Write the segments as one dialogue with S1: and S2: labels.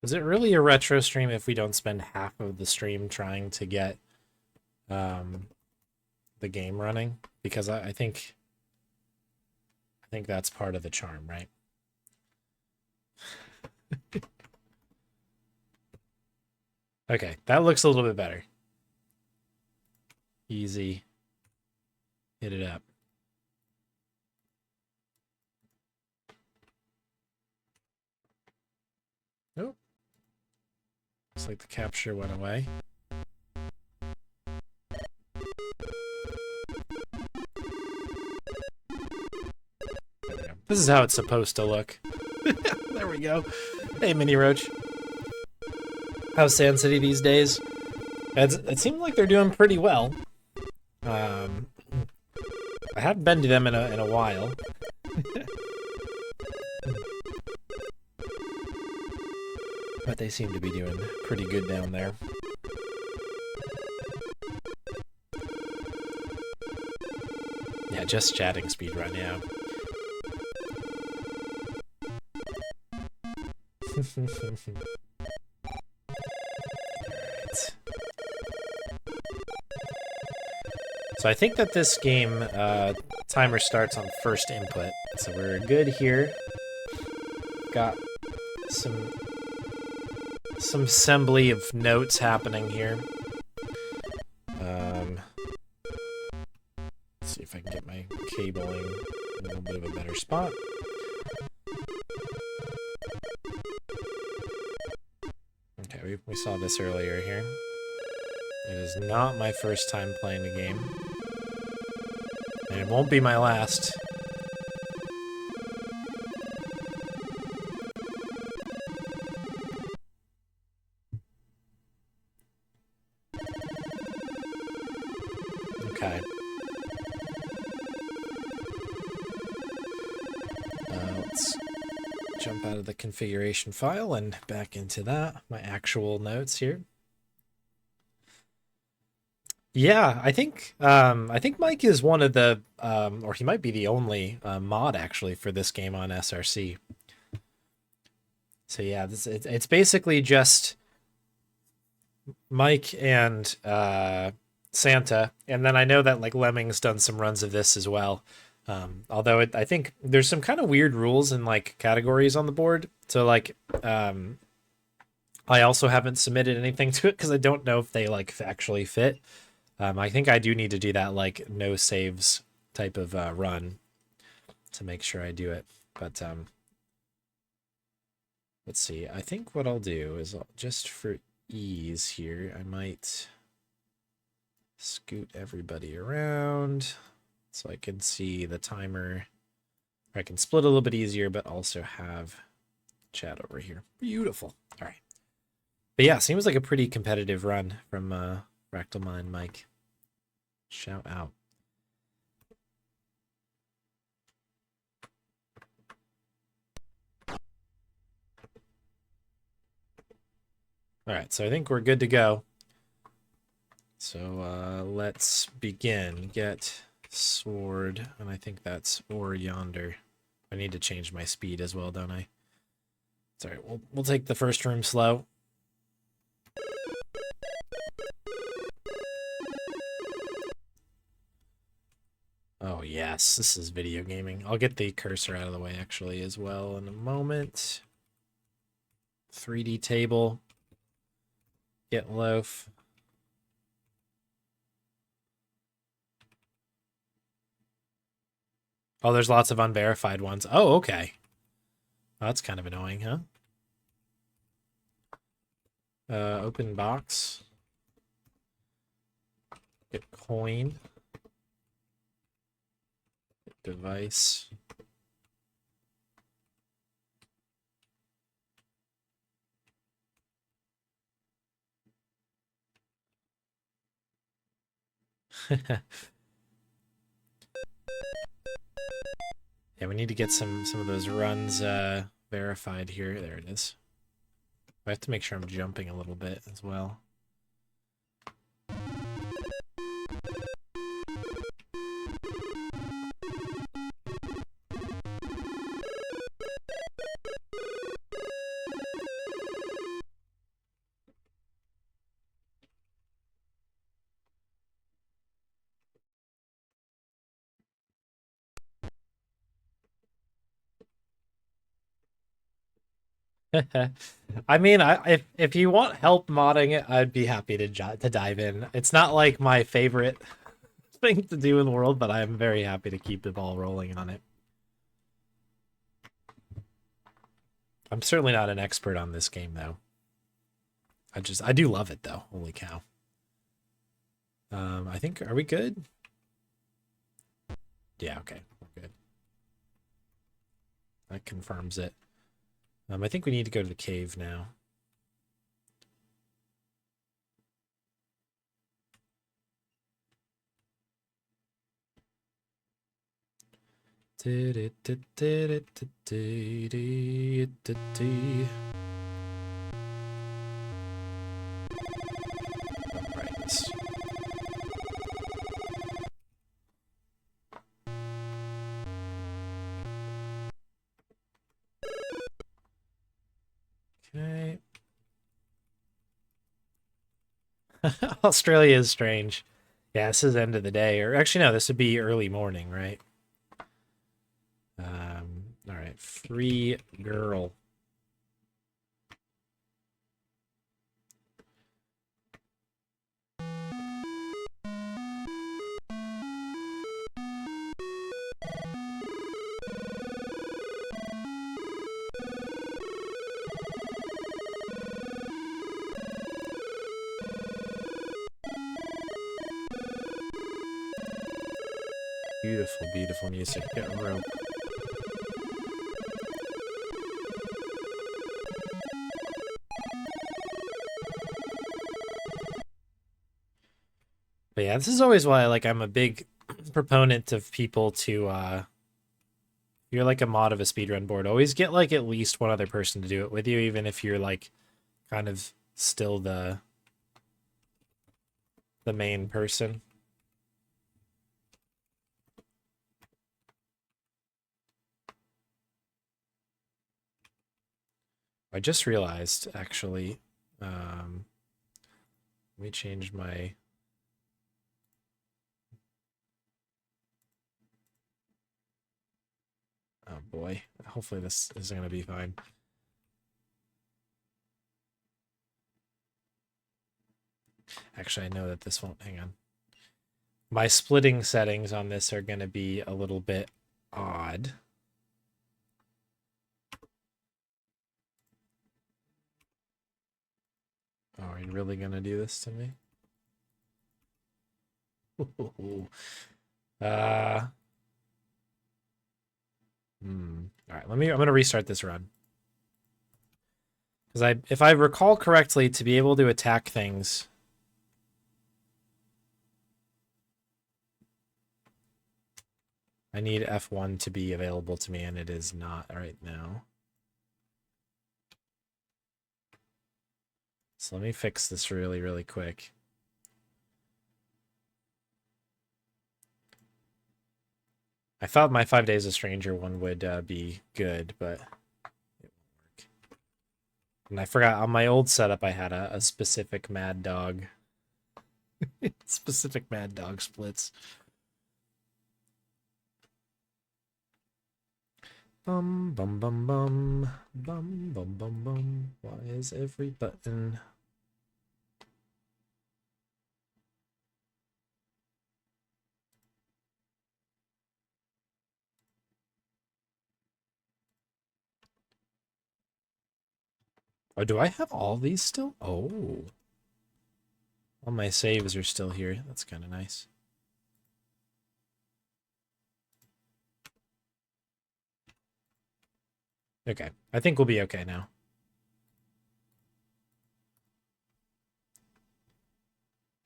S1: Is it really a retro stream if we don't spend half of the stream trying to get the game running? Because I think that's part of the charm, right? Okay, that looks a little bit better. Easy. Hit it up. Nope. Looks like the capture went away. This is how it's supposed to look. There we go. Hey, Mini Roach. How's Sand City these days? It seems like they're doing pretty well. I haven't been to them in a while. But they seem to be doing pretty good down there. Yeah, just chatting speed right now. Alright. So I think that this game timer starts on first input. So we're good here. Got some assembly of notes happening here. Let's see if I can get my cabling in a little bit of a better spot. Okay, we saw this earlier here. It is not my first time playing the game. And it won't be my last. Okay. Let's jump out of the configuration file and back into that. My actual notes here. Yeah, I think Mike is one of the, or he might be the only mod actually for this game on SRC. So yeah, it's basically just Mike and Santa, and then I know that like Lemming's done some runs of this as well. Although I think there's some kind of weird rules and like categories on the board. So like, I also haven't submitted anything to it because I don't know if they like actually fit. I think I do need to do that like no saves type of run to make sure I do it. But let's see. I think what I'll do is just for ease here, I might scoot everybody around so I can see the timer. I can split a little bit easier, but also have chat over here. Beautiful. All right. But yeah, seems like a pretty competitive run from Fractal Mind Mike. Shout out. All right, so I think we're good to go. So let's begin. Get sword, and I think that's or yonder. I need to change my speed as well, don't I? It's all right. We'll take the first room slow. Oh yes, this is video gaming. I'll get the cursor out of the way actually as well in a moment. 3D table. Get loaf. Oh, there's lots of unverified ones. Oh, okay. Oh, that's kind of annoying, huh? Open box. Get coin. Get device. Yeah, we need to get some of those runs verified here. There it is. I have to make sure I'm jumping a little bit as well. I mean, if you want help modding it, I'd be happy to dive in. It's not like my favorite thing to do in the world, but I'm very happy to keep the ball rolling on it. I'm certainly not an expert on this game though. I do love it though. Holy cow. I think, are we good? Yeah, okay, we're good. That confirms it. I think we need to go to the cave now. Okay. Australia is strange. Yeah, this is end of the day, or actually no, this would be early morning, right? All right, free girl. Beautiful, beautiful music. Get a rope. But yeah, this is always why I'm a big proponent of people to if you're like a mod of a speedrun board, always get like at least one other person to do it with you, even if you're like kind of still the main person. I just realized actually, let me change my oh boy. Hopefully this is gonna be fine. Actually, I know that this won't. Hang on. My splitting settings on this are going to be a little bit odd. Oh, are you really going to do this to me? All right, I'm going to restart this run. Because if I recall correctly, to be able to attack things, I need F1 to be available to me, and it is not right now. So let me fix this really, really quick. I thought my 5 Days a Stranger one would be good, but it won't work. And I forgot, on my old setup, I had a specific Maddog. Specific Maddog splits. Bum, bum, bum, bum. Bum, bum, bum, bum. Why is every button... Oh, do I have all these still? Oh. All my saves are still here. That's kind of nice. Okay. I think we'll be okay now.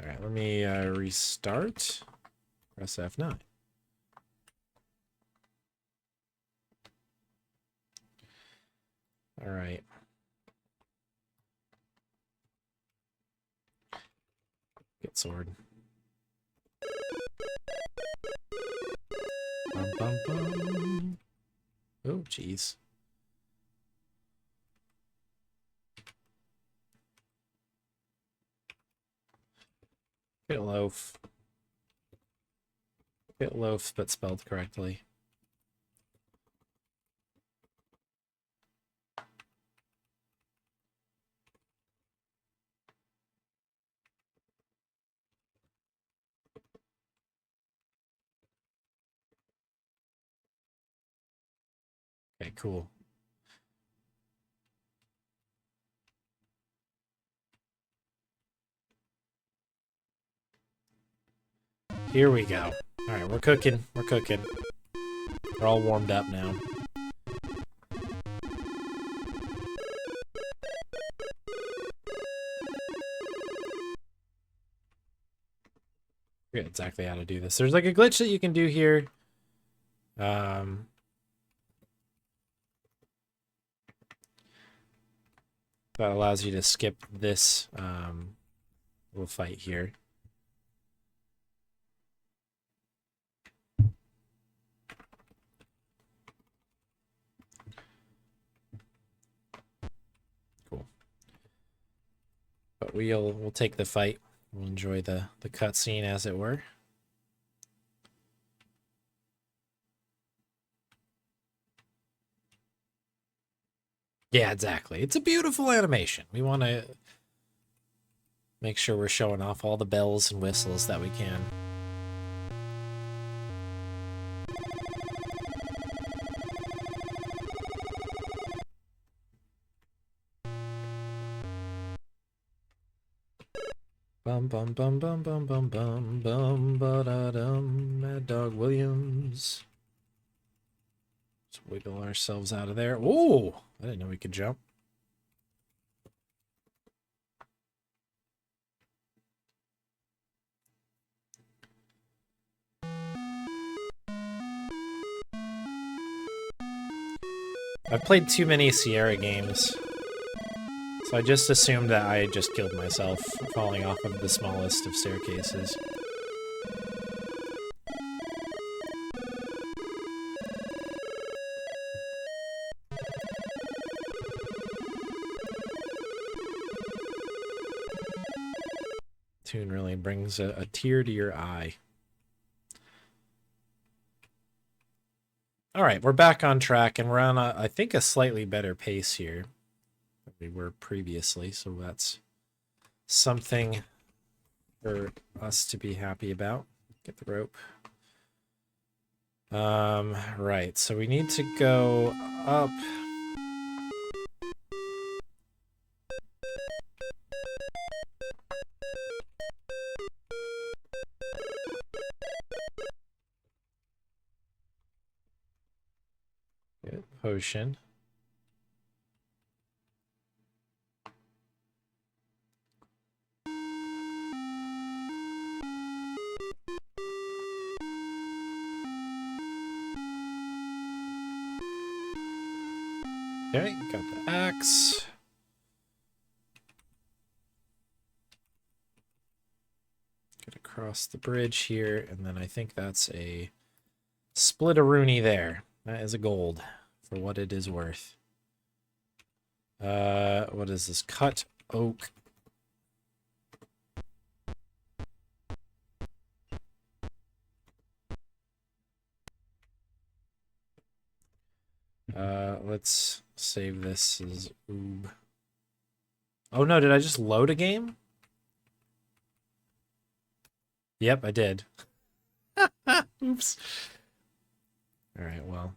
S1: All right, let me restart. Press F9. All right. Get sword. Bum, bum, bum. Oh, jeez. Get loaf. Get loaf, but spelled correctly. cool. Here we go. All right, we're cooking. We're cooking. We're all warmed up now. I forget exactly how to do this. There's like a glitch that you can do here. That allows you to skip this little fight here. Cool. But we'll take the fight. We'll enjoy the cutscene, as it were. Yeah, exactly. It's a beautiful animation. We want to make sure we're showing off all the bells and whistles that we can. Bum bum bum bum bum bum bum bum ba da dum. Maddog Williams. Let's wiggle ourselves out of there. Ooh, I didn't know we could jump. I've played too many Sierra games, so I just assumed that I just killed myself falling off of the smallest of staircases. Tune really brings a tear to your eye. All right, we're back on track, and we're on, I think, a slightly better pace here than we were previously, so that's something for us to be happy about. Get the rope. Right, so we need to go up. Get potion. Okay, got the axe. Get across the bridge here, and then I think that's a split-a-rooney there. That is a gold for what it is worth. What is this? Cut oak. Let's save this as oob. Oh no, did I just load a game? Yep, I did. Oops. All right, well.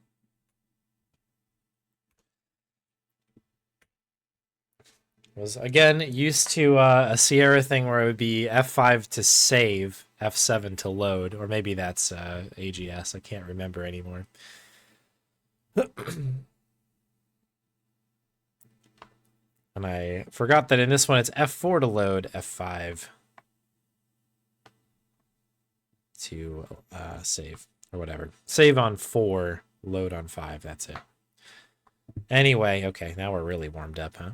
S1: Was, again, used to a Sierra thing where it would be F5 to save, F7 to load, or maybe that's AGS. I can't remember anymore. And I forgot that in this one it's F4 to load, F5 to save, or whatever. Save on 4, load on 5, that's it. Anyway, okay, now we're really warmed up, huh?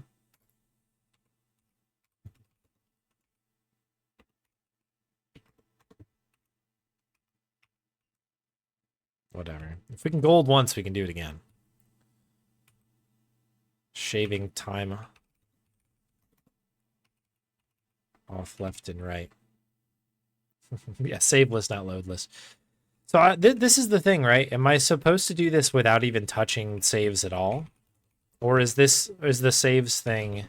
S1: Whatever. If we can gold once, we can do it again. Shaving time off left and right. Yeah, saveless, not loadless. So this is the thing, right? Am I supposed to do this without even touching saves at all? Or is the saves thing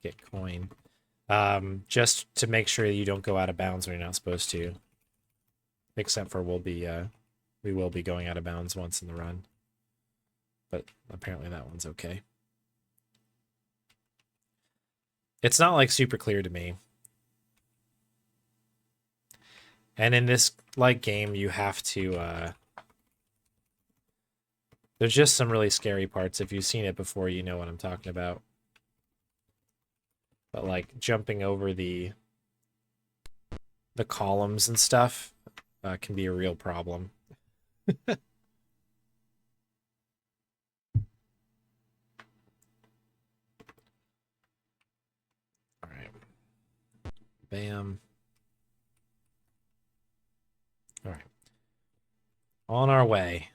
S1: get coin? Just to make sure you don't go out of bounds when you're not supposed to. Except for we will be going out of bounds once in the run. but apparently that one's okay. It's not like super clear to me. And in this like game, you have to there's just some really scary parts. If you've seen it before, you know what I'm talking about. But like jumping over the columns and stuff can be a real problem. All right. Bam. All right. On our way.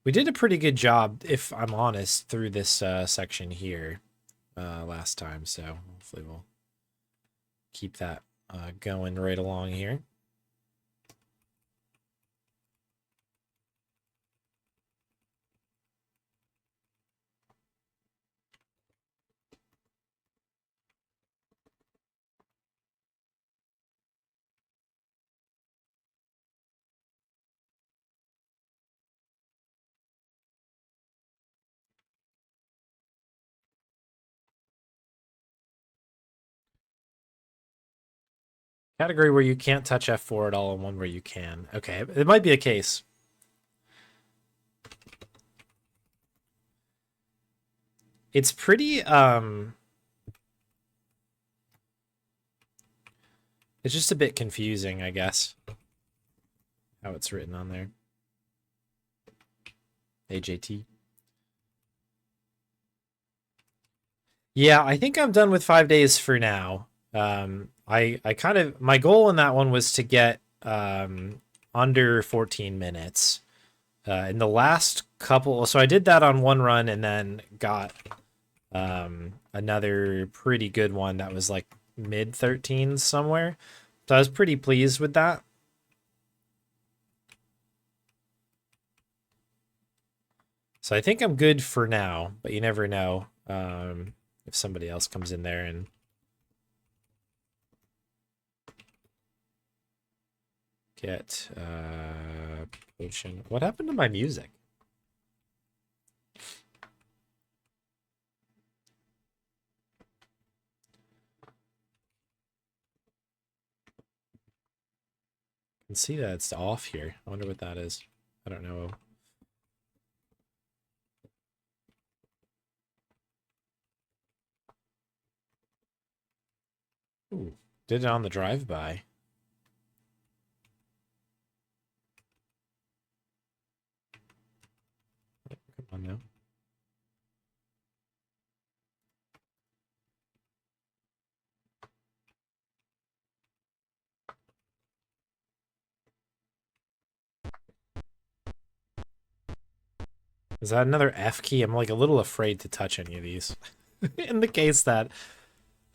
S1: We did a pretty good job, if I'm honest, through this section here last time, so hopefully we'll keep that going right along here. Category where you can't touch F4 at all and one where you can. Okay, it might be a case. It's pretty, it's just a bit confusing, I guess, how it's written on there. AJT. Yeah, I think I'm done with 5 days for now. I kind of, my goal in that one was to get under 14 minutes. In the last couple, so I did that on one run and then got another pretty good one that was like mid 13s somewhere. So I was pretty pleased with that. So I think I'm good for now, but you never know if somebody else comes in there and get potion. What happened to my music? I can see that it's off here. I wonder what that is. I don't know. Ooh, did it on the drive-by. Come on now. Is that another F key? I'm like a little afraid to touch any of these. In the case that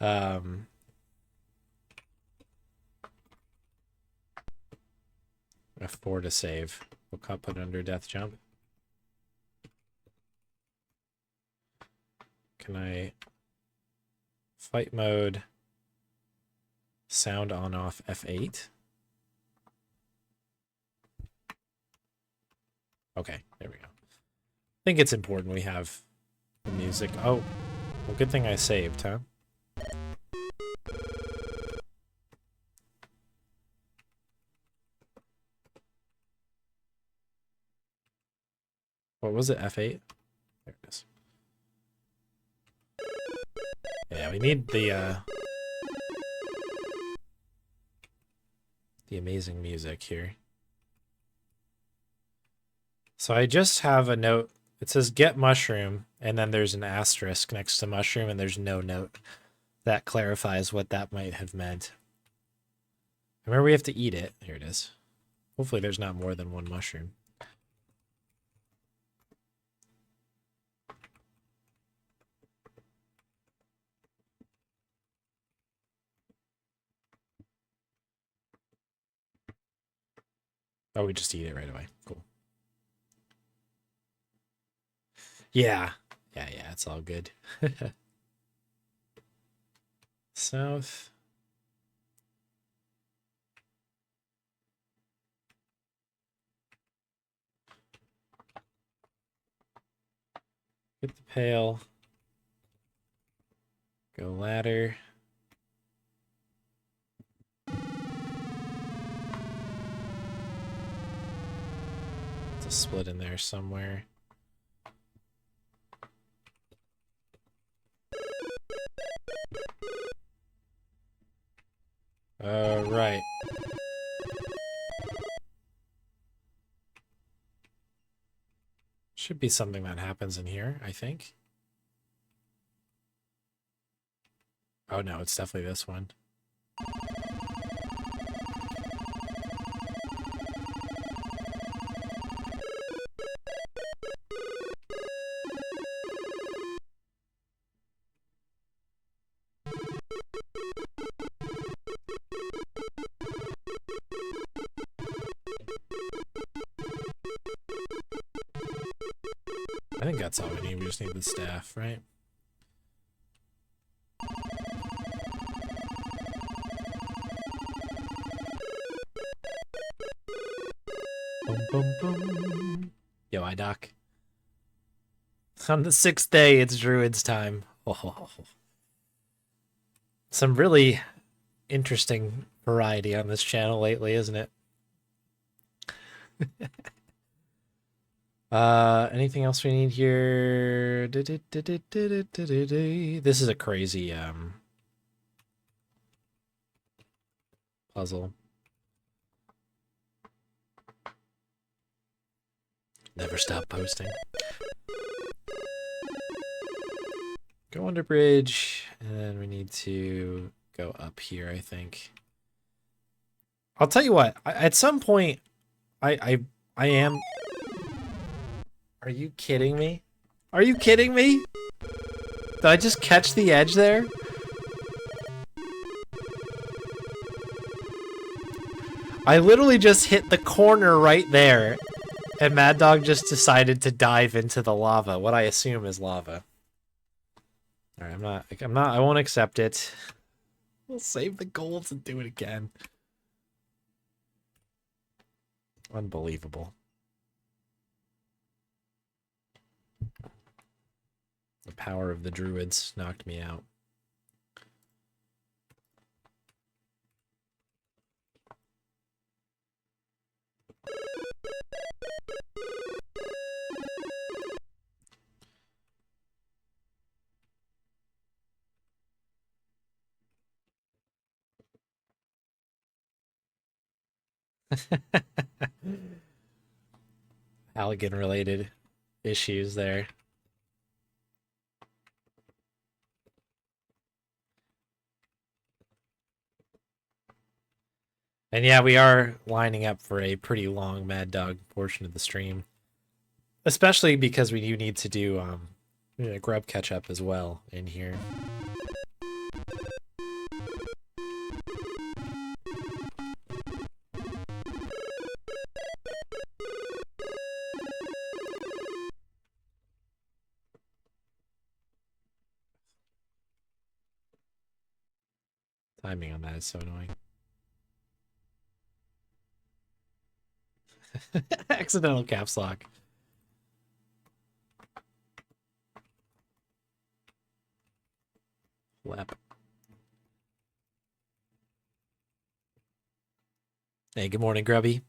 S1: F4 to save. We'll put under death jump. Can I fight mode sound on off F8? Okay, there we go. I think it's important we have the music. Oh, well, good thing I saved, huh? What was it, F8? There it is. Yeah, we need the amazing music here. So I just have a note. It says get mushroom, and then there's an asterisk next to mushroom, and there's no note that clarifies what that might have meant. Remember, we have to eat it. Here it is. Hopefully there's not more than one mushroom. Oh, we just eat it right away. Cool. Yeah. Yeah, it's all good. South. Get the pail. Go ladder. It's a split in there somewhere. Right. Should be something that happens in here, I think. Oh no, it's definitely this one. I think that's all we need. We just need the staff, right? Boom, boom, boom. Yo, Doc. On the 6th day, it's Druid's time. Oh. Some really interesting variety on this channel lately, isn't it? Anything else we need here? This is a crazy puzzle. Never stop posting. Go under bridge, and then we need to go up here, I think. I'll tell you what, at some point, I am... Are you kidding me? Are you kidding me? Did I just catch the edge there? I literally just hit the corner right there, and Maddog just decided to dive into the lava, what I assume is lava. Alright, I won't accept it. We'll save the golds and do it again. Unbelievable. The power of the druids knocked me out. Halligan related issues there. And yeah, we are lining up for a pretty long Maddog portion of the stream. Especially because we do need to do grub catch up as well in here. Timing on that is so annoying. Accidental caps lock. Flap. Hey, good morning, Grubby.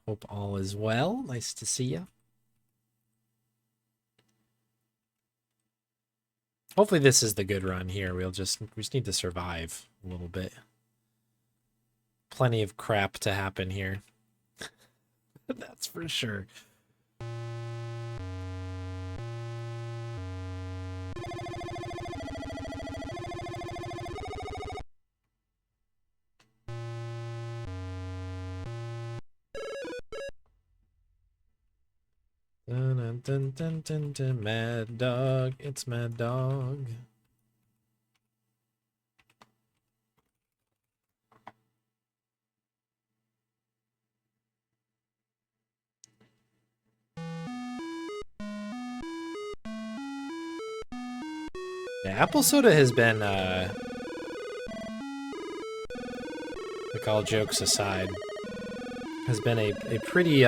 S1: Hope all is well. Nice to see you. Hopefully this is the good run here. We just need to survive a little bit. Plenty of crap to happen here. That's for sure. Dun, dun, dun, dun, dun, Maddog, it's Maddog. Yeah, apple soda has been, like, all jokes aside, has been a pretty,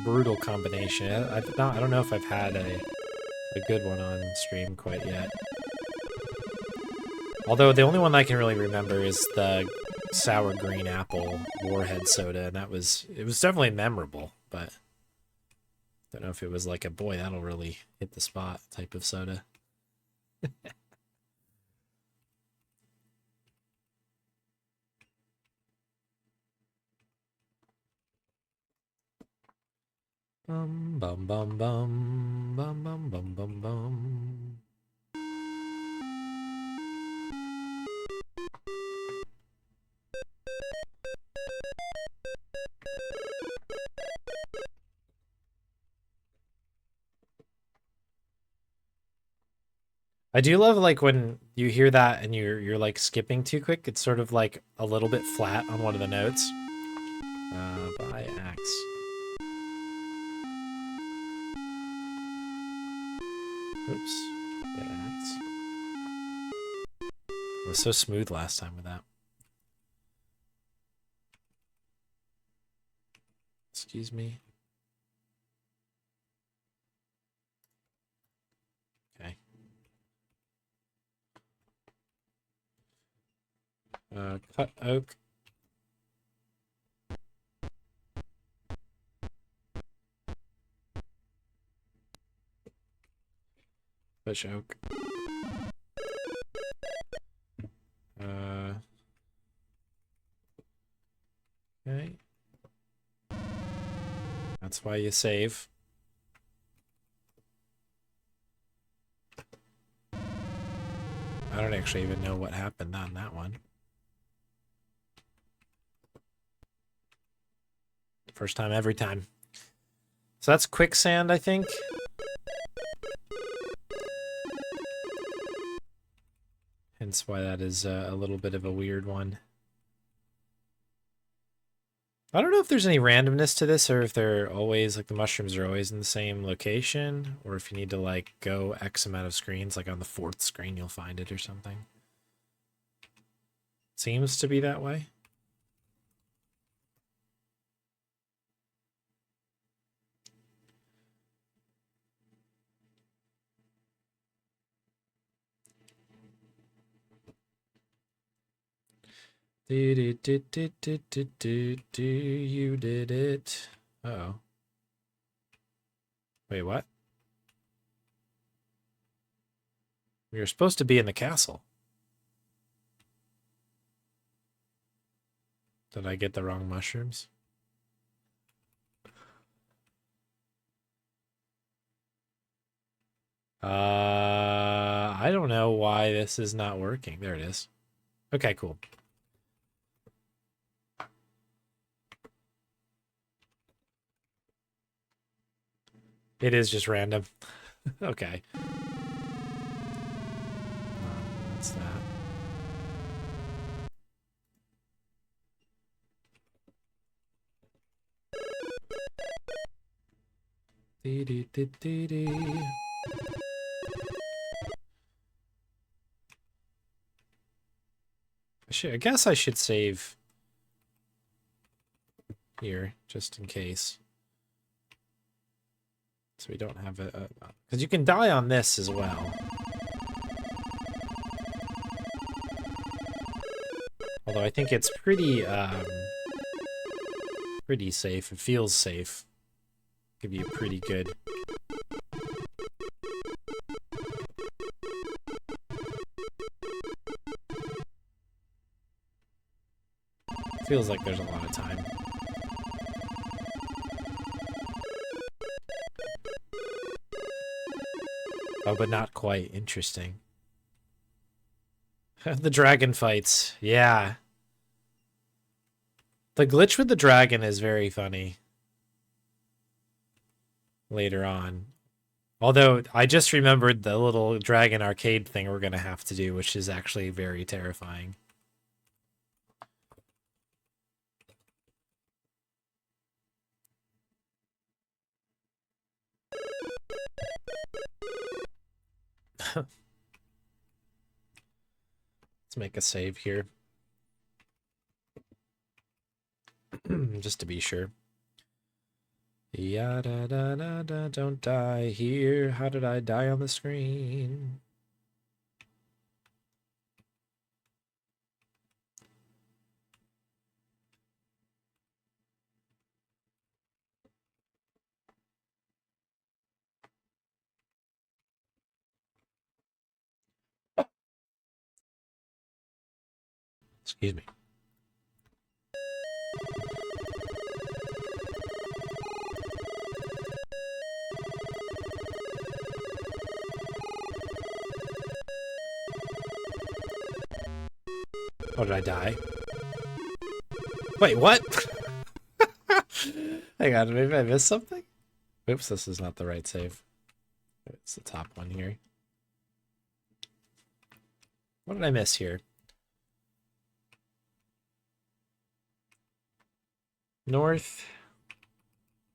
S1: brutal combination. I don't know if I've had a good one on stream quite yet. Although the only one I can really remember is the sour green apple Warhead soda, and it was definitely memorable, but don't know if it was like a boy that'll really hit the spot type of soda. Bum bum bum bum bum bum bum bum bum. I do love like when you hear that and you're like skipping too quick. It's sort of like a little bit flat on one of the notes. By axe. Oops. Get axe. It was so smooth last time with that. Excuse me. Okay. Cut oak. Bush oak. Okay. That's why you save. I don't actually even know what happened on that one. First time, every time. So that's quicksand, I think. Hence why that is a little bit of a weird one. I don't know if there's any randomness to this, or if they're always, like, the mushrooms are always in the same location, or if you need to, like, go X amount of screens, like on the 4th screen you'll find it or something. Seems to be that way. You did it. Uh-oh. Wait, what? We were supposed to be in the castle. Did I get the wrong mushrooms? I don't know why this is not working. There it is. Okay, cool. It is just random. Okay. That's that. Dee dee dee dee dee. I guess I should save here just in case. So we don't have a because you can die on this as well. Although I think it's pretty safe. It feels safe. Give you pretty good. Feels like there's a lot of time. Oh, but not quite. Interesting. The dragon fights. Yeah. The glitch with the dragon is very funny. Later on. Although, I just remembered the little dragon arcade thing we're going to have to do, which is actually very terrifying. Let's make a save here. Just to be sure. Ya da da da da, don't die here. How did I die on the screen? Excuse me. Oh, did I die? Wait, what? Hang on, maybe I missed something? Oops, this is not the right save. It's the top one here. What did I miss here? North,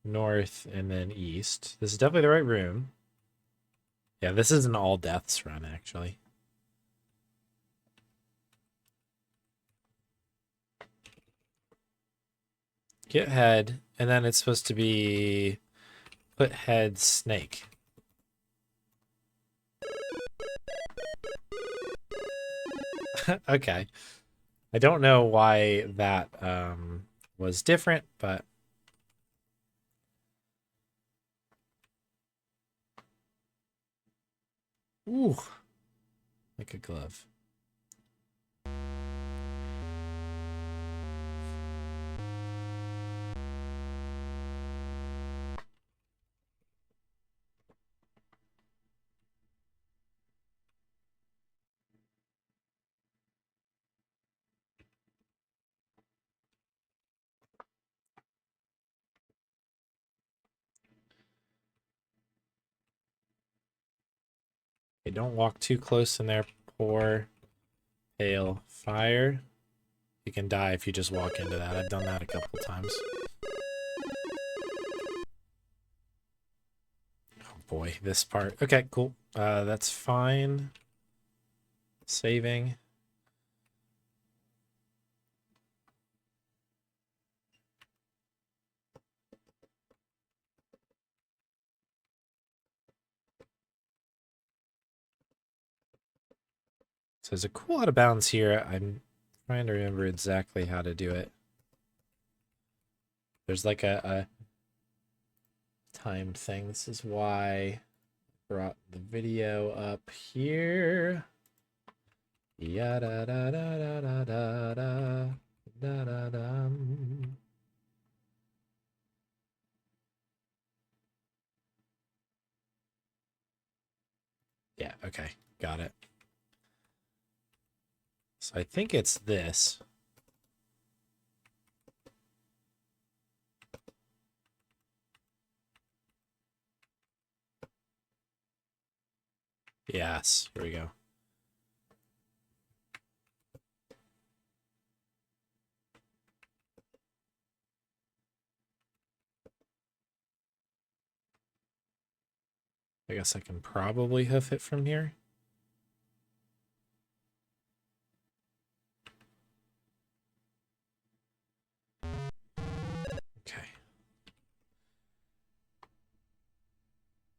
S1: north, and then east. This is definitely the right room. Yeah, this is an all deaths run, actually. Get head, and then it's supposed to be put head snake. Okay. I don't know why that was different, but ooh, like a glove. Okay, don't walk too close in there. Pour pale fire. You can die if you just walk into that. I've done that a couple times. Oh boy, this part. Okay, cool. That's fine. Saving. So there's a cool out of bounds here. I'm trying to remember exactly how to do it. There's like a time thing. This is why I brought the video up here. Ya da da da da da da da da da da. Yeah, okay, got it. So I think it's this. Yes, here we go. I guess I can probably hoof it from here. Okay.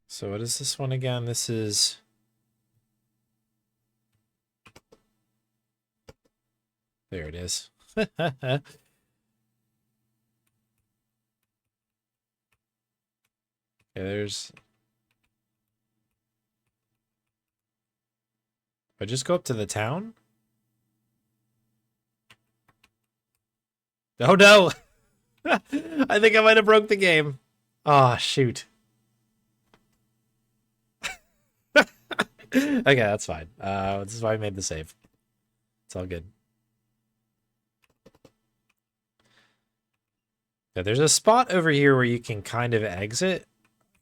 S1: So what is this one again? This is... There it is. Okay, there's... I just go up to the town? Oh no! I think I might have broke the game. Ah, oh, shoot. Okay, that's fine. This is why I made the save. It's all good. Yeah, there's a spot over here where you can kind of exit.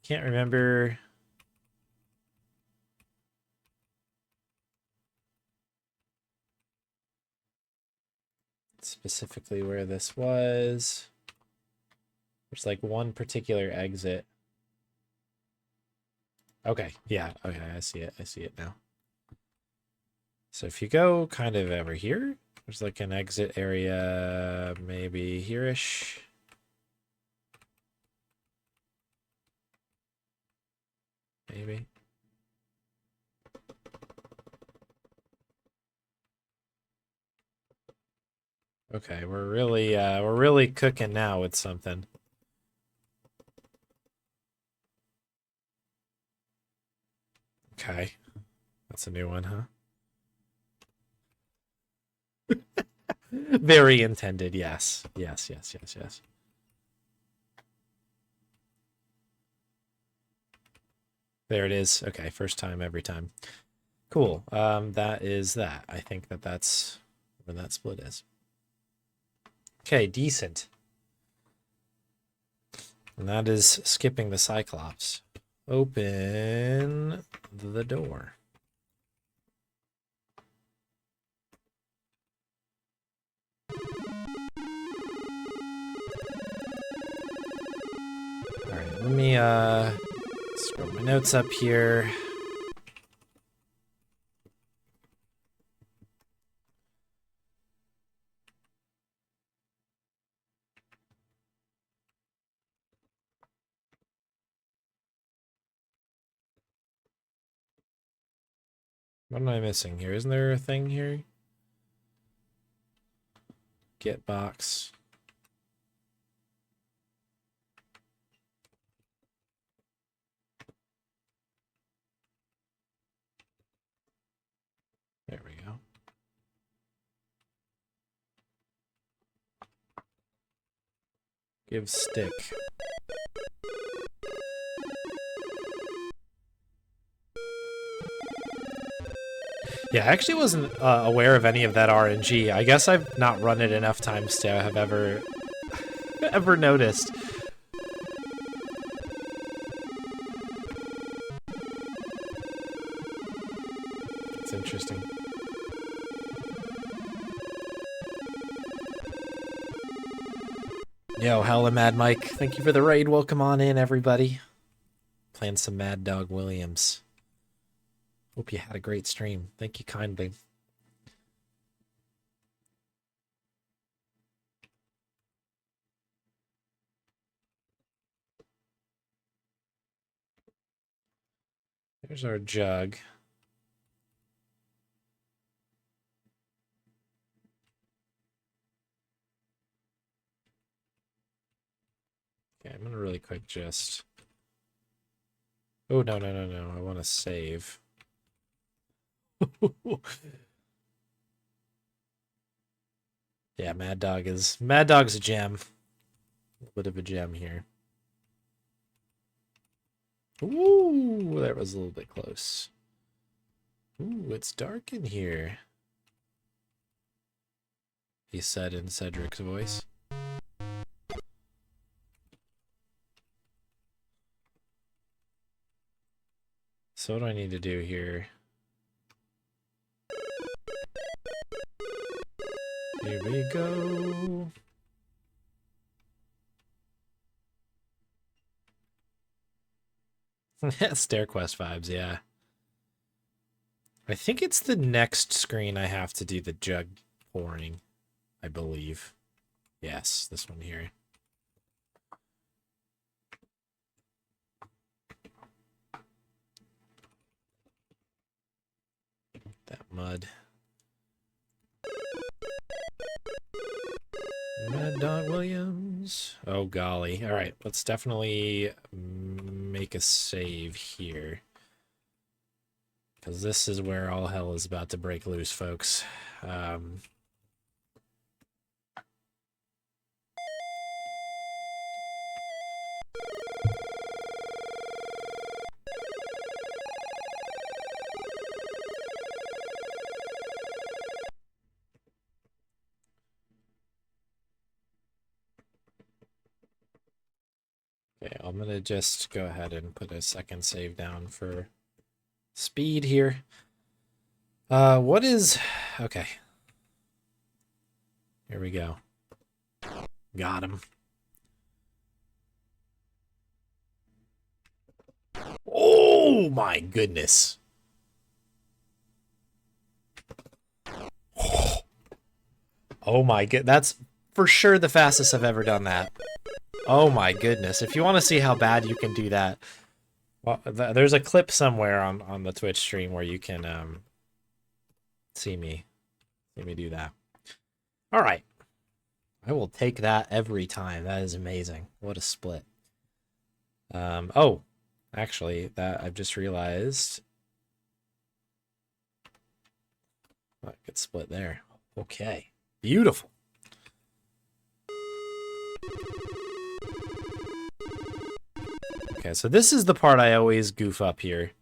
S1: Can't remember. Specifically where this was. There's like one particular exit. Okay, yeah, okay, I see it. I see it now. So if you go kind of over here, there's like an exit area, maybe here-ish. maybe. Okay, we're really cooking now with something. Okay. That's a new one, huh? Very intended, yes. Yes, yes, yes, yes. There it is. Okay, first time every time. Cool. That is that. I think that's where that split is. Okay, decent. And that is skipping the Cyclops. Open the door. All right, let me scroll my notes up here. What am I missing here? Isn't there a thing here? Get box. There we go. Give stick. Yeah, I actually wasn't aware of any of that RNG. I guess I've not run it enough times to have ever noticed. It's interesting. Yo, hella Mad Mike. Thank you for the raid. Welcome on in, everybody. Playing some Maddog Williams. Hope you had a great stream. Thank you kindly. Here's our jug. Okay, I'm gonna really quick just... Oh, no. I want to save. Yeah, Maddog's a gem. A little bit of a gem here. Ooh, that was a little bit close. Ooh, it's dark in here, he said in Cedric's voice. So what do I need to do here? Here we go. StairQuest vibes, yeah. I think it's the next screen I have to do the jug pouring, I believe. Yes, this one here. That mud. Maddog Williams. Oh, golly. All right, let's definitely make a save here. Because this is where all hell is about to break loose, folks. Okay, I'm going to just go ahead and put a second save down for speed here. What is... Okay. Here we go. Got him. Oh my goodness. Oh my god, that's for sure the fastest I've ever done that. Oh my goodness. If you want to see how bad you can do that, Well, there's a clip somewhere on the Twitch stream where you can see me do that. All right. I will take that every time. That is amazing. What a split. Oh, actually, that I've just realized. I could split there. Okay. Beautiful. Okay, so this is the part I always goof up here.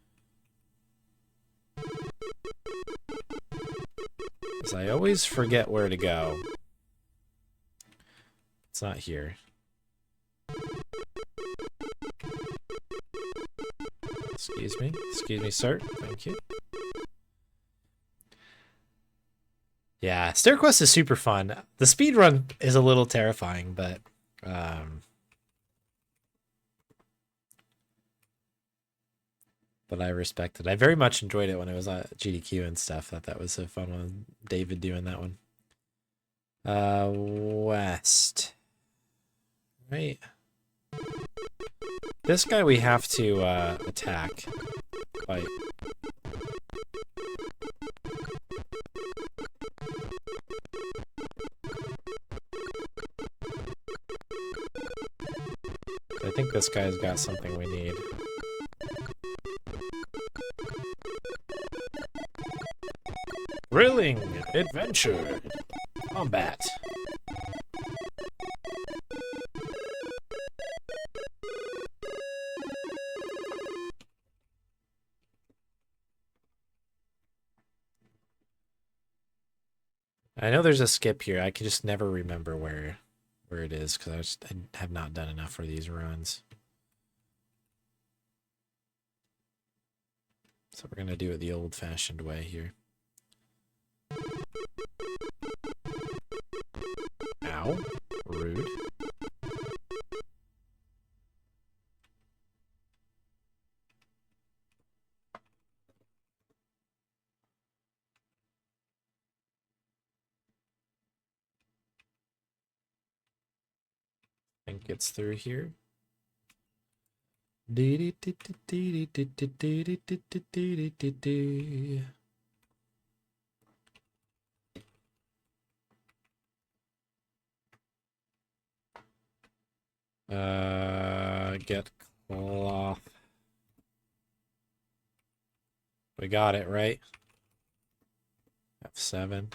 S1: Because I always forget where to go. It's not here. Excuse me, sir. Thank you. Yeah, StairQuest is super fun. The speedrun is a little terrifying, but I respect it. I very much enjoyed it when it was at GDQ and stuff. That was a fun one. David doing that one. West. Right. This guy we have to attack. Fight. I think this guy's got something we need. Thrilling adventure. Combat. I know there's a skip here. I can just never remember where it is because I have not done enough for these runs. So we're gonna do it the old-fashioned way here. Ow. Rude. I think it's through here. Get cloth. We got it, right? F7.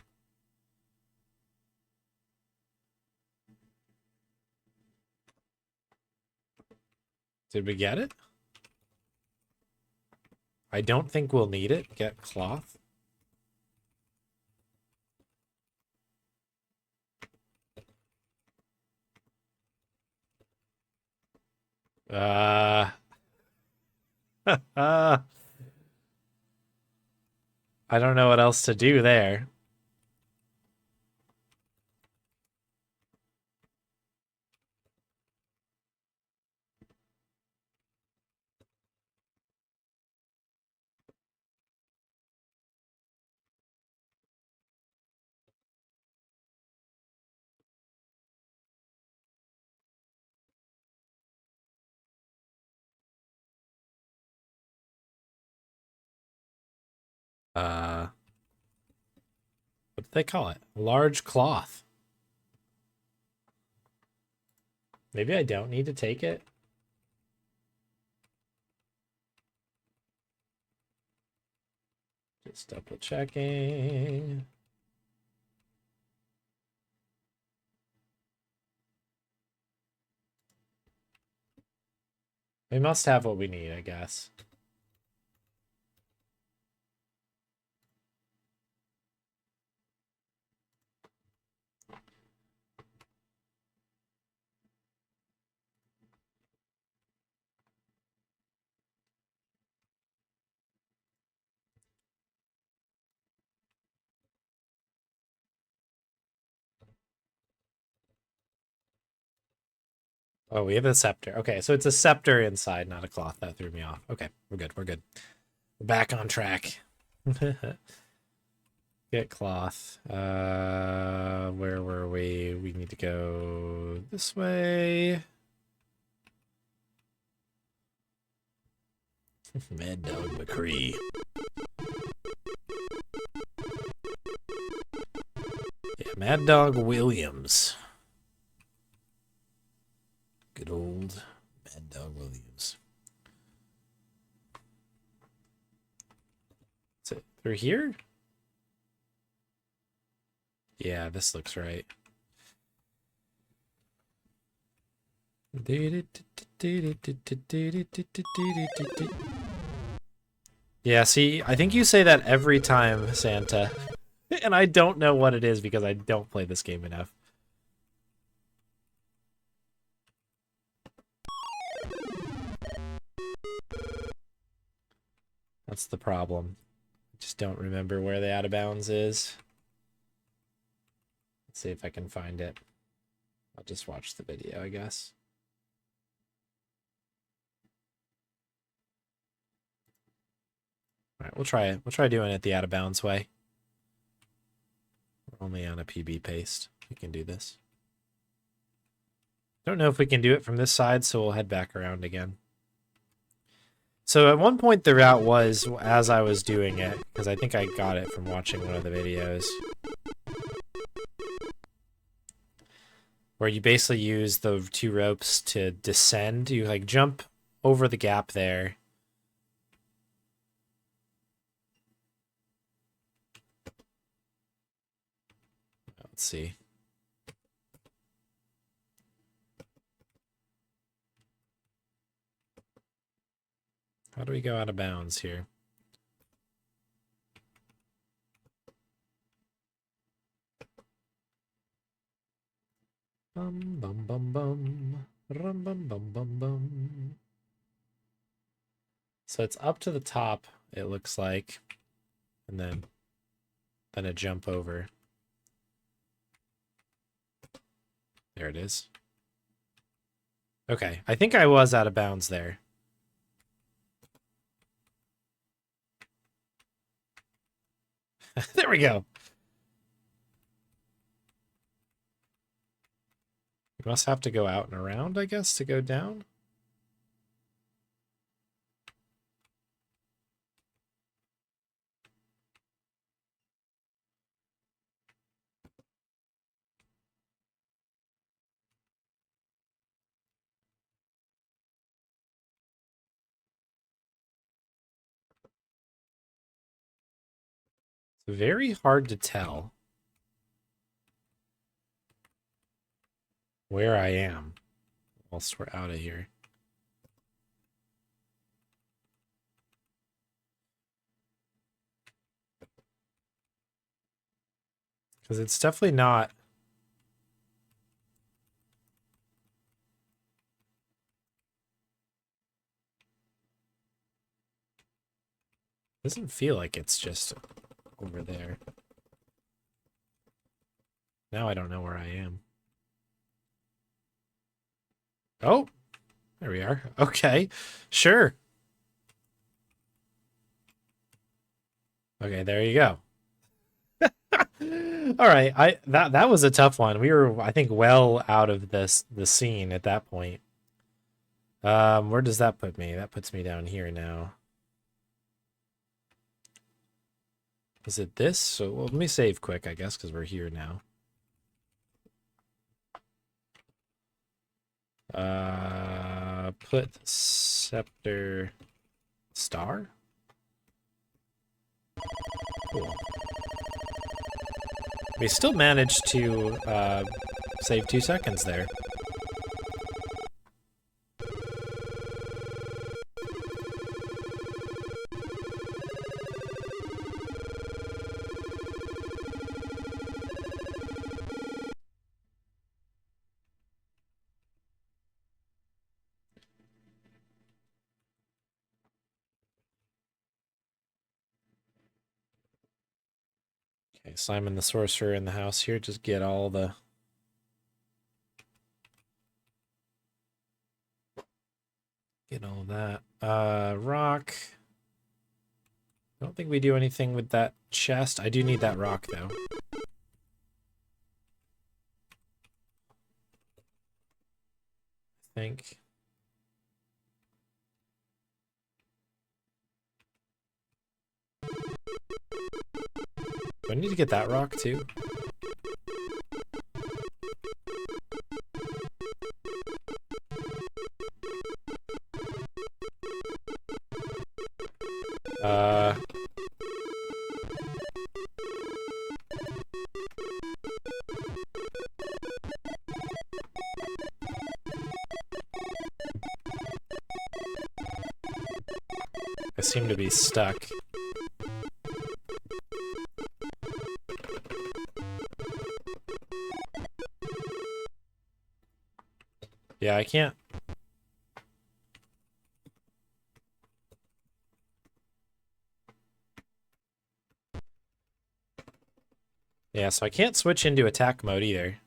S1: Did we get it? I don't think we'll need it. Get cloth. I don't know what else to do there. What do they call it? Large cloth. Maybe I don't need to take it. Just double checking. We must have what we need, I guess. Oh, we have a scepter. Okay, so it's a scepter inside, not a cloth. That threw me off. Okay, we're good. We're good. We're back on track. Get cloth. Where were we? We need to go this way. Maddog McCree. Yeah, Maddog Williams. Good old Maddog Williams. Is it through here? Yeah, this looks right. Yeah, see, I think you say that every time, Santa. And I don't know what it is because I don't play this game enough. That's the problem. I just don't remember where the out of bounds is. Let's see if I can find it. I'll just watch the video, I guess. All right, we'll try it. We'll try doing it the out of bounds way. We're only on a PB paste. We can do this. Don't know if we can do it from this side, so we'll head back around again. So at one point the route was as I was doing it, because I think I got it from watching one of the videos, where you basically use the two ropes to descend. You like jump over the gap there. Let's see. How do we go out of bounds here? Bum bum bum bum. Rum bum bum bum bum. So it's up to the top, it looks like. And then a jump over. There it is. Okay, I think I was out of bounds there. There we go. You must have to go out and around, I guess, to go down. It's very hard to tell where I am whilst we're out of here. Because it's definitely not... Doesn't feel like it's just over there. Now I don't know where I am. Oh, there we are. Okay, sure. Okay, there you go. All right, that was a tough one. We were, I think, well out of the scene at that point. Where does that put me? That puts me down here now. Is it this? So well, let me save quick, I guess, because we're here now. Put scepter star. Cool. We still managed to save 2 seconds there. Okay, Simon the Sorcerer in the house here. Just get all the... Get all that. Rock. I don't think we do anything with that chest. I do need that rock, though. I think. I need to get that rock too? I seem to be stuck. Yeah, I can't. Yeah, so I can't switch into attack mode either.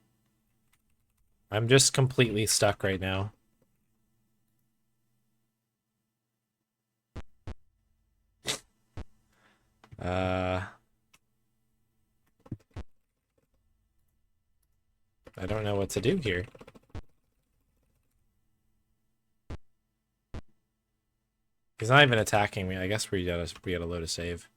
S1: I'm just completely stuck right now. I don't know what to do here. He's not even attacking me. I guess we gotta load a save.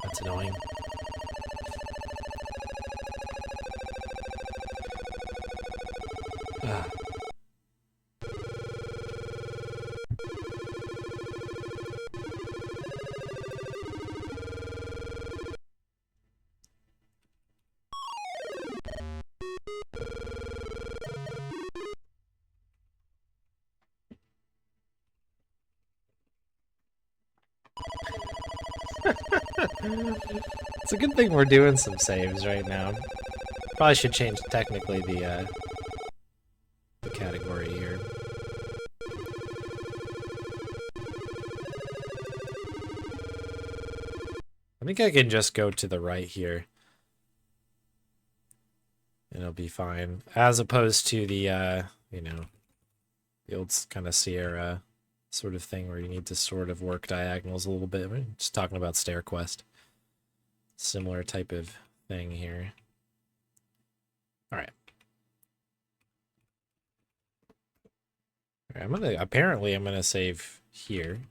S1: That's annoying. It's a good thing we're doing some saves right now. Probably should change technically the category here. I think I can just go to the right here. And it'll be fine. As opposed to the, you know, the old kind of Sierra sort of thing where you need to sort of work diagonals a little bit. We're just talking about Stair Quest. Similar type of thing here. All right. All right, apparently I'm gonna save here.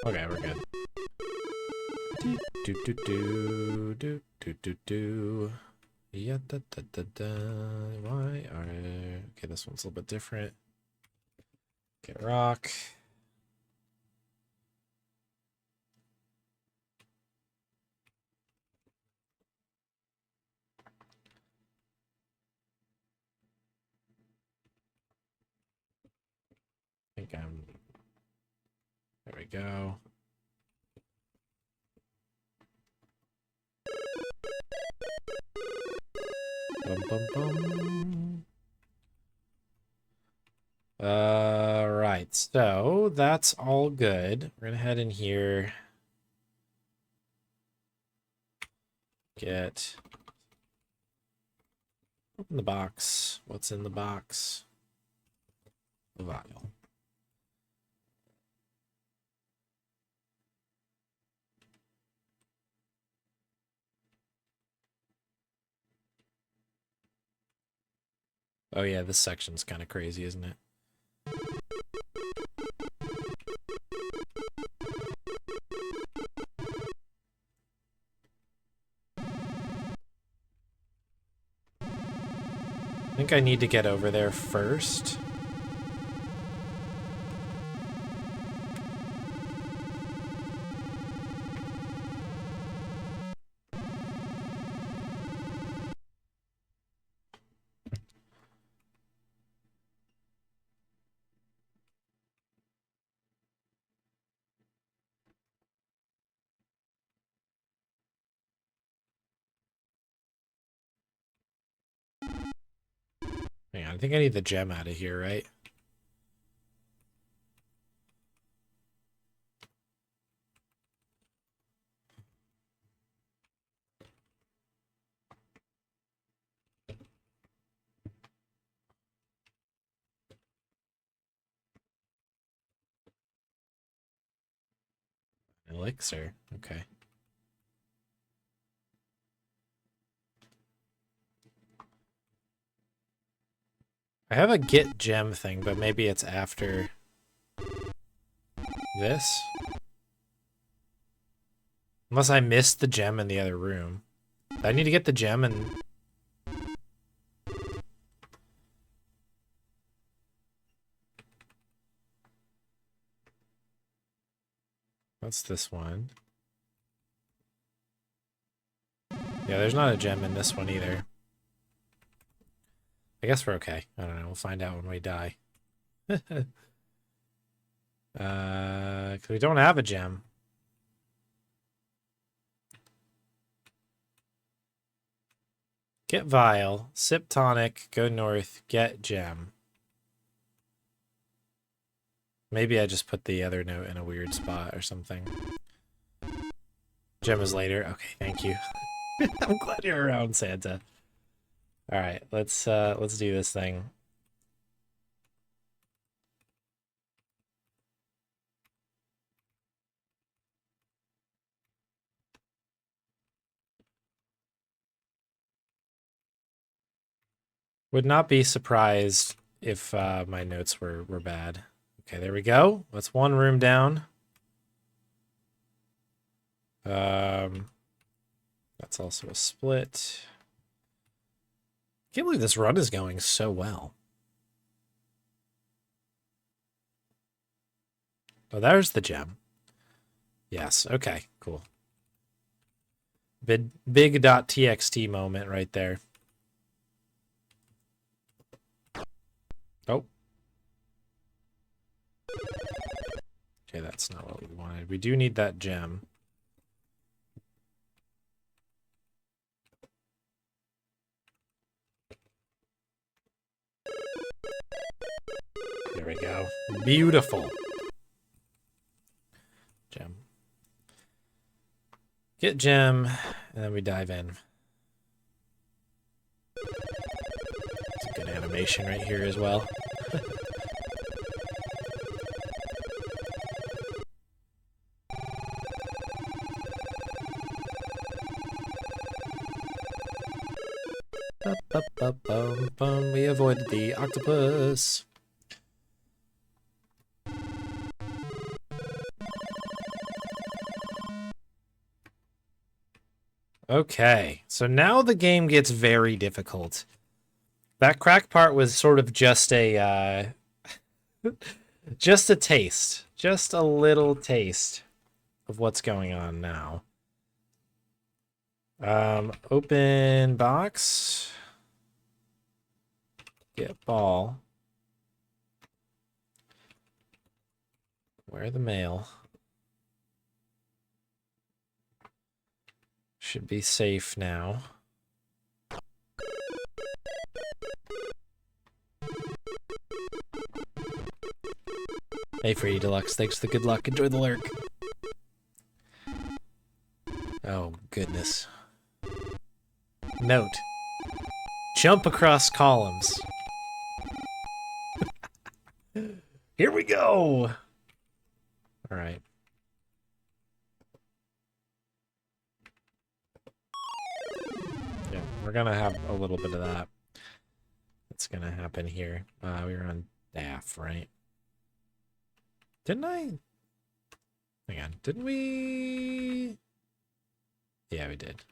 S1: Okay, we're good. Do do do do do do do. Yeah, da da da da. Why are okay? This one's a little bit different. Get rock. I think I'm. There we go. Bum, bum, bum. Right. So that's all good. We're gonna head in here. Get. Open the box. What's in the box? The vial. Oh yeah, this section's kind of crazy, isn't it? I think I need to get over there first. Hang on, I think I need the gem out of here, right? elixir. Okay. I have a get gem thing, but maybe it's after this. Unless I missed the gem in the other room. I need to get the gem and... What's this one? Yeah, there's not a gem in this one either. I guess we're okay. I don't know. We'll find out when we die. 'Cause we don't have a gem. Get vial, sip tonic, go north, get gem. Maybe I just put the other note in a weird spot or something. Gem is later. Okay, thank you. I'm glad you're around, Santa. All right, let's do this thing. Would not be surprised if my notes were bad. Okay, there we go. That's one room down. That's also a split. Can't believe this run is going so well. Oh, there's the gem. Yes, okay, cool. Big.txt moment right there. Oh. Okay, that's not what we wanted. We do need that gem. There we go. Beautiful. Gem. Get gem, and then we dive in. It's a good animation right here as well. We avoided the octopus. Okay, so now the game gets very difficult. That crack part was sort of just a just a taste, just a little taste of what's going on now. Open box. Get ball. Where the mail? Should be safe now. Hey, Free Deluxe, thanks for the good luck. Enjoy the lurk. Oh, goodness. Note. Jump across columns. Here we go! Alright. Yeah, we're gonna have a little bit of that. That's gonna happen here. We were on DAF, right? Didn't I? Hang on. Didn't we? Yeah, we did.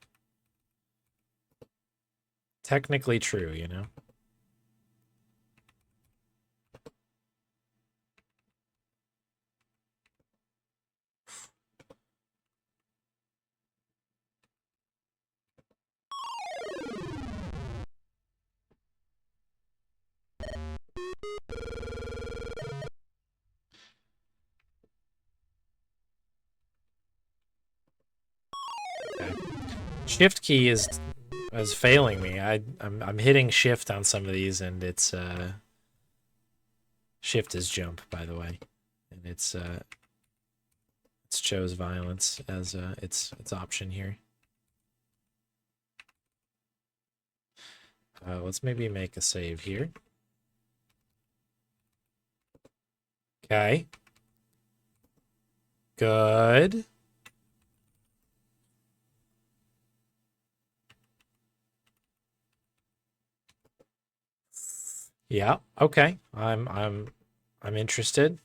S1: Technically true, you know? Okay. Shift key is failing me. I'm hitting shift on some of these, and it's shift is jump, by the way, and it's chose violence as its option here. Let's maybe make a save here. Okay. Good. Yeah, okay. I'm interested.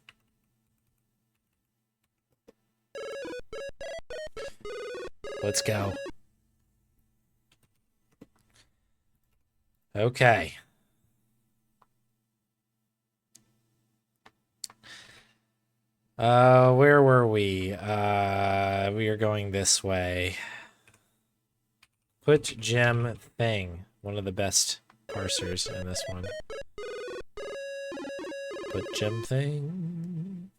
S1: Let's go. Okay. Where were we? We are going this way. Put gem thing. One of the best parsers in this one. Put gem thing.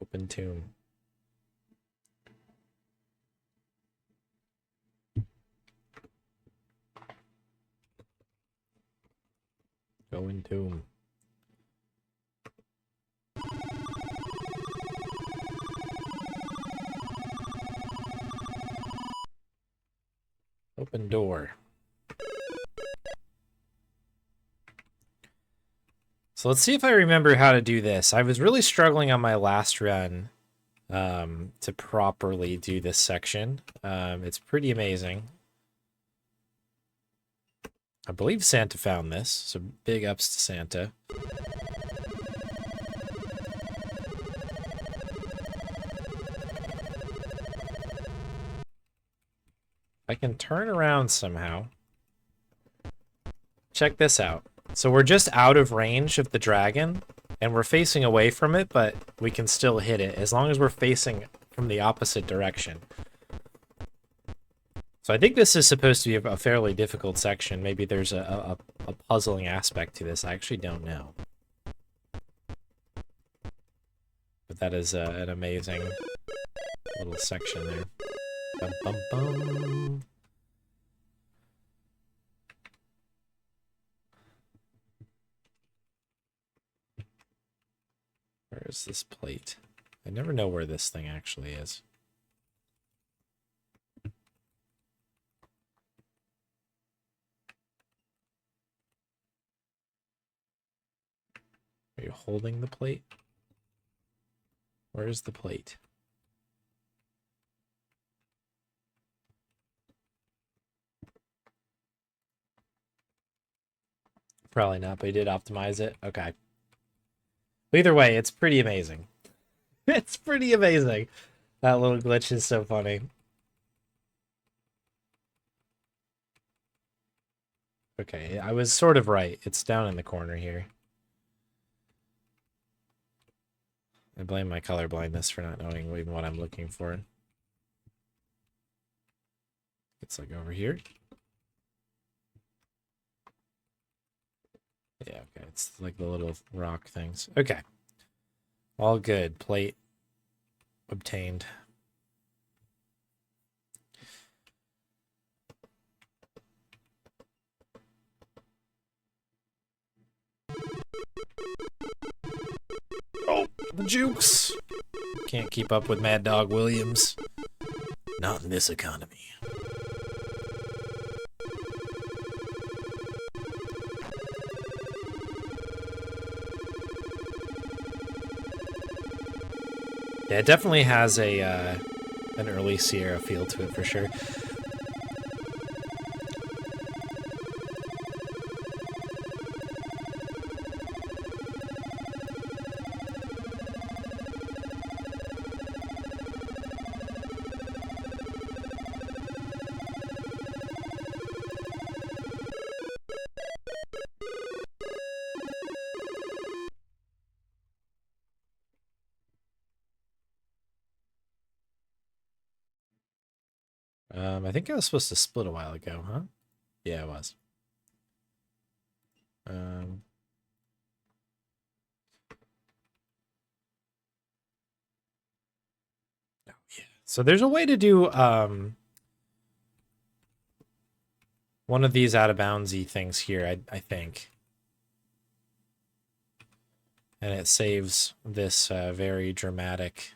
S1: Open tomb. Go in tomb. Open door. So let's see if I remember how to do this. I was really struggling on my last run to properly do this section. It's pretty amazing. I believe Santa found this, so big ups to Santa. I can turn around somehow. Check this out. So we're just out of range of the dragon, and we're facing away from it, but we can still hit it as long as we're facing from the opposite direction. So I think this is supposed to be a fairly difficult section. Maybe there's a puzzling aspect to this. I actually don't know. But that is an amazing little section there. Bum, bum, bum. Where is this plate? I never know where this thing actually is. Are you holding the plate? Where is the plate? Probably not, but he did optimize it. Okay. Either way, it's pretty amazing. It's pretty amazing. That little glitch is so funny. Okay, I was sort of right. It's down in the corner here. I blame my color blindness for not knowing even what I'm looking for. It's like over here. Yeah, okay. It's like the little rock things. Okay. All good. Plate obtained. Oh, the jukes. Can't keep up with Maddog Williams. Not in this economy. Yeah, it definitely has a an early Sierra feel to it for sure. I think I was supposed to split a while ago, huh? Yeah, I was. Oh, yeah. So there's a way to do one of these out of boundsy things here, I think. And it saves this very dramatic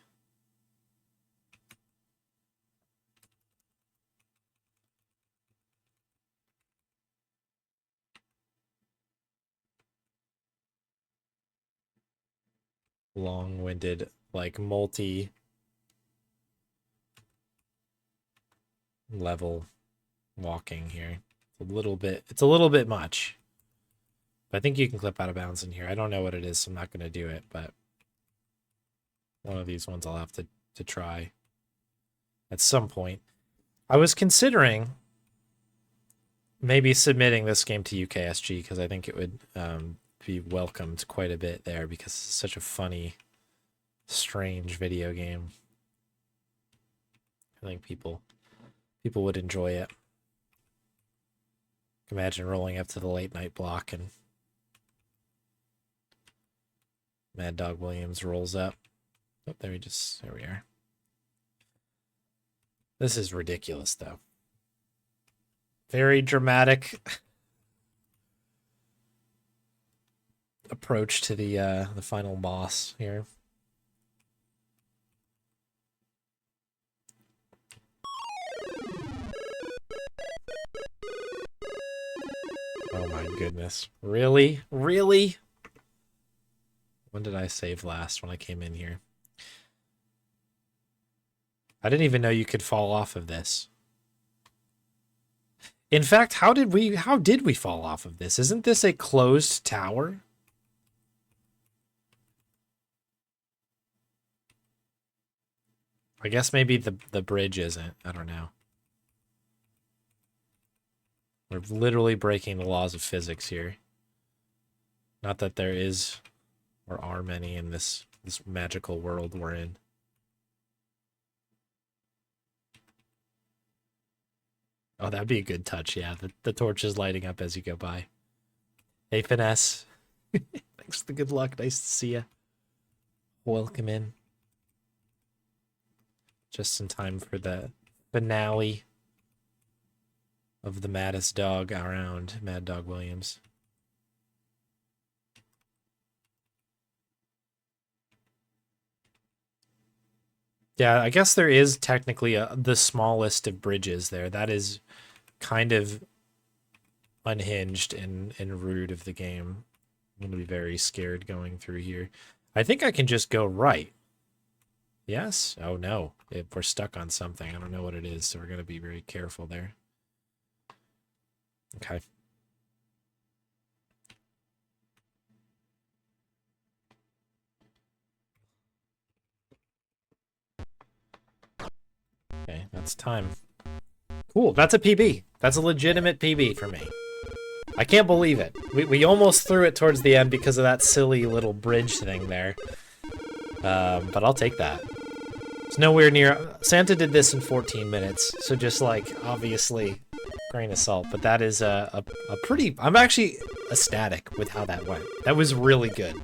S1: long-winded, like multi level walking here. It's a little bit much. But I think you can clip out of bounds in here. I don't know what it is, so I'm not going to do it, but one of these ones I'll have to try at some point. I was considering maybe submitting this game to UKSG because I think it would be welcomed quite a bit there because it's such a funny, strange video game. I think people would enjoy it. Imagine rolling up to the late night block and Maddog Williams rolls up. Oh, there we are. This is ridiculous, though. Very dramatic approach to the final boss here. Oh my goodness. Really? Really? When did I save last when I came in here? I didn't even know you could fall off of this. In fact, how did we fall off of this? Isn't this a closed tower? I guess maybe the bridge isn't. I don't know. We're literally breaking the laws of physics here. Not that there is or are many in this magical world we're in. Oh, that'd be a good touch, yeah. The torch is lighting up as you go by. Hey, Finesse. Thanks for the good luck. Nice to see you. Welcome in. Just in time for the finale of the maddest dog around, Maddog Williams. Yeah, I guess there is technically the smallest of bridges there. That is kind of unhinged and rude of the game. I'm going to be very scared going through here. I think I can just go right. Yes? Oh, no. We're stuck on something. I don't know what it is, so we're going to be very careful there. Okay. Okay, that's time. Cool, that's a PB. That's a legitimate PB for me. I can't believe it. We almost threw it towards the end because of that silly little bridge thing there. But I'll take that. It's nowhere near... Santa did this in 14 minutes, so just like, obviously, grain of salt. But that is a pretty... I'm actually ecstatic with how that went. That was really good.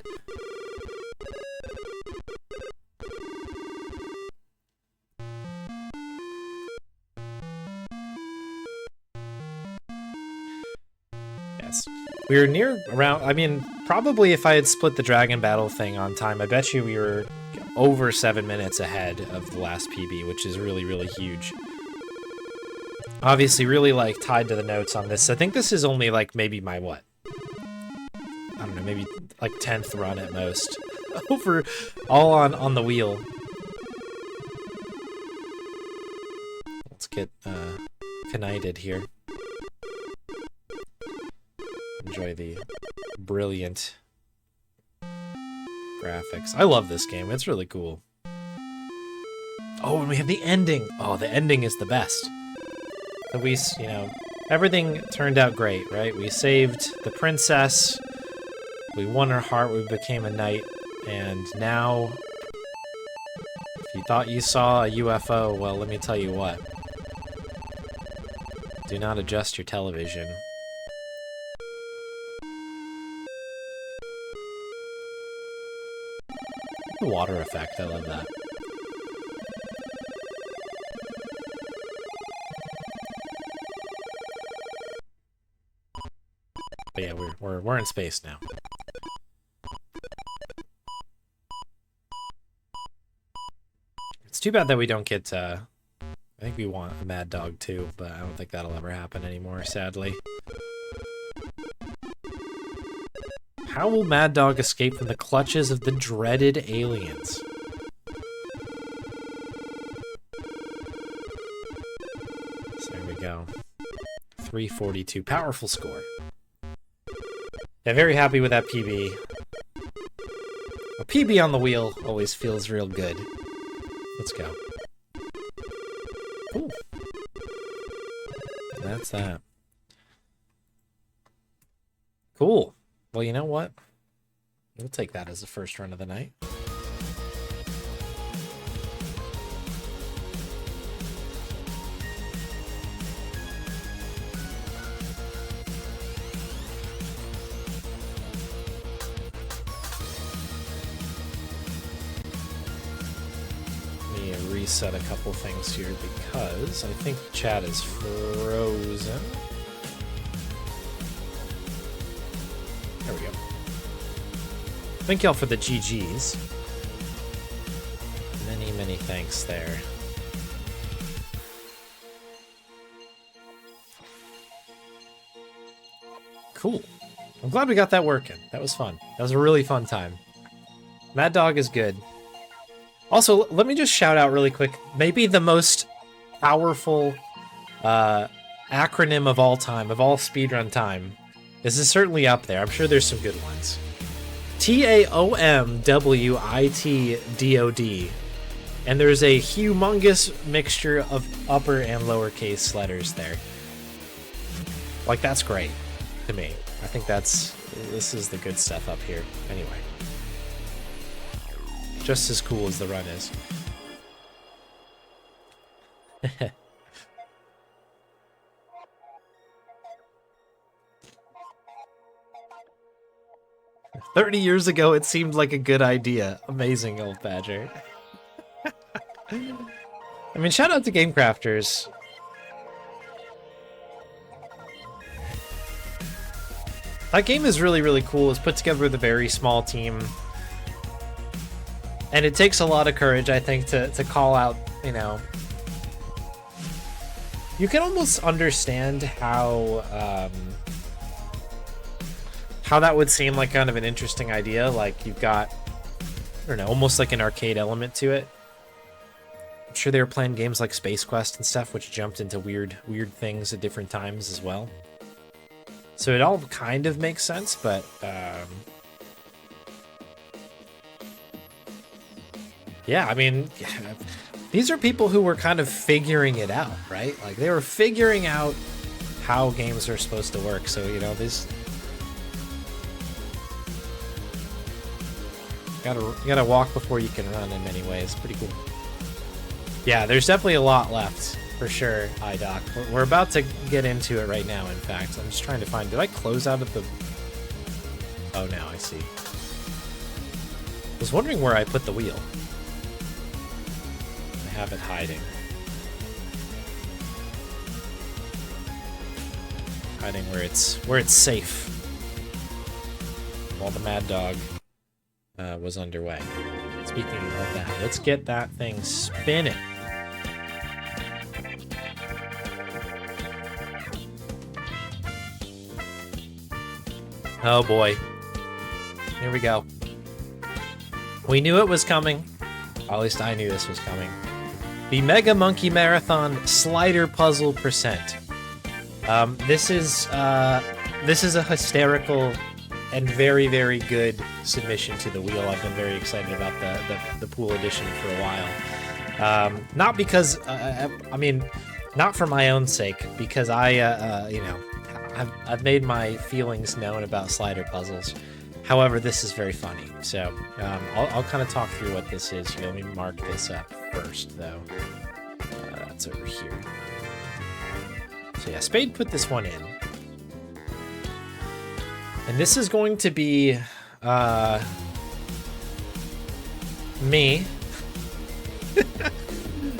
S1: We were near around, I mean, probably if I had split the Dragon Battle thing on time, I bet you we were over 7 minutes ahead of the last PB, which is really, really huge. Obviously, really, like, tied to the notes on this. I think this is only, like, maybe my, what? I don't know, maybe, like, 10th run at most. Over, all on the wheel. Let's get, connected here. Enjoy the brilliant graphics. I love this game. It's really cool. Oh, and we have the ending. Oh, the ending is the best. So we, you know, everything turned out great, right? We saved the princess. We won her heart. We became a knight. And now, if you thought you saw a UFO, well, let me tell you what. Do not adjust your television. The water effect, I love that. But yeah, we're in space now. It's too bad that we don't get I think we want a Maddog too, but I don't think that'll ever happen anymore, sadly. How will Maddog escape from the clutches of the dreaded aliens? go. 342. Powerful score. Yeah, very happy with that PB. A PB on the wheel always feels real good. Let's go. Cool. That's that. Cool. Well, you know what? We'll take that as the first run of the night. Reset a couple things here because I think chat is frozen. There we go. Thank y'all for the GGs. Many, many thanks there. Cool. I'm glad we got that working. That was fun. That was a really fun time. Maddog is good. Also, let me just shout out really quick, maybe the most powerful acronym of all time, of all speedrun time. This is certainly up there. I'm sure there's some good ones. TAOMWITDOD. And there's a humongous mixture of upper and lowercase letters there. Like, that's great to me. I think this is the good stuff up here. Anyway. Just as cool as the run is. 30 years ago, it seemed like a good idea. Amazing, Old Badger. I mean, shout out to Game Crafters. That game is really, really cool. It's put together with a very small team. And it takes a lot of courage, I think, to call out, you know... You can almost understand how that would seem like kind of an interesting idea. Like, you've got, I don't know, almost like an arcade element to it. I'm sure they were playing games like Space Quest and stuff, which jumped into weird things at different times as well. So it all kind of makes sense, but... yeah, I mean, these are people who were kind of figuring it out, right? Like, they were figuring out how games are supposed to work. So, you know, this... You gotta walk before you can run in many ways. Pretty cool. Yeah, there's definitely a lot left, for sure, iDoc. We're about to get into it right now, in fact. I'm just trying to find... Did I close out of the... Oh, now I see. I was wondering where I put the wheel. I have it hiding. Hiding where it's safe. While the Maddog was underway. Speaking of that, let's get that thing spinning. Oh boy. Here we go. We knew it was coming. Or at least I knew this was coming. The Mega Monkey Marathon SliderPuzzle percent. This is a hysterical and very, very good submission to the wheel. I've been very excited about the pool edition for a while. Not because, I mean, not for my own sake, because you know, I've made my feelings known about slider puzzles. However, this is very funny. So I'll kind of talk through what this is here. Let me mark this up first, though. That's over here. So yeah, Spade put this one in. And this is going to be me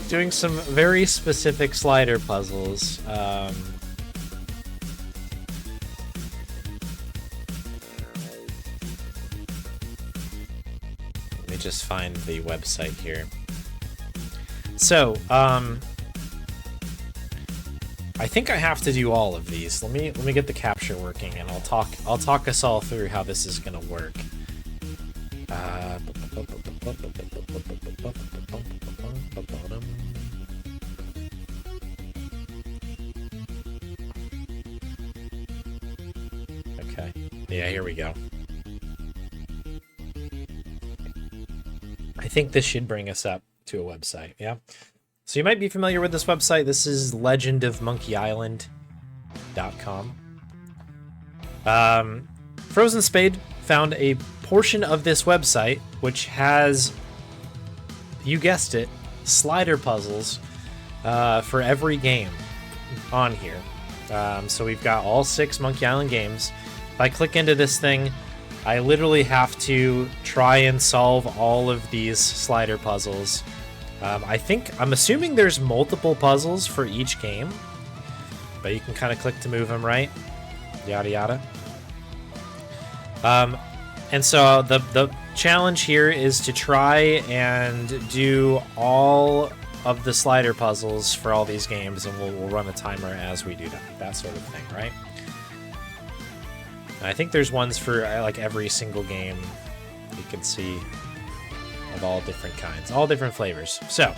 S1: doing some very specific slider puzzles. Let me just find the website here. So, I think I have to do all of these. Let me get the capture working, and I'll talk us all through how this is gonna work. Okay. Yeah, here we go. I think this should bring us up to a website, yeah? So you might be familiar with this website. This is legendofmonkeyisland.com. Frozen Spade found a portion of this website which has, you guessed it, slider puzzles for every game on here. So we've got all 6 Monkey Island games. If I click into this thing, I literally have to try and solve all of these slider puzzles. I'm assuming there's multiple puzzles for each game, but you can kind of click to move them, right? Yada yada. And so the challenge here is to try and do all of the slider puzzles for all these games, and we'll run a timer as we do that sort of thing, right? And I think there's ones for like every single game you can see of all different kinds, all different flavors. So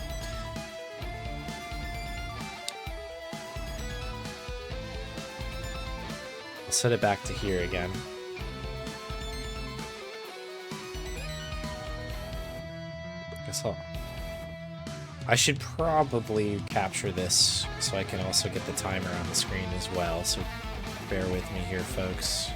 S1: I'll set it back to here again. I should probably capture this so I can also get the timer on the screen as well, so bear with me here, folks.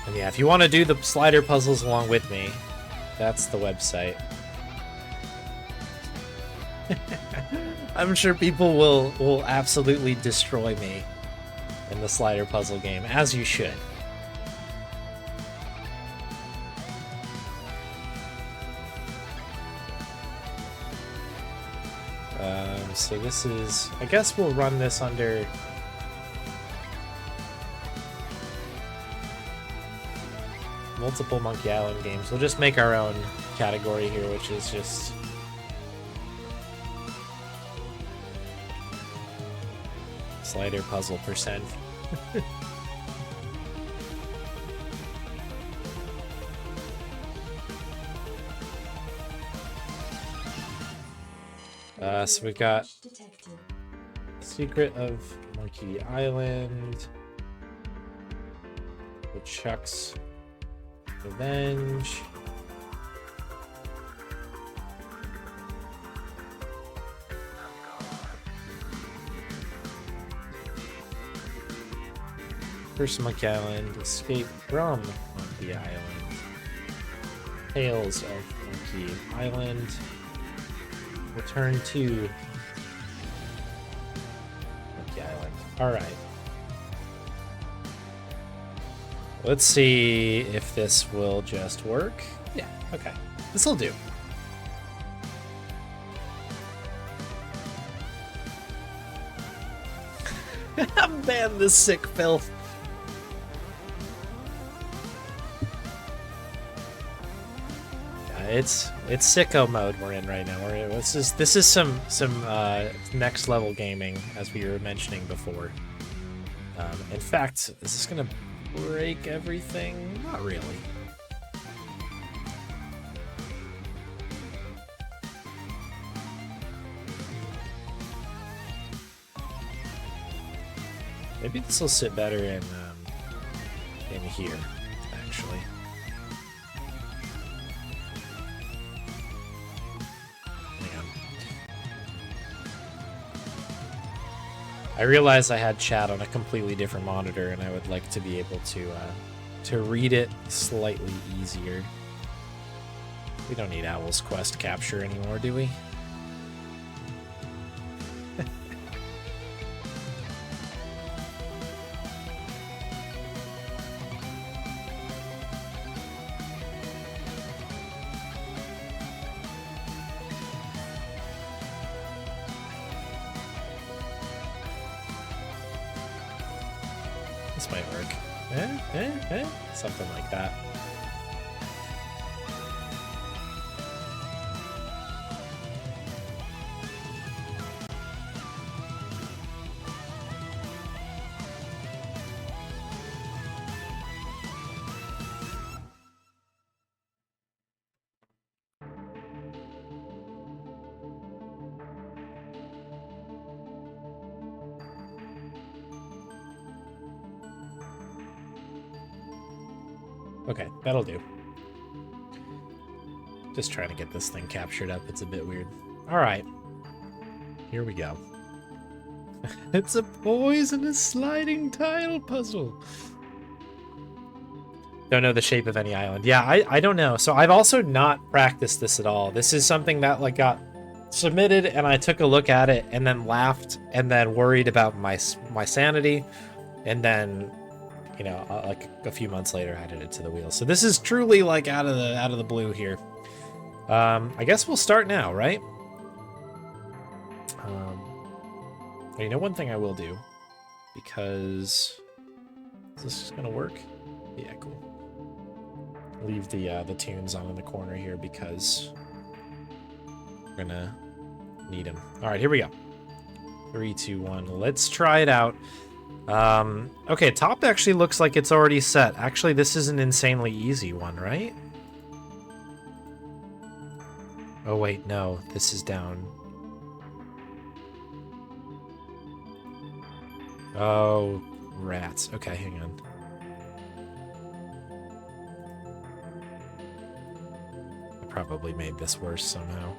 S1: And yeah, if you want to do the slider puzzles along with me, that's the website. I'm sure people will absolutely destroy me in the slider puzzle game, as you should. So this is, I guess we'll run this under multiple Monkey Island games. We'll just make our own category here, which is just slider puzzle %. So we've got Secret of Monkey Island, Chuck's Revenge, First Monkey Island, Escape from Monkey Island, Tales of Monkey Island, Return to Monkey Island. Alright. Let's see if this will just work. Yeah, okay. This'll do. Man, this sick filth. It's sicko mode we're in right now. This is some next level gaming, as we were mentioning before. In fact, is this gonna break everything? Not really. Maybe this will sit better in here, actually. I realized I had chat on a completely different monitor, and I would like to be able to read it slightly easier. We don't need Owl's Quest capture anymore, do we? This might work. Something like that. Okay, that'll do. Just trying to get this thing captured up. It's a bit weird. All right. Here we go. It's a poisonous sliding tile puzzle. Don't know the shape of any island. Yeah, I don't know. So I've also not practiced this at all. This is something that like got submitted and I took a look at it and then laughed and then worried about my sanity and then, you know, like a few months later added it to the wheel. So this is truly like out of the blue here. I guess we'll start now, right? You know, one thing I will do, because is this just gonna work? Yeah, cool. Leave the tunes on in the corner here because we're gonna need them. All right, here we go. 3, 2, 1. Let's try it out. Okay, top actually looks like it's already set. Actually, this is an insanely easy one, right? Oh wait, no, this is down. Oh, rats. Okay, hang on. I probably made this worse somehow.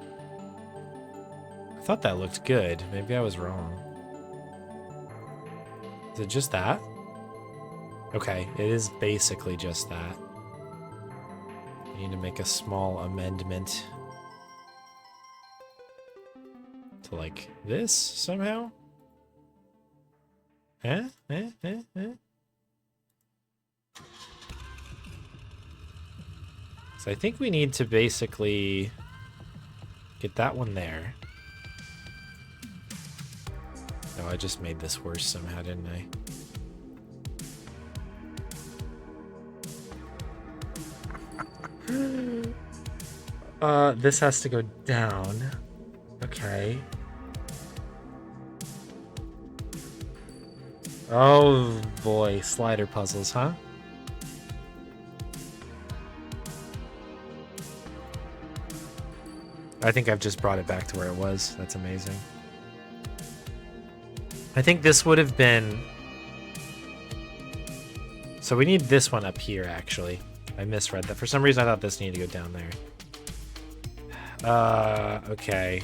S1: I thought that looked good. Maybe I was wrong. Is it just that? Okay, it is basically just that. I need to make a small amendment to like this somehow. So I think we need to basically get that one there. Oh, I just made this worse somehow, didn't I? This has to go down. Okay. Oh boy, slider puzzles, huh? I think I've just brought it back to where it was. That's amazing. I think this would have been... So we need this one up here, actually. I misread that. For some reason, I thought this needed to go down there. Okay.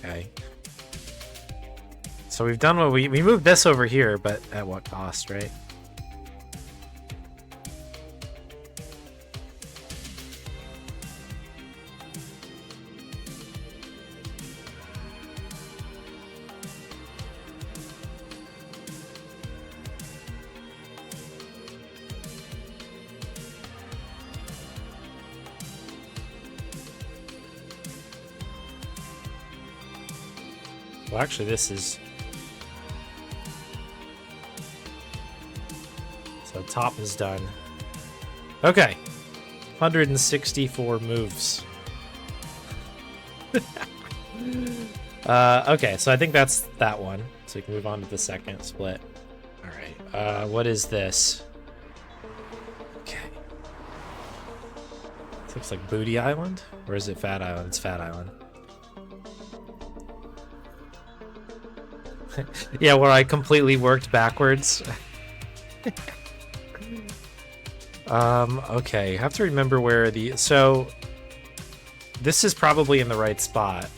S1: Okay. So we've done what we moved this over here, but at what cost, right? Well, actually, this is... So top is done. Okay. 164 moves. Okay, so I think that's that one. So we can move on to the second split. All right. What is this? Okay. This looks like Booty Island? Or is it Fat Island? It's Fat Island. Yeah, where I completely worked backwards. Okay, I have to remember where the... So, this is probably in the right spot.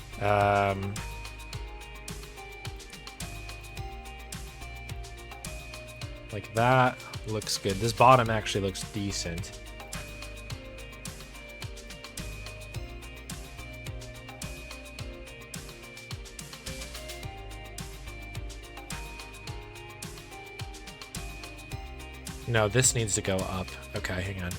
S1: Like that looks good. This bottom actually looks decent. No, this needs to go up. Okay, hang on.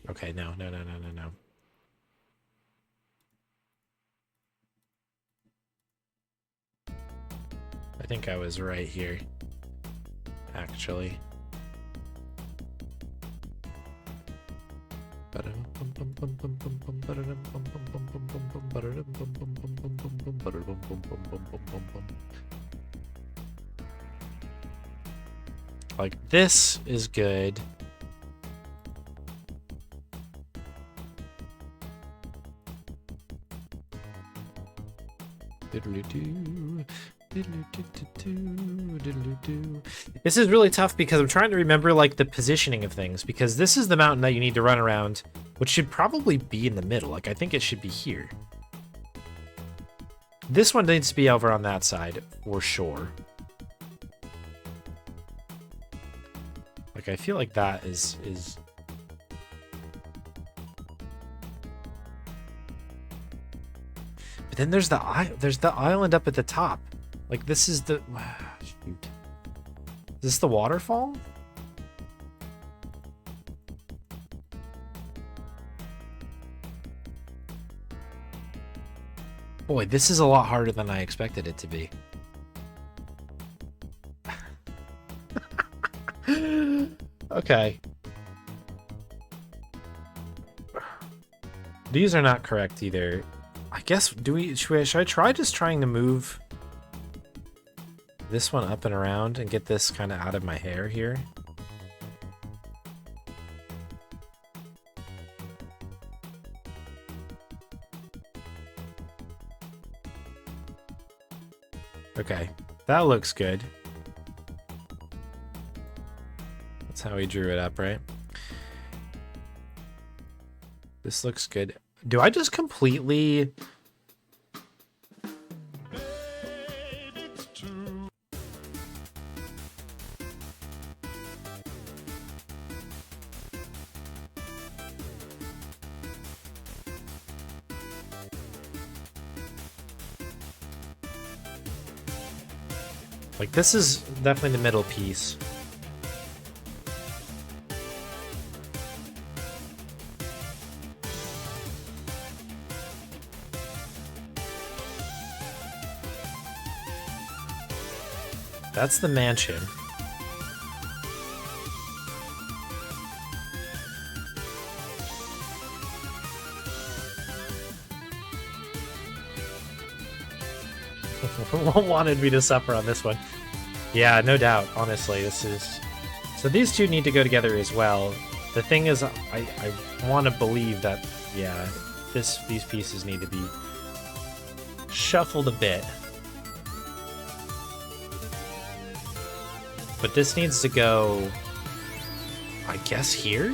S1: Okay, no. think I was right here, actually. Like, this is good. This is really tough because I'm trying to remember like the positioning of things, because this is the mountain that you need to run around, which should probably be in the middle. Like, I think it should be here. This one needs to be over on that side for sure. Like, I feel like that is But then there's the island up at the top. Like, this is the shoot. Is this the waterfall? Boy, this is a lot harder than I expected it to be. Okay. These are not correct either. I guess, should I try just trying to move this one up and around and get this kind of out of my hair here? Okay, that looks good. That's how we drew it up, right? This looks good. Do I just completely... Like, this is definitely the middle piece. That's the mansion. Wanted me to suffer on this one. Yeah, no doubt. Honestly, this is... So these two need to go together as well. The thing is, I want to believe that, yeah, these pieces need to be shuffled a bit. But this needs to go, I guess, here?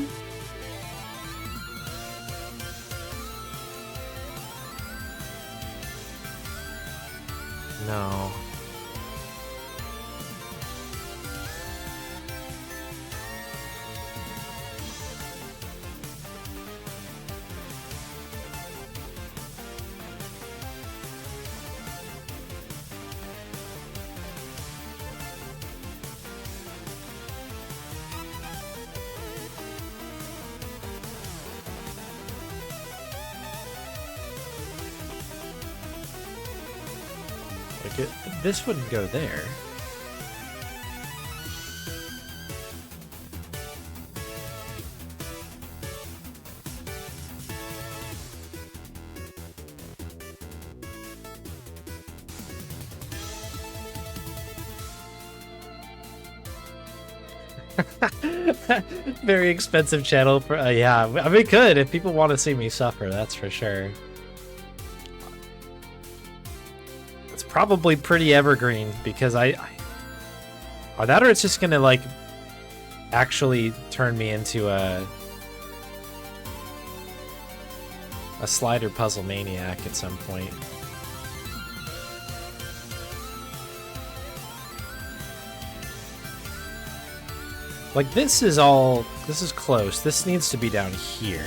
S1: No. This wouldn't go there. Very expensive channel for yeah, I mean, good if people want to see me suffer, that's for sure. Probably pretty evergreen because or that, or it's just gonna like actually turn me into a slider puzzle maniac at some point. Like, this is close. This needs to be down here.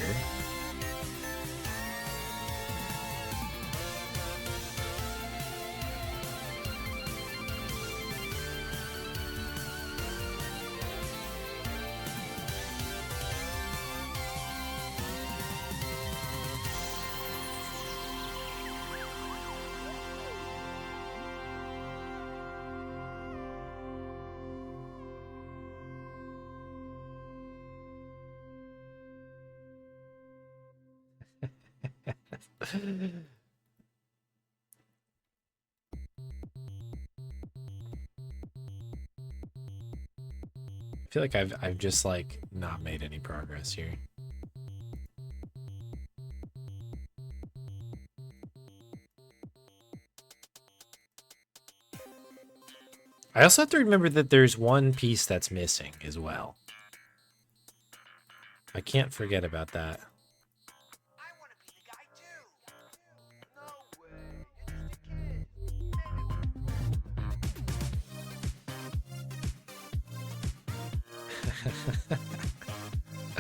S1: I feel like I've just like not made any progress here. I also have to remember that there's one piece that's missing as well. I can't forget about that.
S2: I want to be the guy too. No way.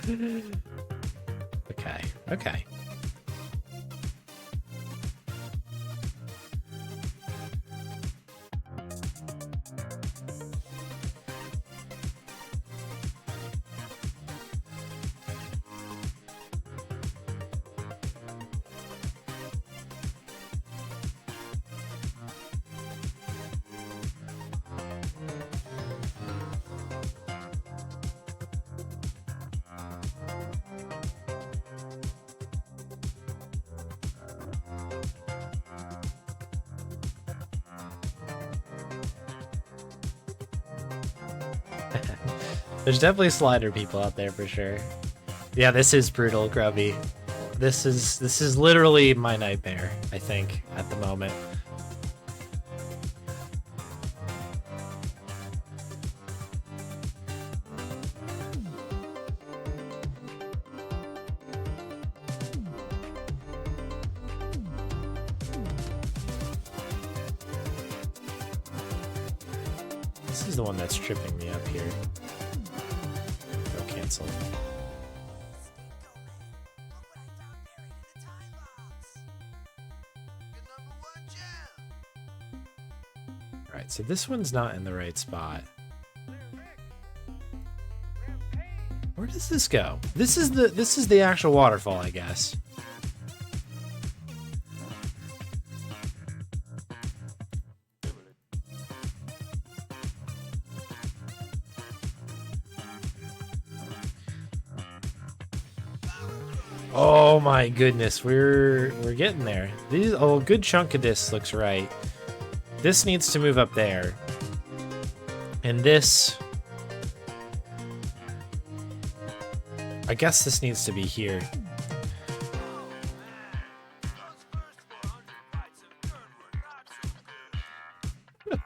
S2: You're just a kid.
S1: Okay, okay. There's definitely slider people out there for sure. Yeah, this is brutal, Grubby. This is literally my nightmare, I think, at the moment. This is the one that's tripping me up here. Oh, cancel. Alright, so this one's not in the right spot. Where does this go? This is the actual waterfall, I guess. Oh my goodness, we're getting there. A good chunk of this looks right. This needs to move up there. And this, I guess this needs to be here.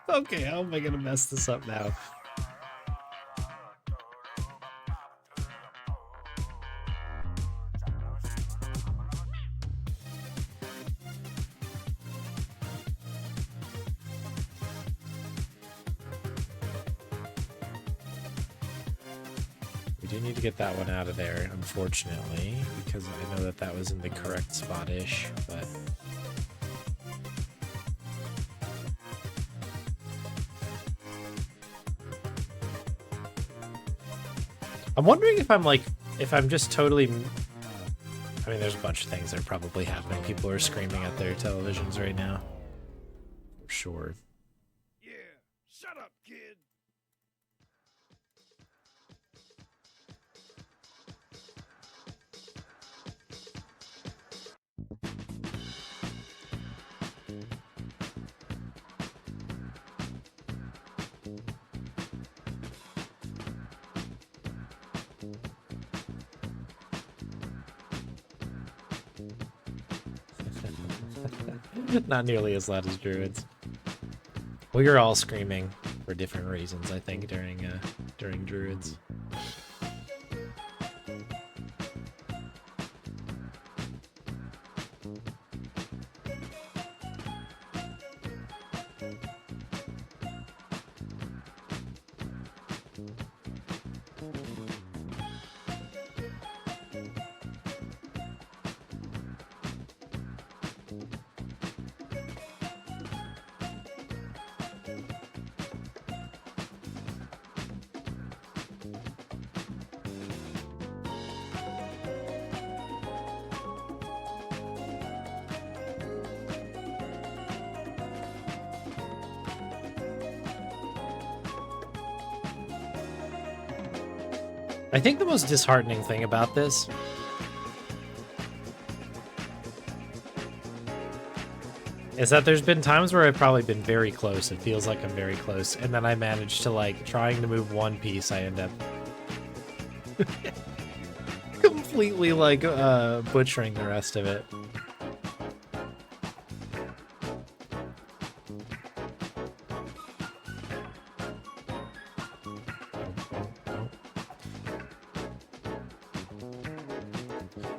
S1: Okay, how am I gonna mess this up now? We do need to get that one out of there, unfortunately, because I know that that was in the correct spot-ish, but... I'm wondering if I'm just totally... I mean, there's a bunch of things that are probably happening. People are screaming at their televisions right now. I'm sure.
S2: Yeah, shut up, kid.
S1: Not nearly as loud as druids. We were all screaming for different reasons, I think, during druids. I think the most disheartening thing about this is that there's been times where I've probably been very close. It feels like I'm very close. And then I manage to, like, trying to move one piece, I end up completely, like, butchering the rest of it.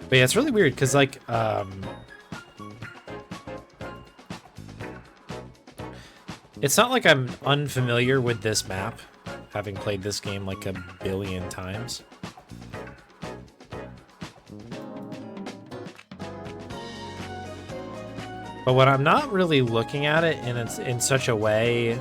S1: But yeah, it's really weird because, like, it's not like I'm unfamiliar with this map, having played this game like a billion times. But when I'm not really looking at it and it's in such a way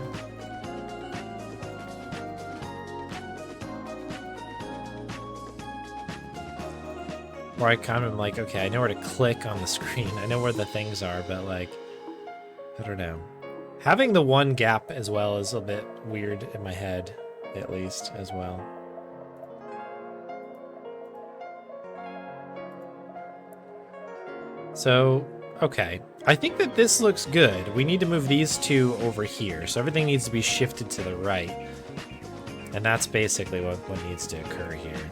S1: where I kind of am like, okay, I know where to click on the screen. I know where the things are, but, like, I don't know. Having the one gap as well is a bit weird in my head, at least, as well. So, okay. I think that this looks good. We need to move these two over here, so everything needs to be shifted to the right. And that's basically what needs to occur here.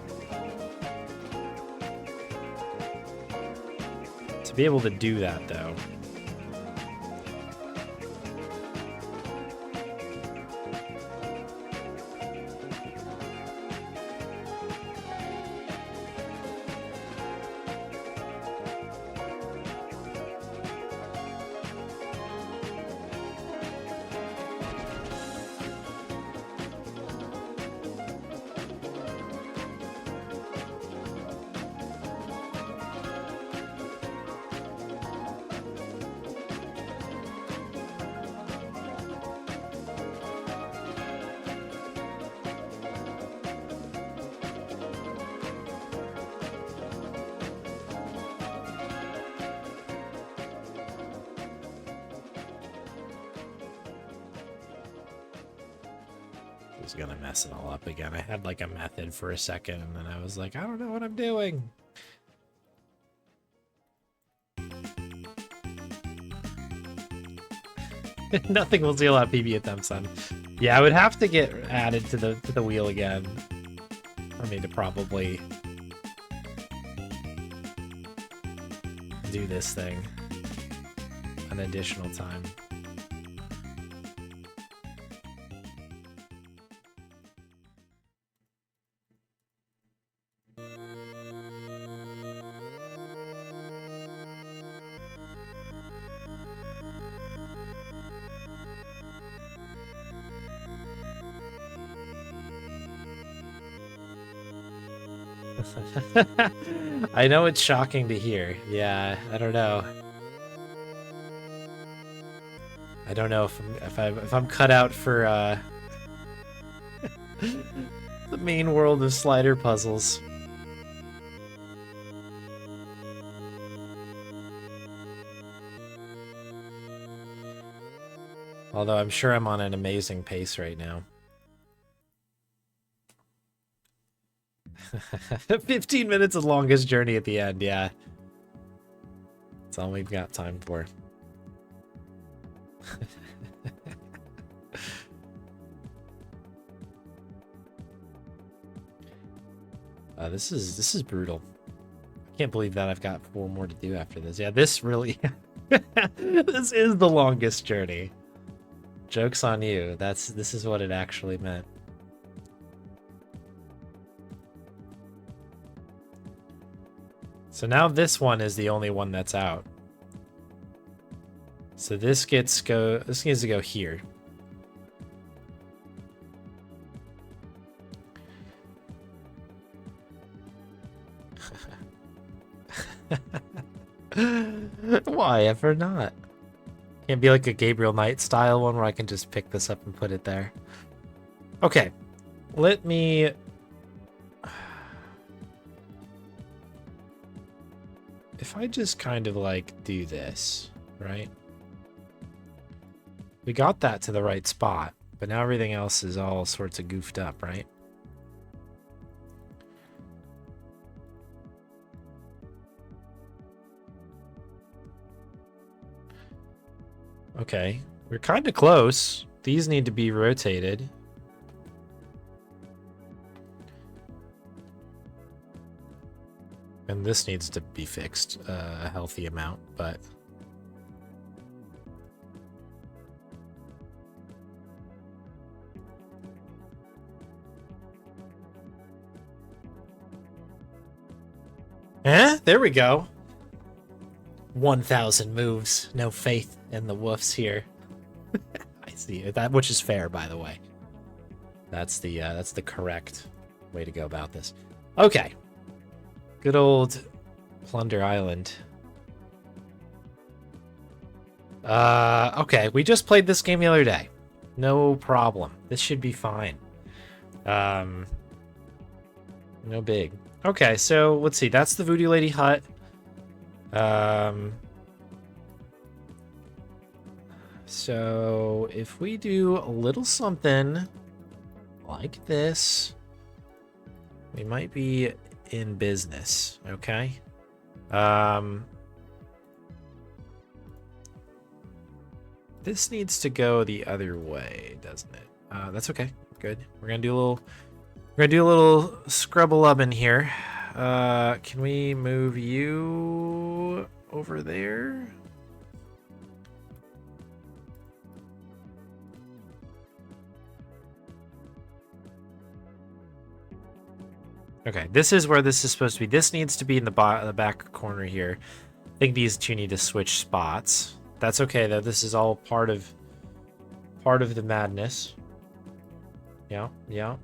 S1: To be able to do that, though, I was gonna mess it all up again. I had, like, a method for a second, and then I was like, I don't know what I'm doing. Nothing will steal out PB attempts on. Yeah, I would have to get added to the wheel again for me to probably do this thing an additional time. I know it's shocking to hear. Yeah, I don't know. I don't know if I'm cut out for the main world of slider puzzles. Although I'm sure I'm on an amazing pace right now. 15 minutes of longest journey at the end, yeah. That's all we've got time for. This is brutal. I can't believe that I've got 4 more to do after this. Yeah, this really this is the longest journey. Joke's on you. This is what it actually meant. So now this one is the only one that's out. So this needs to go here. Why ever not? Can't be like a Gabriel Knight style one where I can just pick this up and put it there. Okay, let me... If I just kind of like do this, right? We got that to the right spot, but now everything else is all sorts of goofed up, right? Okay. We're kind of close. These need to be rotated. And this needs to be fixed a healthy amount, but... There we go. 1,000 moves. No faith in the woofs here. I see that, which is fair, by the way. That's the correct way to go about this. Okay. Good old Plunder Island. Okay, we just played this game the other day. No problem. This should be fine. No big. Okay, so let's see. That's the Voodoo Lady hut. So if we do a little something like this, we might be in business, okay? This needs to go the other way, doesn't it? That's okay. Good. We're gonna do a little scrubble-ubbin here. Can we move you over there? Okay, this is where this is supposed to be. This needs to be in the back corner here. I think these two need to switch spots. That's okay though. This is all part of the madness. Yeah, yeah.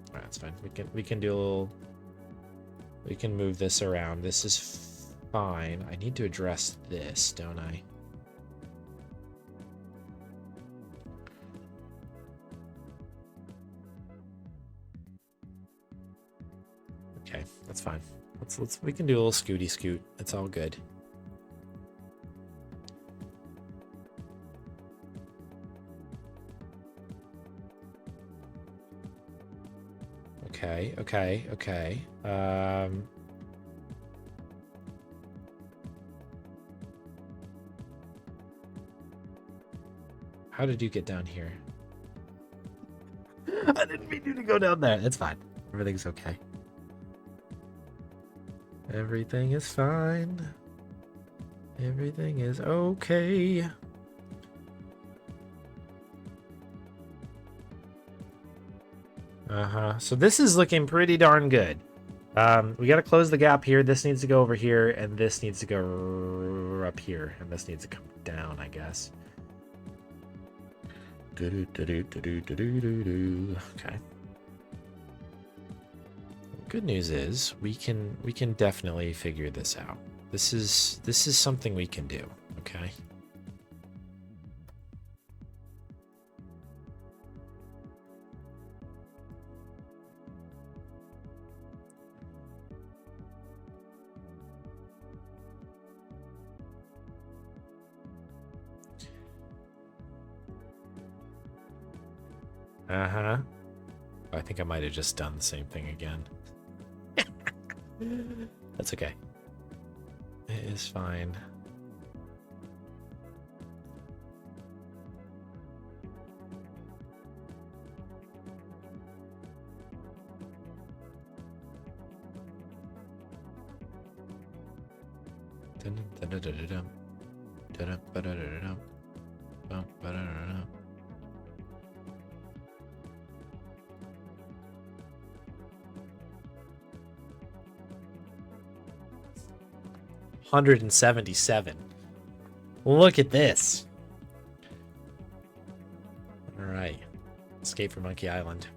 S1: All right, that's fine. We can do a little. We can move this around. This is fine. I need to address this, don't I? Okay, that's fine. We can do a little scooty scoot. It's all good. Okay. How did you get down here? I didn't mean you to go down there. It's fine. Everything's okay. Everything is fine. Everything is okay. So this is looking pretty darn good. We got to close the gap here. This needs to go over here, and this needs to go up here, and this needs to come down, I guess. Okay. Good news is we can definitely figure this out. This is something we can do. Okay. I think I might have just done the same thing again. That's okay. It is fine. $177. Look at this. All right. Escape from Monkey Island.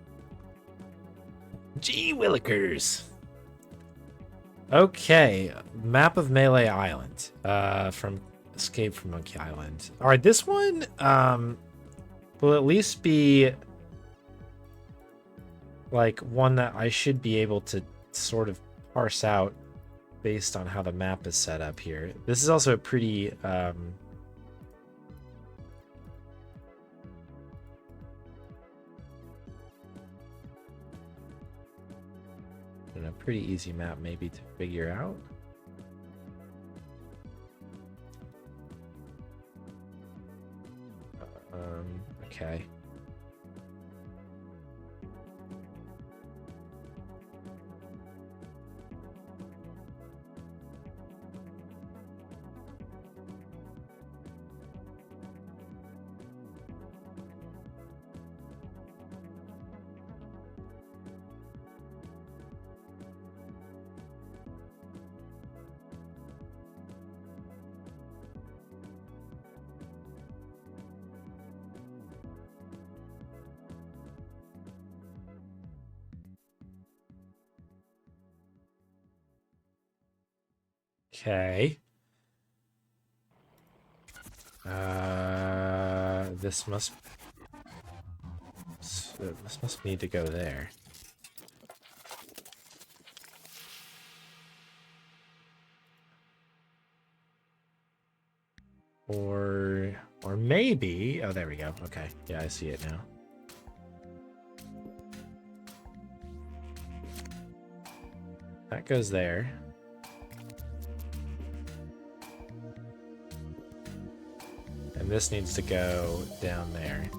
S1: Gee willikers. Okay. Map of Melee Island. From Escape from Monkey Island. All right. This one will at least be like one that I should be able to sort of parse out based on how the map is set up here. This is also a pretty a pretty easy map maybe to figure out. Okay. Okay. This must need to go there. Or maybe, oh, there we go. Okay. Yeah, I see it now. That goes there. And this needs to go down there.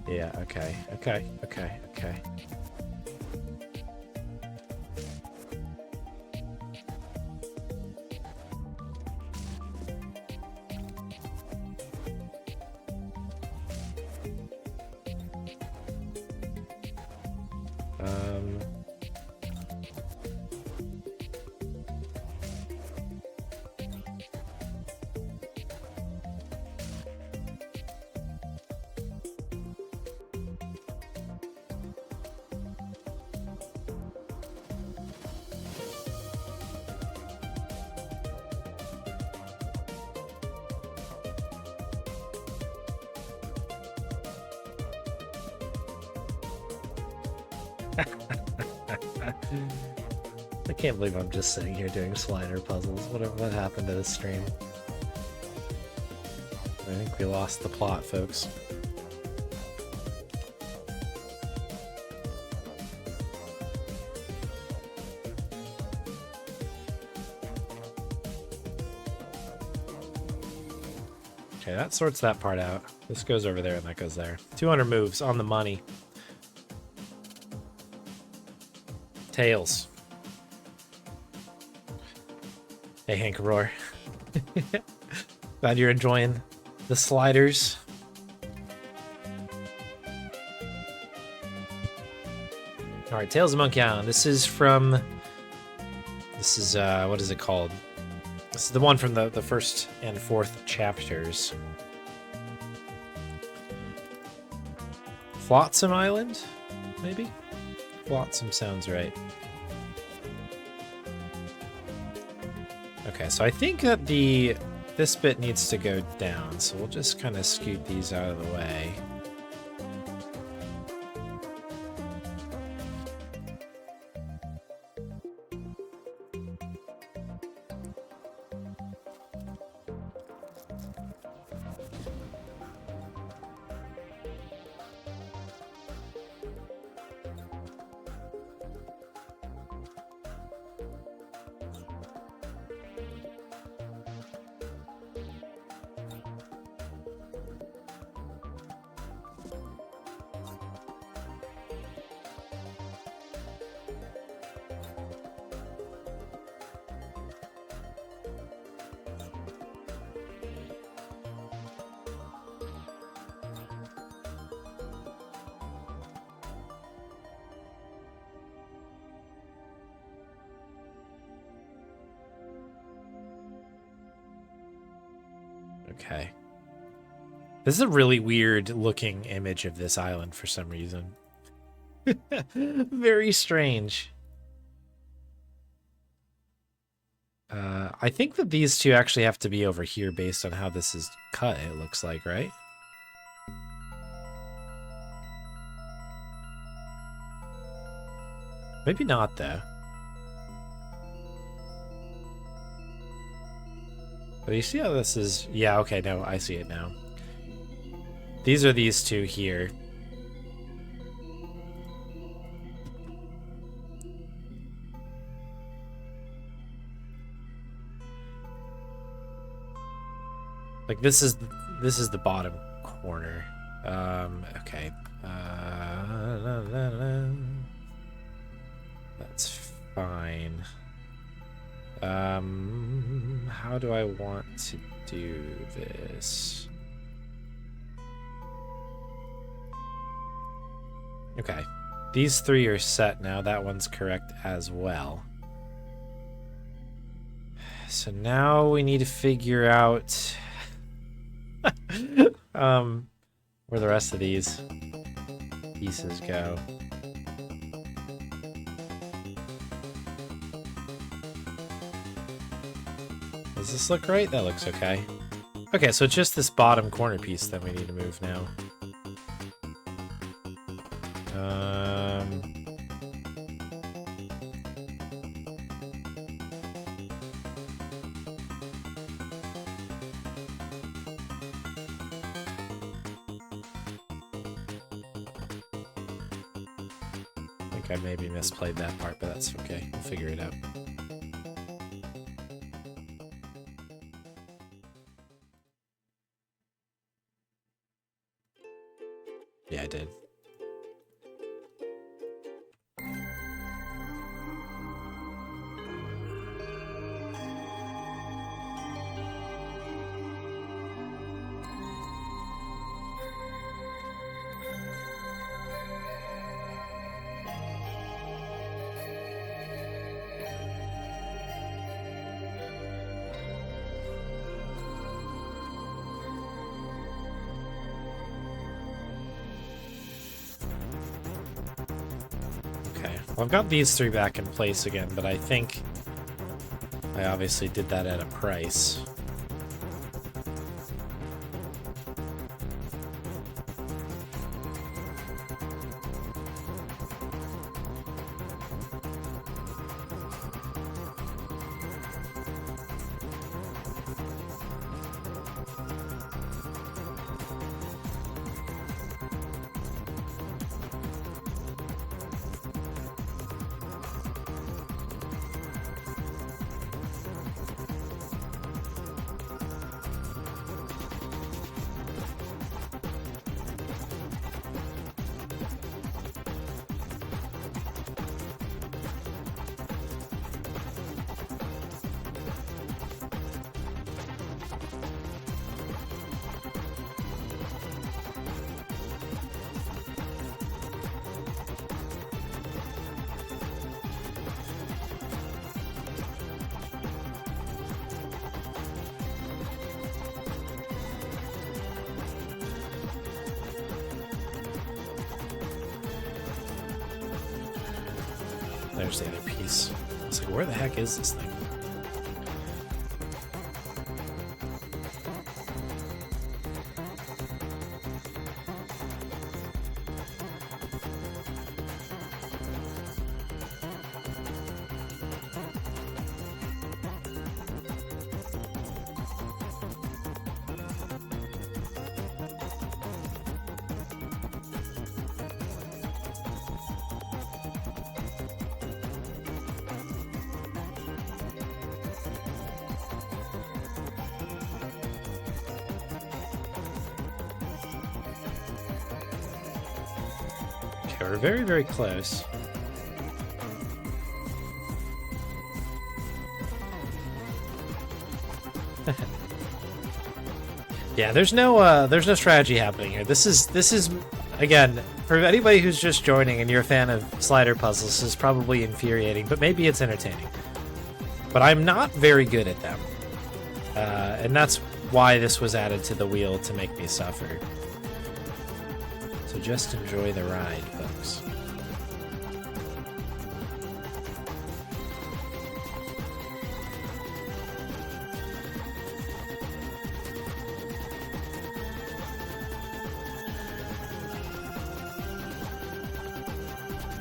S1: Yeah, okay. Okay. I can't believe I'm just sitting here doing slider puzzles. What happened to this stream? I think we lost the plot, folks. Okay, that sorts that part out. This goes over there and that goes there. 200 moves on the money. Tails. Hey, Hank Roar. Glad you're enjoying the sliders. All right, Tales of Monkey Island. This is what is it called? This is the one from the first and fourth chapters. Flotsam Island, maybe? Flotsam sounds right. Okay, so I think that this bit needs to go down, so we'll just kind of scoot these out of the way. Okay. This is a really weird looking image of this island for some reason. Very strange. I think that these two actually have to be over here based on how this is cut, it looks like, right? Maybe not, though. But you see how this is... Yeah, okay, no, I see it now. These are these two here. Like this is the bottom corner. Okay. That's fine. How do I want to do this? Okay. These three are set now. That one's correct as well. So now we need to figure out where the rest of these pieces go. Does this look right? That looks okay. Okay, so it's just this bottom corner piece that we need to move now. I think I maybe misplayed that part, but that's okay. We'll figure it out. Yeah, I did. Well, I've got these three back in place again, but I think I obviously did that at a price. There's the other piece. I was like, where the heck is this thing? We're very, very close. Yeah, there's no strategy happening here. This is again, for anybody who's just joining and you're a fan of slider puzzles, this is probably infuriating, but maybe it's entertaining. But I'm not very good at them. And that's why this was added to the wheel, to make me suffer. So just enjoy the ride, folks.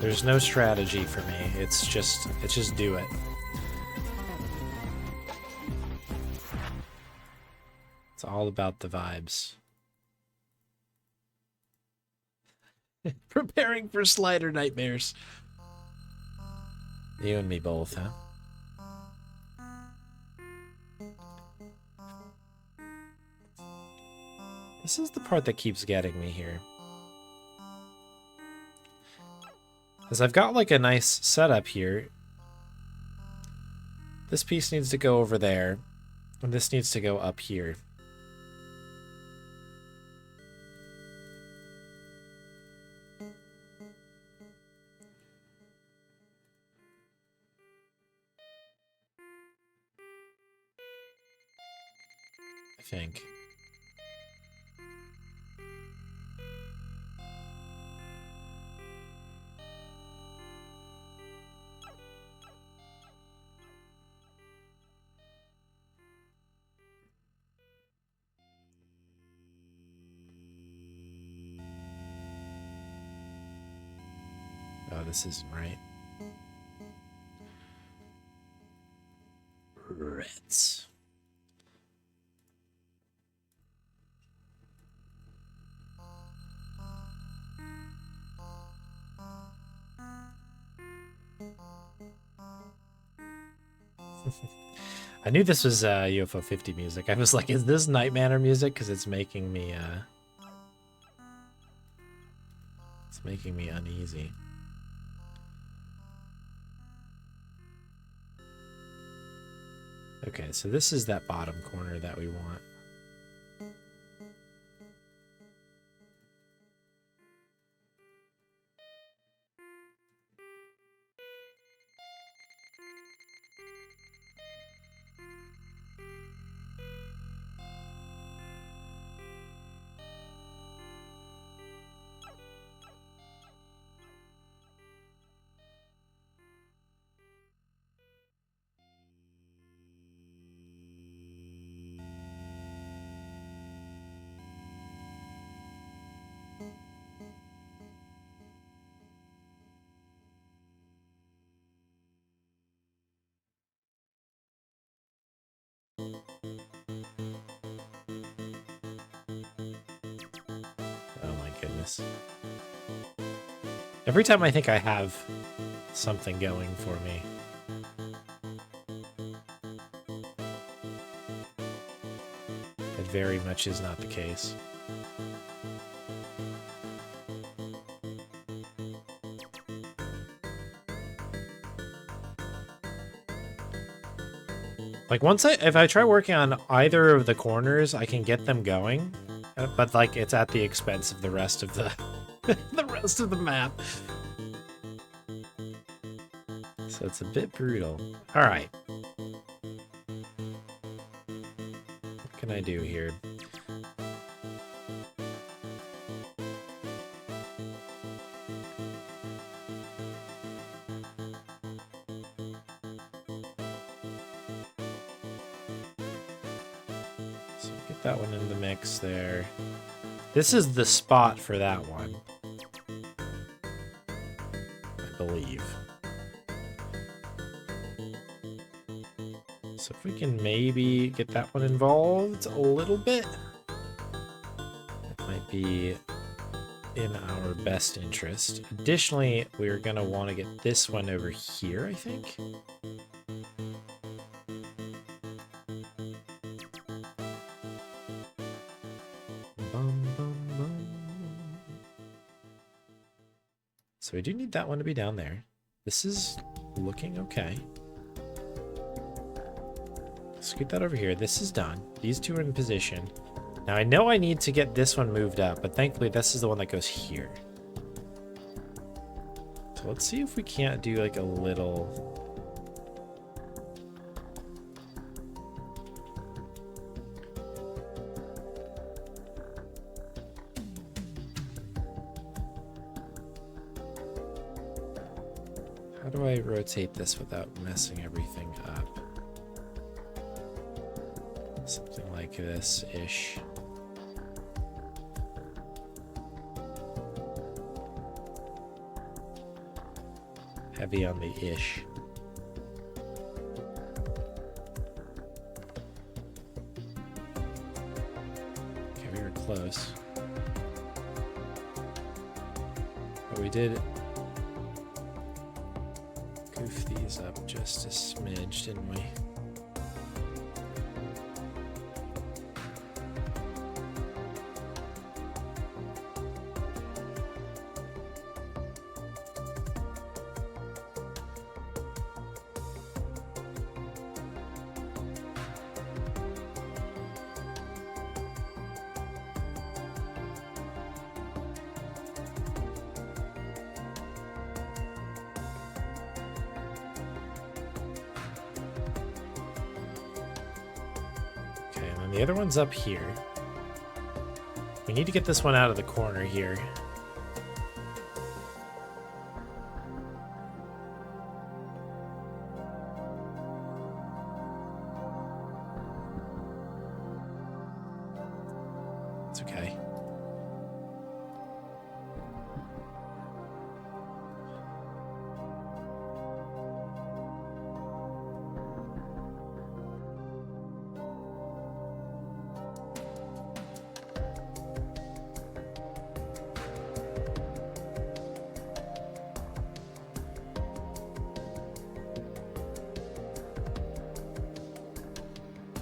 S1: There's no strategy for me. It's just do it. It's all about the vibes. Preparing for slider nightmares. You and me both, huh? This is the part that keeps getting me here. Because I've got like a nice setup here. This piece needs to go over there. And this needs to go up here. I think. Oh, this isn't right. Reds. I knew this was UFO 50 music. I was like, is this Night Manor music? Because it's making me uneasy. Okay, so this is that bottom corner that we want. Oh my goodness. Every time I think I have something going for me, it very much is not the case. Like if I try working on either of the corners, I can get them going, but like it's at the expense of the rest of the the rest of the map. So it's a bit brutal. All right. What can I do here? That one in the mix there. This is the spot for that one, I believe. So if we can maybe get that one involved a little bit, it might be in our best interest. Additionally, we're going to want to get this one over here, I think. So we do need that one to be down there. This is looking okay. Scoot that over here. This is done. These two are in position. Now I know I need to get this one moved up, but thankfully this is the one that goes here. So let's see if we can't do like a little... How do I rotate this without messing everything up? Something like this-ish. Heavy on the ish. Okay, we were close. But we did goof these up just a smidge, didn't we? And the other one's up here. We need to get this one out of the corner here. It's okay.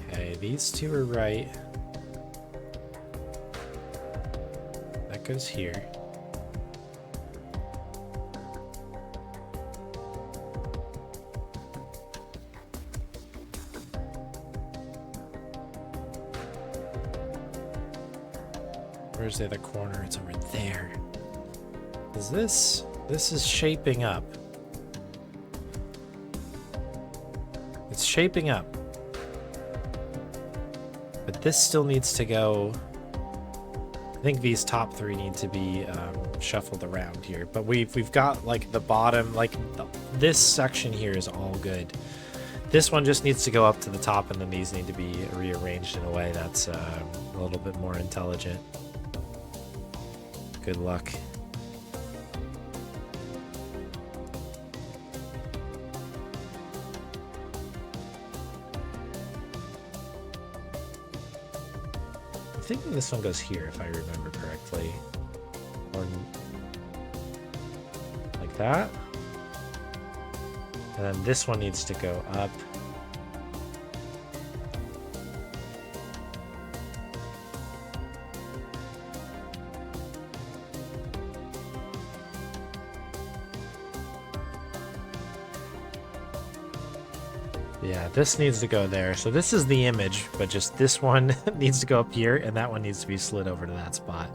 S1: Okay, these two are right. That goes here. Where's the other corner? It's over there. Is this is shaping up. It's shaping up. But this still needs to go. I think these top three need to be shuffled around here. But we've got like the bottom, like this section here is all good. This one just needs to go up to the top, and then these need to be rearranged in a way that's a little bit more intelligent. Good luck. I'm thinking this one goes here, if I remember correctly. Or like that. And then this one needs to go up. Yeah, this needs to go there. So this is the image, but just this one needs to go up here, and that one needs to be slid over to that spot.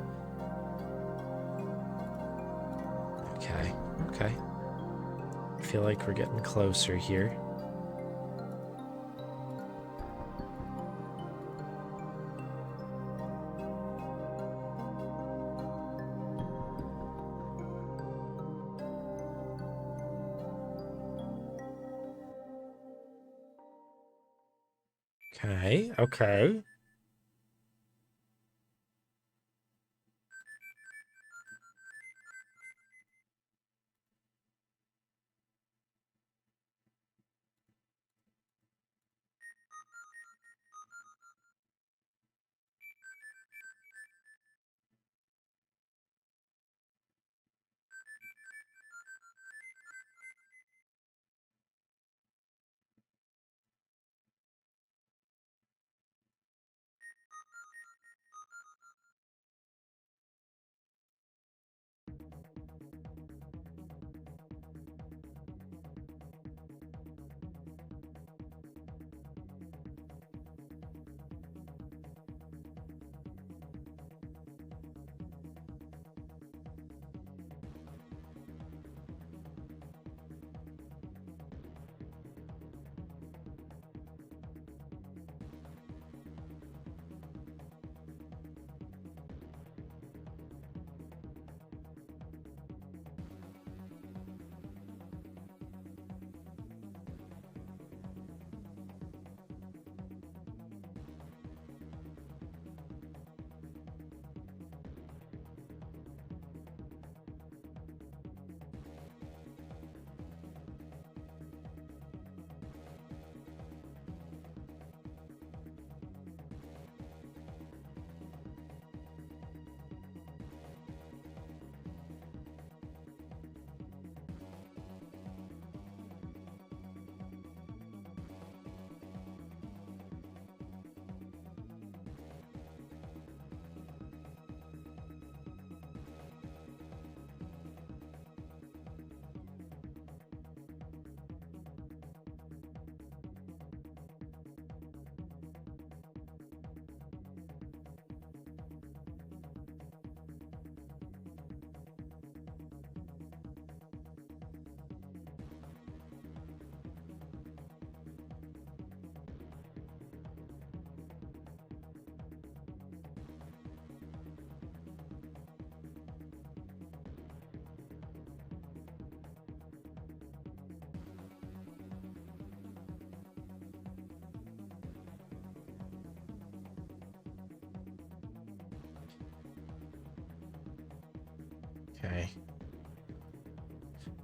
S1: Okay, okay. I feel like we're getting closer here. Okay, okay.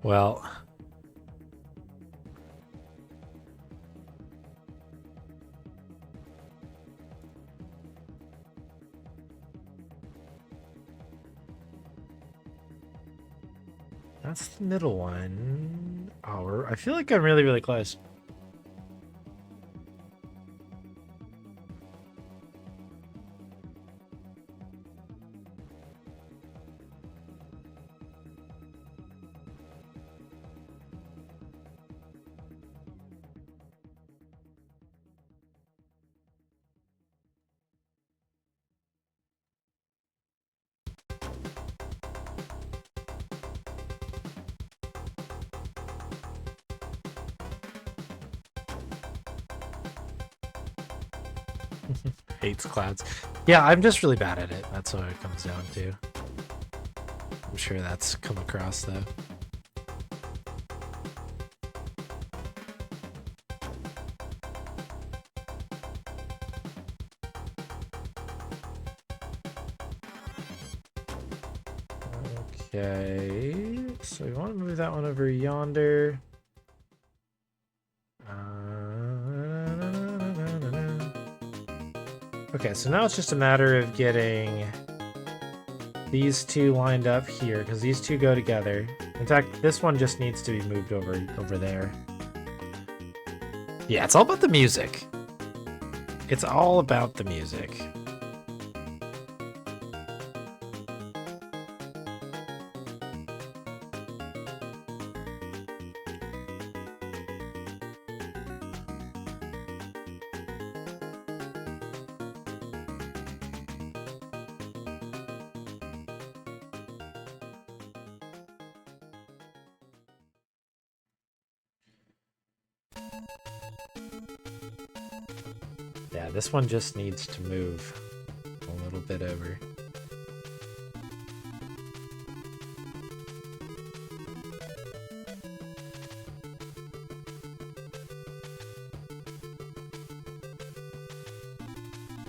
S1: Well, that's the middle one. Oh, I feel like I'm really, really close. Hates clouds. Yeah, I'm just really bad at it. That's what it comes down to. I'm sure that's come across though. Okay, so we want to move that one over yonder. Okay, so now it's just a matter of getting these two lined up here, because these two go together. In fact, this one just needs to be moved over there. Yeah, it's all about the music. It's all about the music. Yeah, this one just needs to move a little bit over.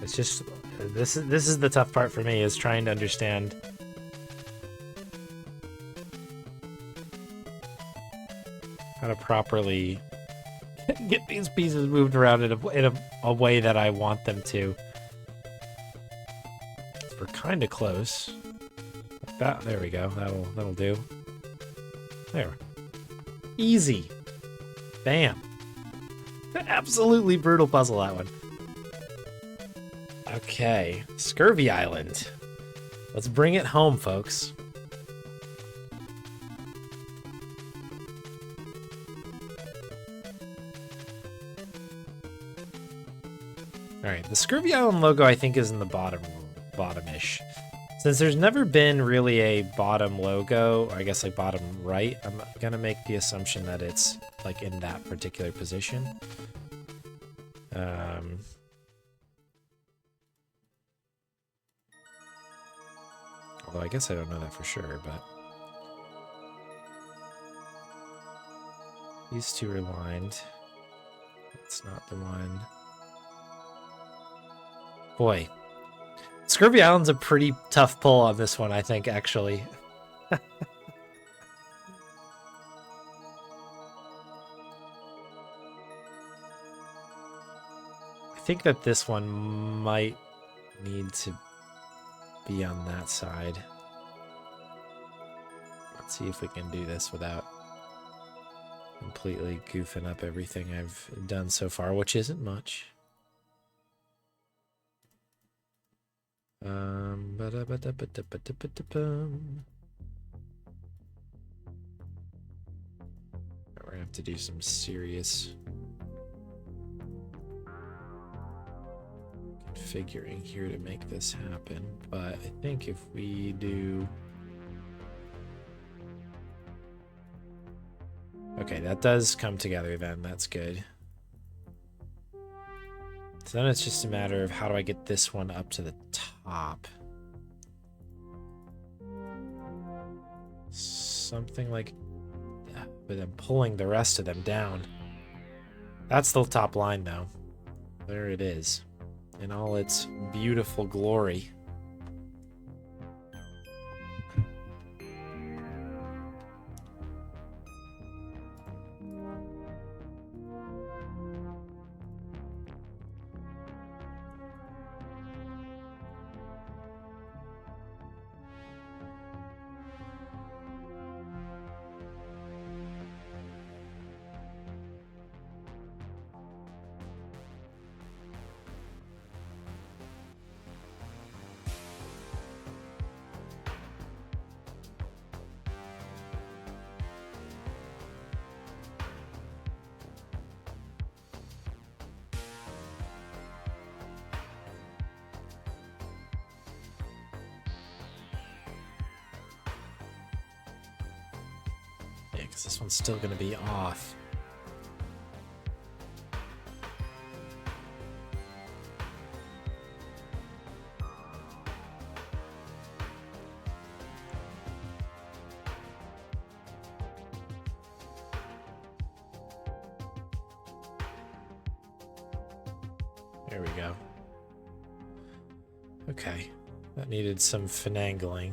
S1: It's just this is the tough part for me, is trying to understand how to properly get these pieces moved around in a way that I want them to. We're kind of close. Like that, there we go. That'll do. There. Easy. Bam. Absolutely brutal puzzle, that one. Okay, Scurvy Island. Let's bring it home, folks. Alright, the Scurvy Island logo I think is in the bottom-ish. Since there's never been really a bottom logo, or I guess like bottom right, I'm gonna make the assumption that it's like in that particular position. Although I guess I don't know that for sure, but these two are lined. It's not the one. Boy, Scurvy Island's a pretty tough pull on this one, I think, actually. I think that this one might need to be on that side. Let's see if we can do this without completely goofing up everything I've done so far, which isn't much. We're gonna have to do some serious configuring here to make this happen, but I think if we do... Okay, that does come together then, that's good. So then it's just a matter of how do I get this one up to the top? Something like that, but I'm pulling the rest of them down. That's the top line though. There it is, in all its beautiful glory. because this one's still going to be off. There we go. Okay. That needed some finagling.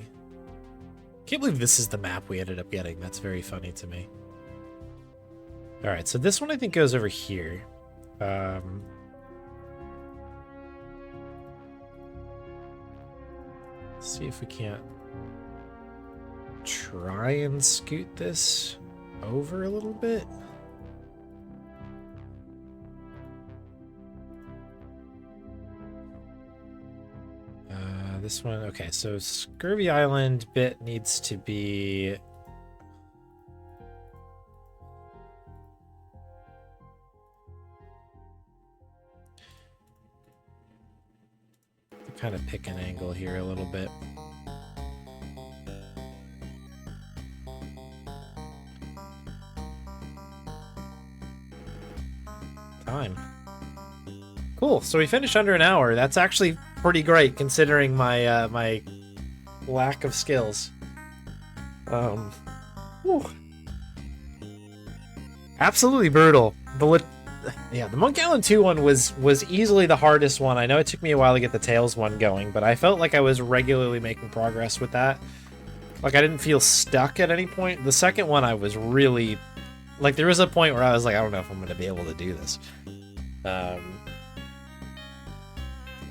S1: Can't believe this is the map we ended up getting. That's very funny to me. Alright, so this one I think goes over here. Let's see if we can't try and scoot this over a little bit. This one, okay, so Scurvy Island bit needs to be kind of pick an angle here a little bit. Time. Cool, so we finished under an hour. That's actually pretty great considering my my lack of skills. Whew. Absolutely brutal. Yeah, the Monk Island 2 one was easily the hardest one. I know it took me a while to get the Tails one going, but I felt like I was regularly making progress with that. Like, I didn't feel stuck at any point. The second one, I was really... Like, there was a point where I was like, I don't know if I'm going to be able to do this.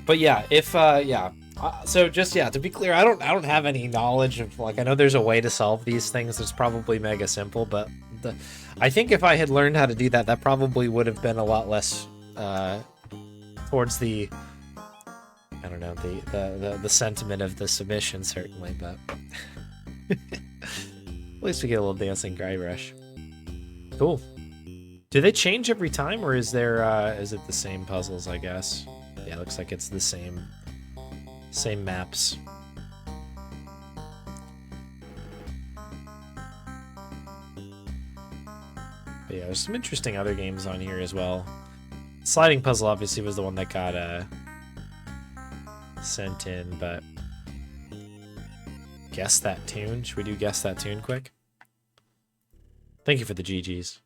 S1: But yeah, so just, yeah, to be clear, I don't have any knowledge of, like, I know there's a way to solve these things that's probably mega simple, but I think if I had learned how to do that, that probably would have been a lot less towards the, I don't know, the sentiment of the submission, certainly, but at least we get a little dancing Guybrush. Cool. Do they change every time, or is there is it the same puzzles, I guess? Yeah, it looks like it's the same maps. But yeah, there's some interesting other games on here as well. Sliding Puzzle obviously was the one that got sent in, but guess that tune. Should we do guess that tune quick? Thank you for the GGs.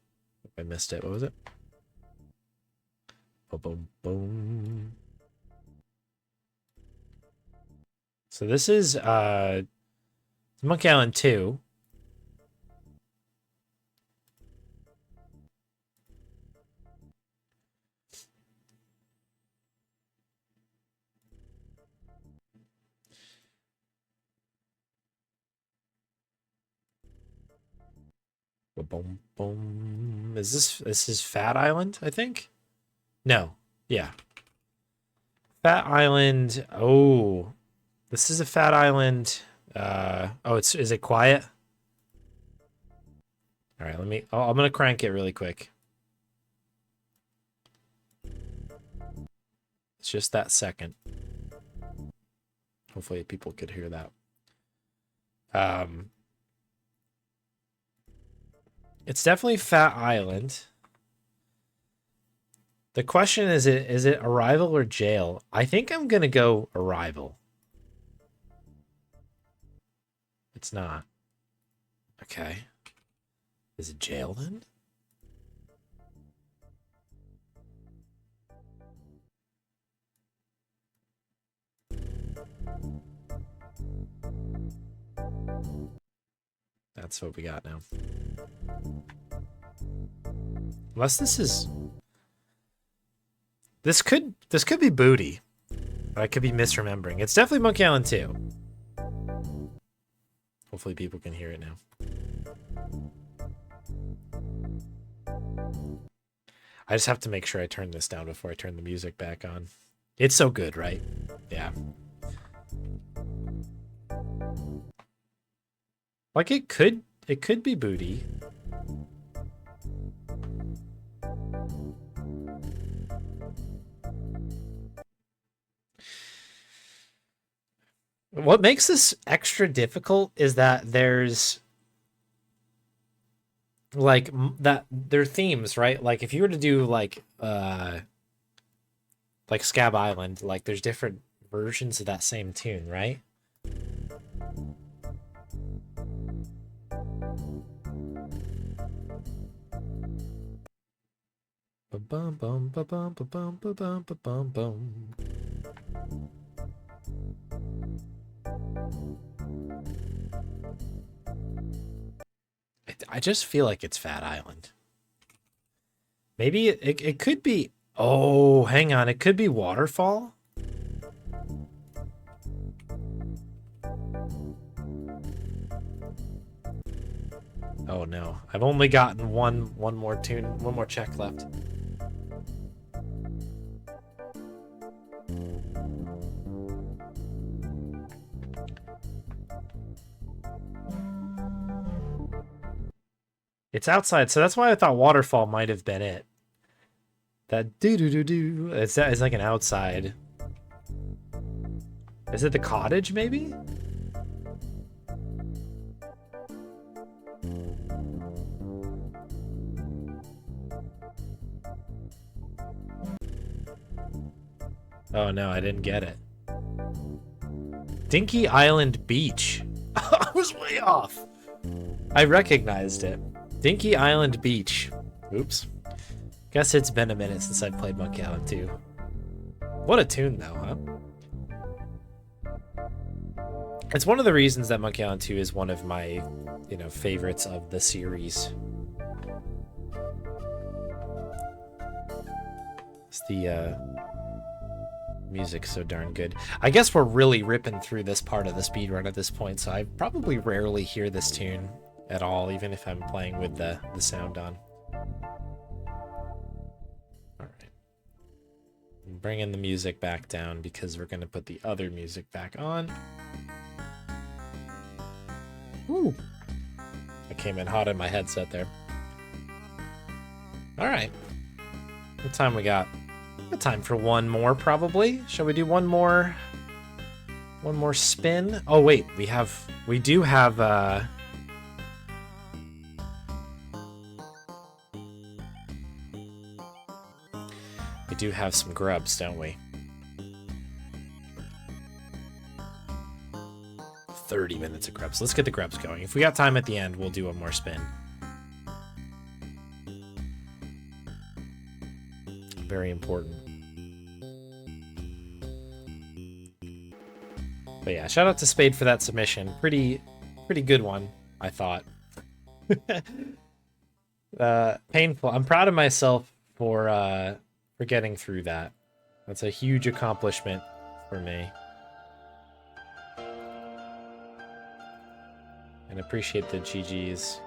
S1: I missed it. What was it? Boom, boom, boom. So this is Monkey Island 2. Boom, boom. This is Fat Island, I think? No. Yeah. Fat Island. Oh. This is a Fat Island. Oh, is it quiet? All right, I'm going to crank it really quick. It's just that second. Hopefully people could hear that. It's definitely Fat Island. The question is it Arrival or Jail? I think I'm going to go Arrival. It's not. Okay. Is it Jail then? That's what we got now. Unless this is... This could be Booty. But I could be misremembering. It's definitely Monkey Island 2. Hopefully people can hear it now. I just have to make sure I turn this down before I turn the music back on. It's so good, right? Yeah. Like it could be Booty. What makes this extra difficult is that there's like that their themes, right? Like if you were to do like Scab Island, like there's different versions of that same tune, right? Ba-bum, bum, ba-bum, ba-bum, ba-bum, ba-bum, bum. I just feel like it's Fat Island. Maybe it could be. Oh, hang on. It could be Waterfall. Oh no. I've only gotten one more tune, one more check left. It's outside, so that's why I thought Waterfall might have been it. That do. It's like an outside. Is it the cottage, maybe? Oh no, I didn't get it. Dinky Island Beach. I was way off. I recognized it. Dinky Island Beach. Oops. Guess it's been a minute since I played Monkey Island 2. What a tune, though, huh? It's one of the reasons that Monkey Island 2 is one of my, favorites of the series. It's the music's so darn good. I guess we're really ripping through this part of the speedrun at this point, so I probably rarely hear this tune at all, even if I'm playing with the sound on. Alright. I'm bringing the music back down because we're going to put the other music back on. Woo! I came in hot in my headset there. Alright. What time we got? Got time for one more, probably. Shall we do one more spin? Oh wait, we do have we do have some grubs, don't we? 30 minutes of grubs. Let's get the grubs going. If we got time at the end, we'll do one more spin. Very important. But yeah, shout out to Spade for that submission. Pretty good one, I thought. Painful. I'm proud of myself for getting through that. That's a huge accomplishment for me. And appreciate the GGs.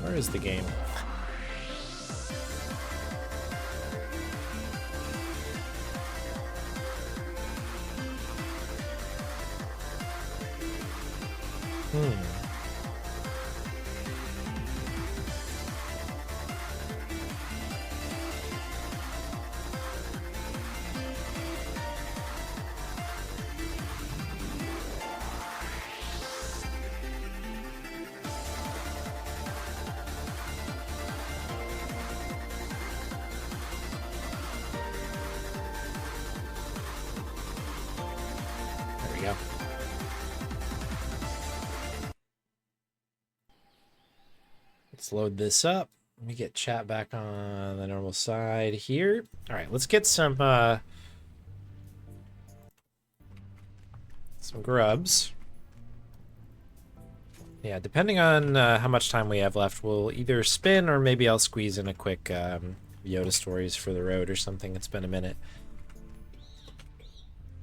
S1: Where is the game? Let's load this up. Let me get chat back on the normal side here. All right, let's get some grubs. Yeah, depending on how much time we have left, we'll either spin or maybe I'll squeeze in a quick Yoda stories for the road or something. It's been a minute.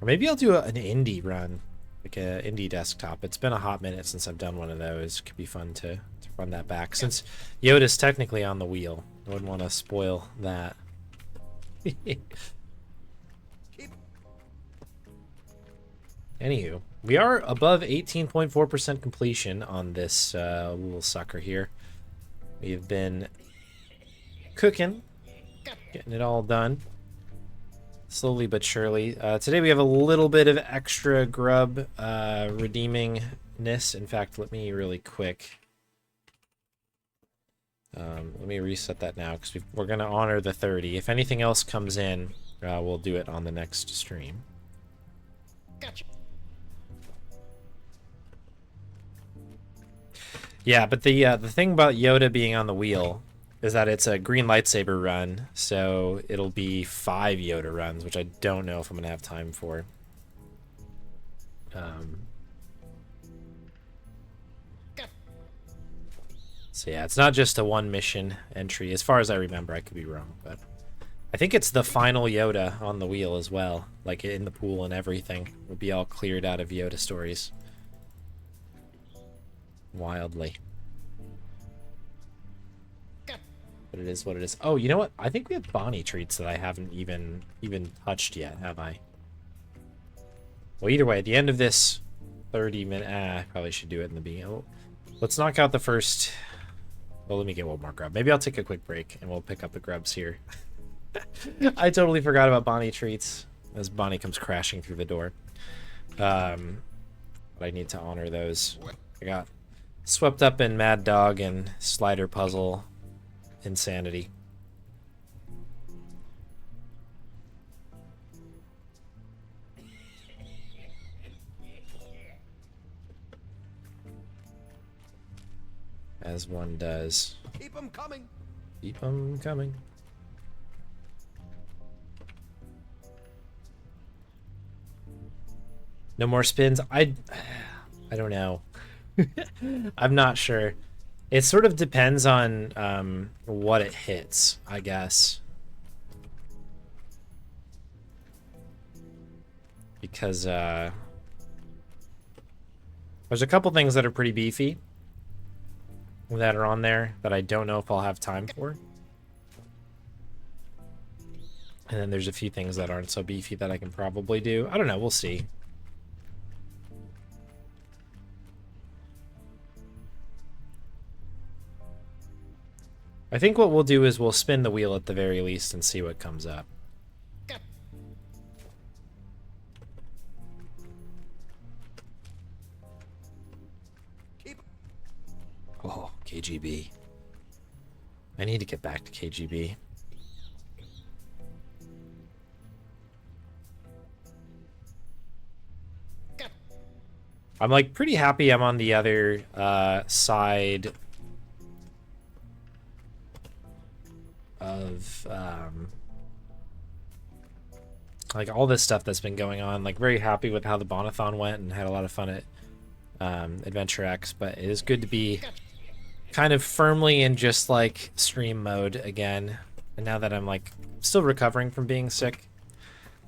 S1: Or maybe I'll do an indie run, like an indie desktop. It's been a hot minute since I've done one of those. Could be fun to run that back. Since Yoda's technically on the wheel, I wouldn't want to spoil that. Anywho, we are above 18.4% completion on this little sucker here. We've been cooking, getting it all done. Slowly but surely. Today we have a little bit of extra grub redeemingness. In fact, let me really quick. Let me reset that now because we're going to honor the 30. If anything else comes in, we'll do it on the next stream.
S3: Gotcha.
S1: Yeah, but the thing about Yoda being on the wheel is that it's a green lightsaber run, so it'll be 5 Yoda runs, which I don't know if I'm going to have time for. So yeah, it's not just a 1 mission entry. As far as I remember, I could be wrong, but I think it's the final Yoda on the wheel as well, like in the pool and everything. Will be all cleared out of Yoda stories. Wildly. But it is what it is. Oh, you know what? I think we have Bonnie treats that I haven't even touched yet, have I? Well, either way, at the end of this 30-minute... I probably should do it in the beginning. Oh, let's knock out the first... Well, let me get one more grub. Maybe I'll take a quick break, and we'll pick up the grubs here. I totally forgot about Bonnie treats as Bonnie comes crashing through the door. But I need to honor those. I got swept up in Maddog and SliderPuzzle insanity. As one does.
S2: Keep them coming.
S1: Keep them coming. No more spins. I don't know. I'm not sure. It sort of depends on what it hits, I guess. Because there's a couple things that are pretty beefy that are on there that I don't know if I'll have time for. And then there's a few things that aren't so beefy that I can probably do. I don't know, we'll see. I think what we'll do is we'll spin the wheel at the very least and see what comes up. Oh, KGB. I need to get back to KGB. I'm like pretty happy I'm on the other side of like all this stuff that's been going on. Like very happy with how the Bonathon went and had a lot of fun at Adventure X, but it is good to be kind of firmly in just like stream mode again. And now that I'm like still recovering from being sick,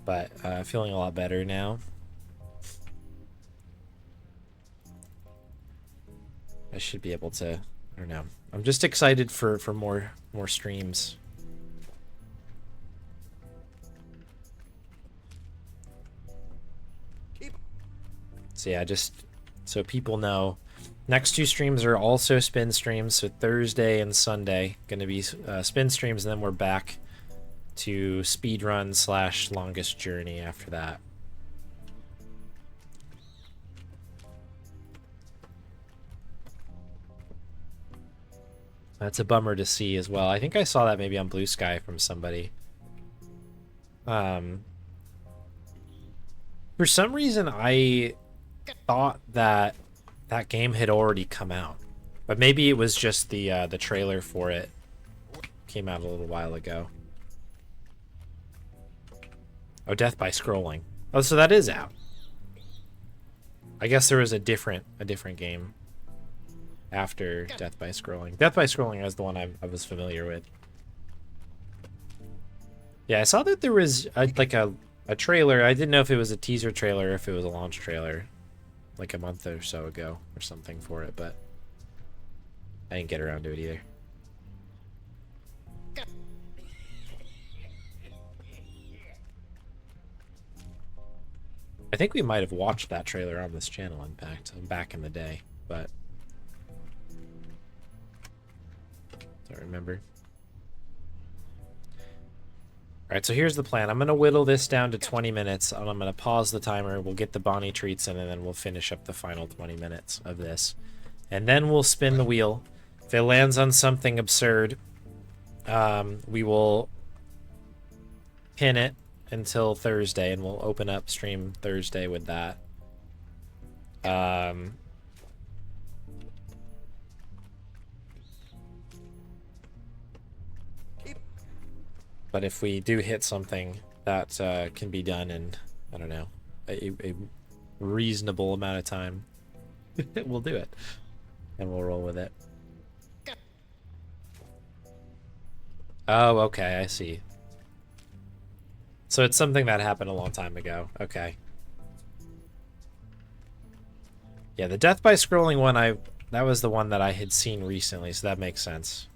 S1: but feeling a lot better now. I should be able to, I don't know. I'm just excited for more streams. So yeah, just so people know, next 2 streams are also spin streams. So Thursday and Sunday going to be spin streams, and then we're back to speedrun / longest journey after that. That's a bummer to see as well. I think I saw that maybe on Blue Sky from somebody. For some reason, I thought that that game had already come out. But maybe it was just the trailer for it came out a little while ago. Oh, Death by Scrolling. Oh, so that is out. I guess there was a different game after Death by Scrolling. Death by Scrolling is the one I was familiar with. Yeah, I saw that there was like a trailer. I didn't know if it was a teaser trailer or if it was a launch trailer, like a month or so ago or something for it, but I didn't get around to it either. I think we might have watched that trailer on this channel, in fact, back in the day, but don't remember. Alright, so here's the plan. I'm going to whittle this down to 20 minutes, and I'm going to pause the timer. We'll get the Bonnie treats in, and then we'll finish up the final 20 minutes of this. And then we'll spin the wheel. If it lands on something absurd, we will pin it until Thursday, and we'll open up stream Thursday with that. But if we do hit something that can be done in, I don't know, a reasonable amount of time, we'll do it. And we'll roll with it. Oh, okay, I see. So it's something that happened a long time ago. Okay. Yeah, the Death by Scrolling one, that was the one that I had seen recently, so that makes sense.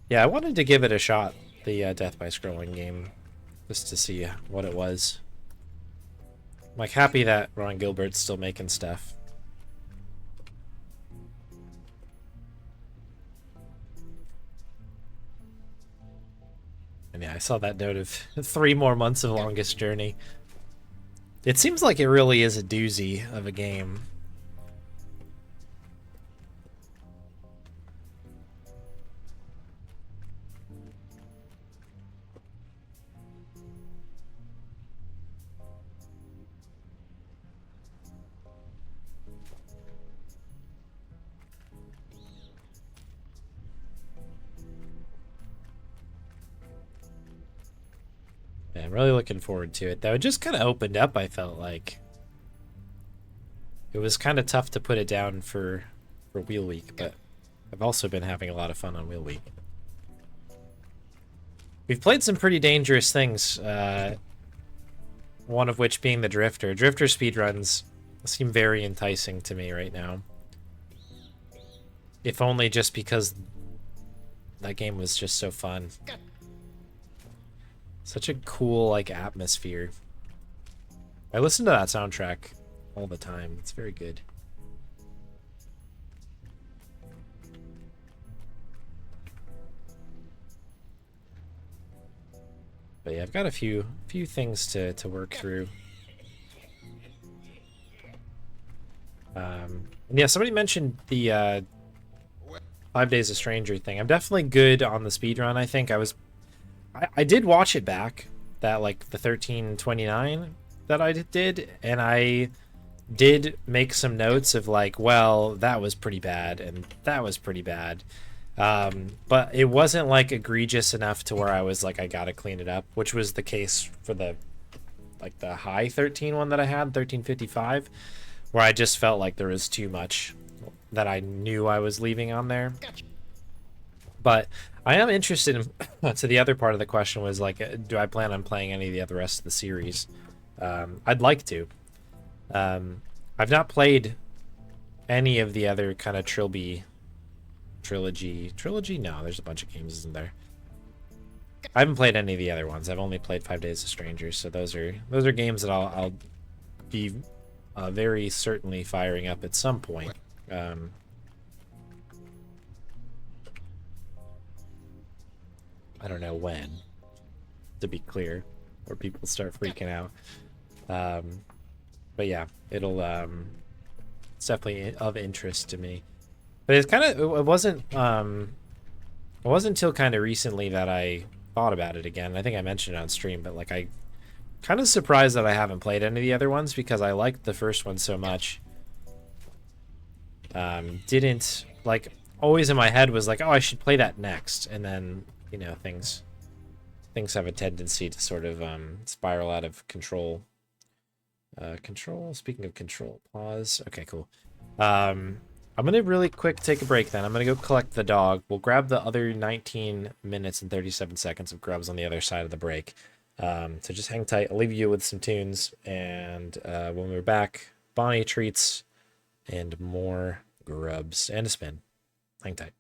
S1: Yeah, I wanted to give it a shot, the Death by Scrolling game, just to see what it was. I'm like happy that Ron Gilbert's still making stuff. And yeah, I saw that note of 3 more months of Longest Journey. It seems like it really is a doozy of a game. Yeah, I'm really looking forward to it, though. It just kind of opened up, I felt like. It was kind of tough to put it down for Wheel Week, but I've also been having a lot of fun on Wheel Week. We've played some pretty dangerous things, one of which being the Drifter. Drifter speedruns seem very enticing to me right now. If only just because that game was just so fun. Such a cool, like, atmosphere. I listen to that soundtrack all the time. It's very good. But yeah, I've got a few things to work through. And yeah, somebody mentioned the 5 Days of Stranger thing. I'm definitely good on the speedrun, I think. I did watch it back, that like the 1329 that I did, and I did make some notes of like, well, that was pretty bad, and that was pretty bad. But it wasn't like egregious enough to where I was like, I gotta clean it up, which was the case for the high 13 one that I had, 1355, where I just felt like there was too much that I knew I was leaving on there.
S3: Gotcha.
S1: But I am interested in, to the other part of the question was like, do I plan on playing any of the other rest of the series? I'd like to. I've not played any of the other kind of trilogy. No, there's a bunch of games, isn't there? I haven't played any of the other ones. I've only played 5 Days of Strangers, so those are games that I'll be very certainly firing up at some point. I don't know when, to be clear, or people start freaking out. But yeah, it'll it's definitely of interest to me. But it's kind of it wasn't until kind of recently that I thought about it again. I think I mentioned it on stream, but like I kind of surprised that I haven't played any of the other ones because I liked the first one so much. Didn't like always in my head was like, oh, I should play that next, and then you know things have a tendency to sort of spiral out of control. Control. Speaking of control, pause. Okay, cool. I'm gonna really quick take a break then. I'm gonna go collect the dog. We'll grab the other 19 minutes and 37 seconds of Grubs on the other side of the break. So just hang tight. I'll leave you with some tunes, and when we're back, Bonnie treats and more Grubs and a spin. Hang tight.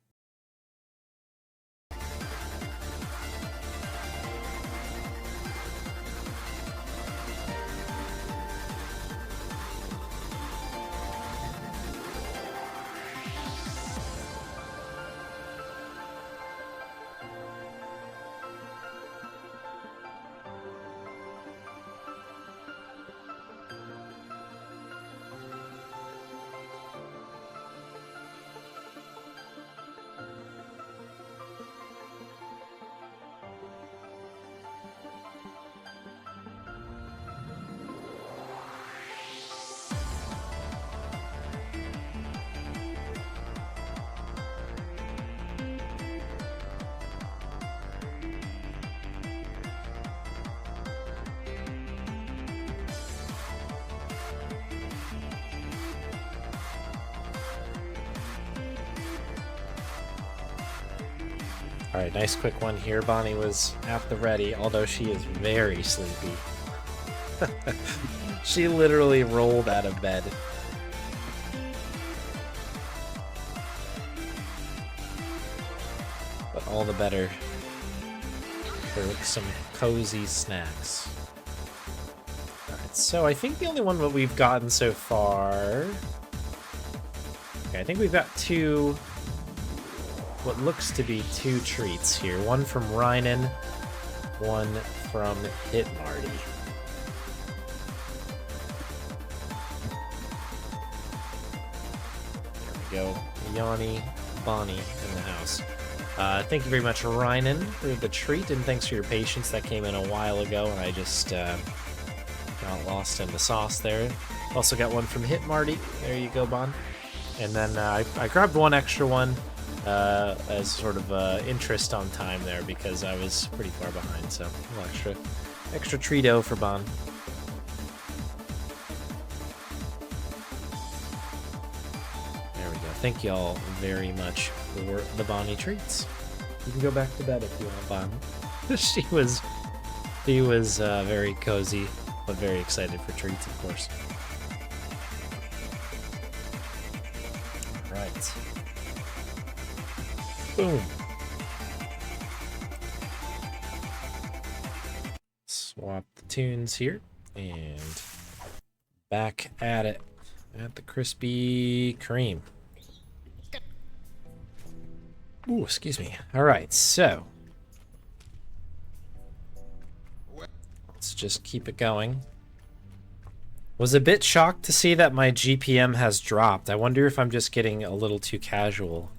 S1: All right, nice quick one here. Bonnie was at the ready, although she is very sleepy. She literally rolled out of bed. But all the better for some cozy snacks. Alright, so I think the only one that we've gotten so far... Okay, I think we've got two... what looks to be two treats here. One from Rynan, one from Hit Marty. There we go. Yanni, Bonnie in the house. Thank you very much, Rynan, for the treat, and thanks for your patience. That came in a while ago, and I just got lost in the sauce there. Also got one from Hit Marty. There you go, Bon. And then I grabbed one extra one as sort of interest on time there because I was pretty far behind, so a little extra treato for Bon. There we go. Thank you all very much for the Bonnie treats. You can go back to bed if you want, Bon. She was very cozy, but very excited for treats, of course. All right. Boom. Swap the tunes here and back at it at the Krispy Kreme. Ooh, excuse me. All right, so let's just keep it going. Was a bit shocked to see that my GPM has dropped. I wonder if I'm just getting a little too casual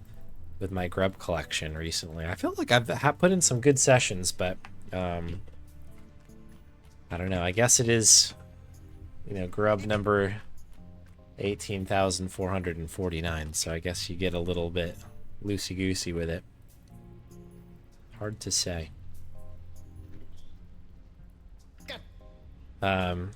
S1: with my grub collection recently. I feel like I've put in some good sessions, but I don't know. I guess it is, you know, grub number 18,449. So I guess you get a little bit loosey-goosey with it. Hard to say. Oh,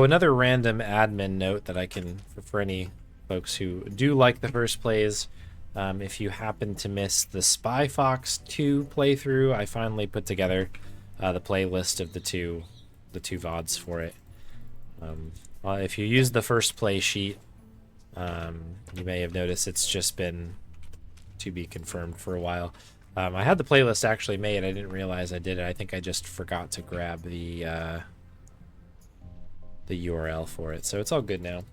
S1: another random admin note that I can, for any folks who do like the first plays, if you happen to miss the Spy Fox 2 playthrough, I finally put together the playlist of the two VODs for it. If you use the first play sheet, you may have noticed it's just been to be confirmed for a while. I had the playlist actually made. I didn't realize I did it. I think I just forgot to grab the URL for it, so it's all good now.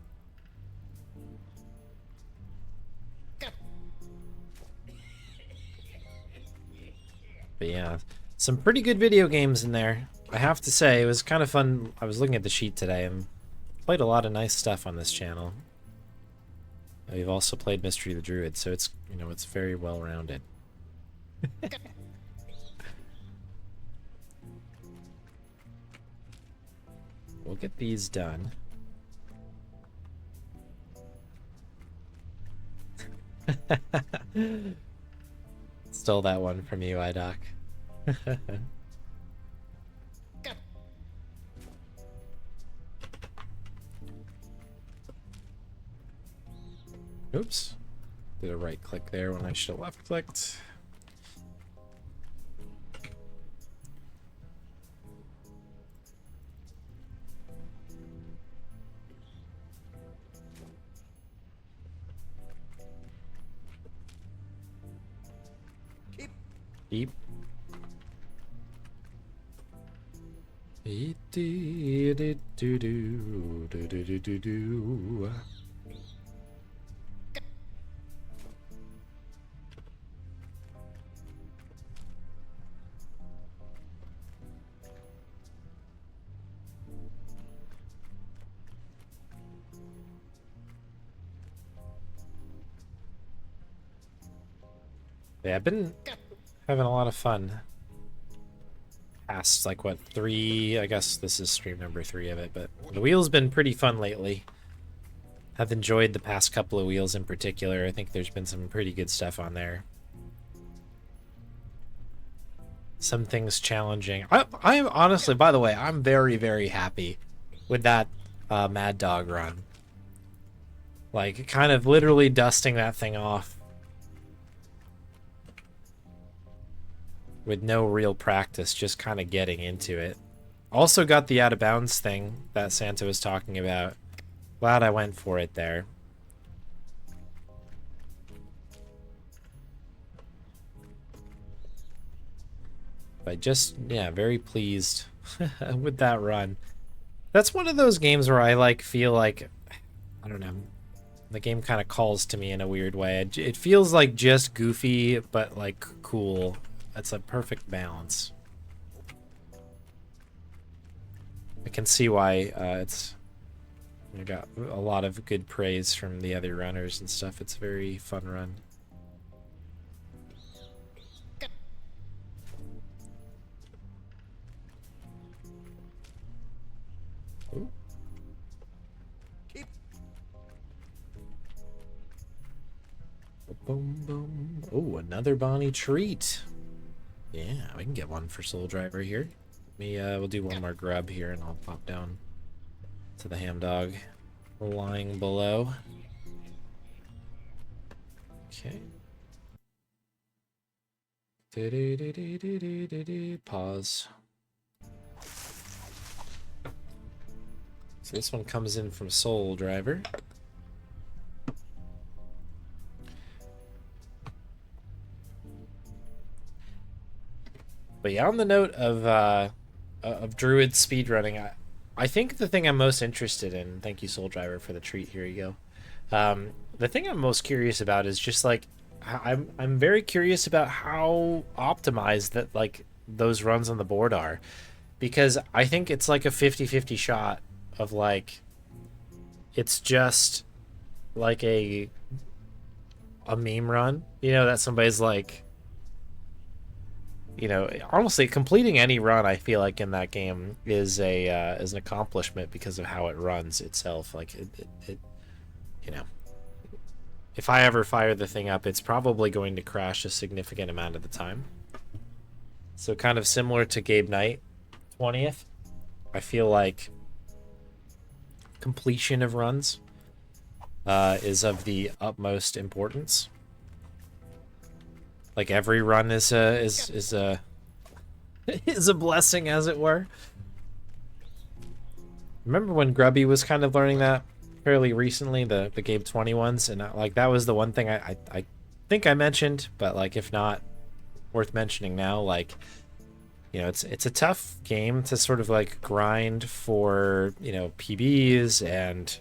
S1: But yeah, some pretty good video games in there. I have to say, it was kind of fun. I was looking at the sheet today and played a lot of nice stuff on this channel. We've also played Mystery of the Druid, so it's, you know, it's very well rounded. We'll get these done. Stole that one from you, iDoc. Oops. Did a right click there when I should have left clicked. Beep. Do. Yeah, I've been having a lot of fun. Past, like, what, 3? I guess this is stream number 3 of it, but the wheel's been pretty fun lately. I've enjoyed the past couple of wheels in particular. I think there's been some pretty good stuff on there. Some things challenging. I'm honestly, by the way, I'm very, very happy with that Maddog run. Like, kind of literally dusting that thing off with no real practice, just kind of getting into it. Also got the out of bounds thing that Santa was talking about. Glad I went for it there. But just, yeah, very pleased with that run. That's one of those games where I like feel like, I don't know, the game kind of calls to me in a weird way. It feels like just goofy, but like cool. It's a perfect balance. I can see why it's got a lot of good praise from the other runners and stuff. It's a very fun run. Ooh. Boom, boom. Oh, another Bonnie treat. Yeah, we can get one for Soul Driver here. We'll do one more grub here, and I'll pop down to the ham dog lying below. Okay. Pause. So this one comes in from Soul Driver. But yeah, on the note of Druid speedrunning, I think the thing I'm most interested in, thank you Soul Driver for the treat, here you go. The thing I'm most curious about is just like, I'm very curious about how optimized that like those runs on the board are. Because I think it's like a 50-50 shot of like, it's just like a meme run, you know, that somebody's like, you know, honestly, completing any run, I feel like in that game is an accomplishment because of how it runs itself. Like it, you know, if I ever fire the thing up, it's probably going to crash a significant amount of the time. So kind of similar to Gabe Knight 20th, I feel like completion of runs is of the utmost importance. Like every run is a is a blessing, as it were. Remember when Grubby was kind of learning that fairly recently, the Gabe 20 ones, and like that was the one thing I think I mentioned, but like if not, worth mentioning now. Like, you know, it's a tough game to sort of like grind for, you know, PBs and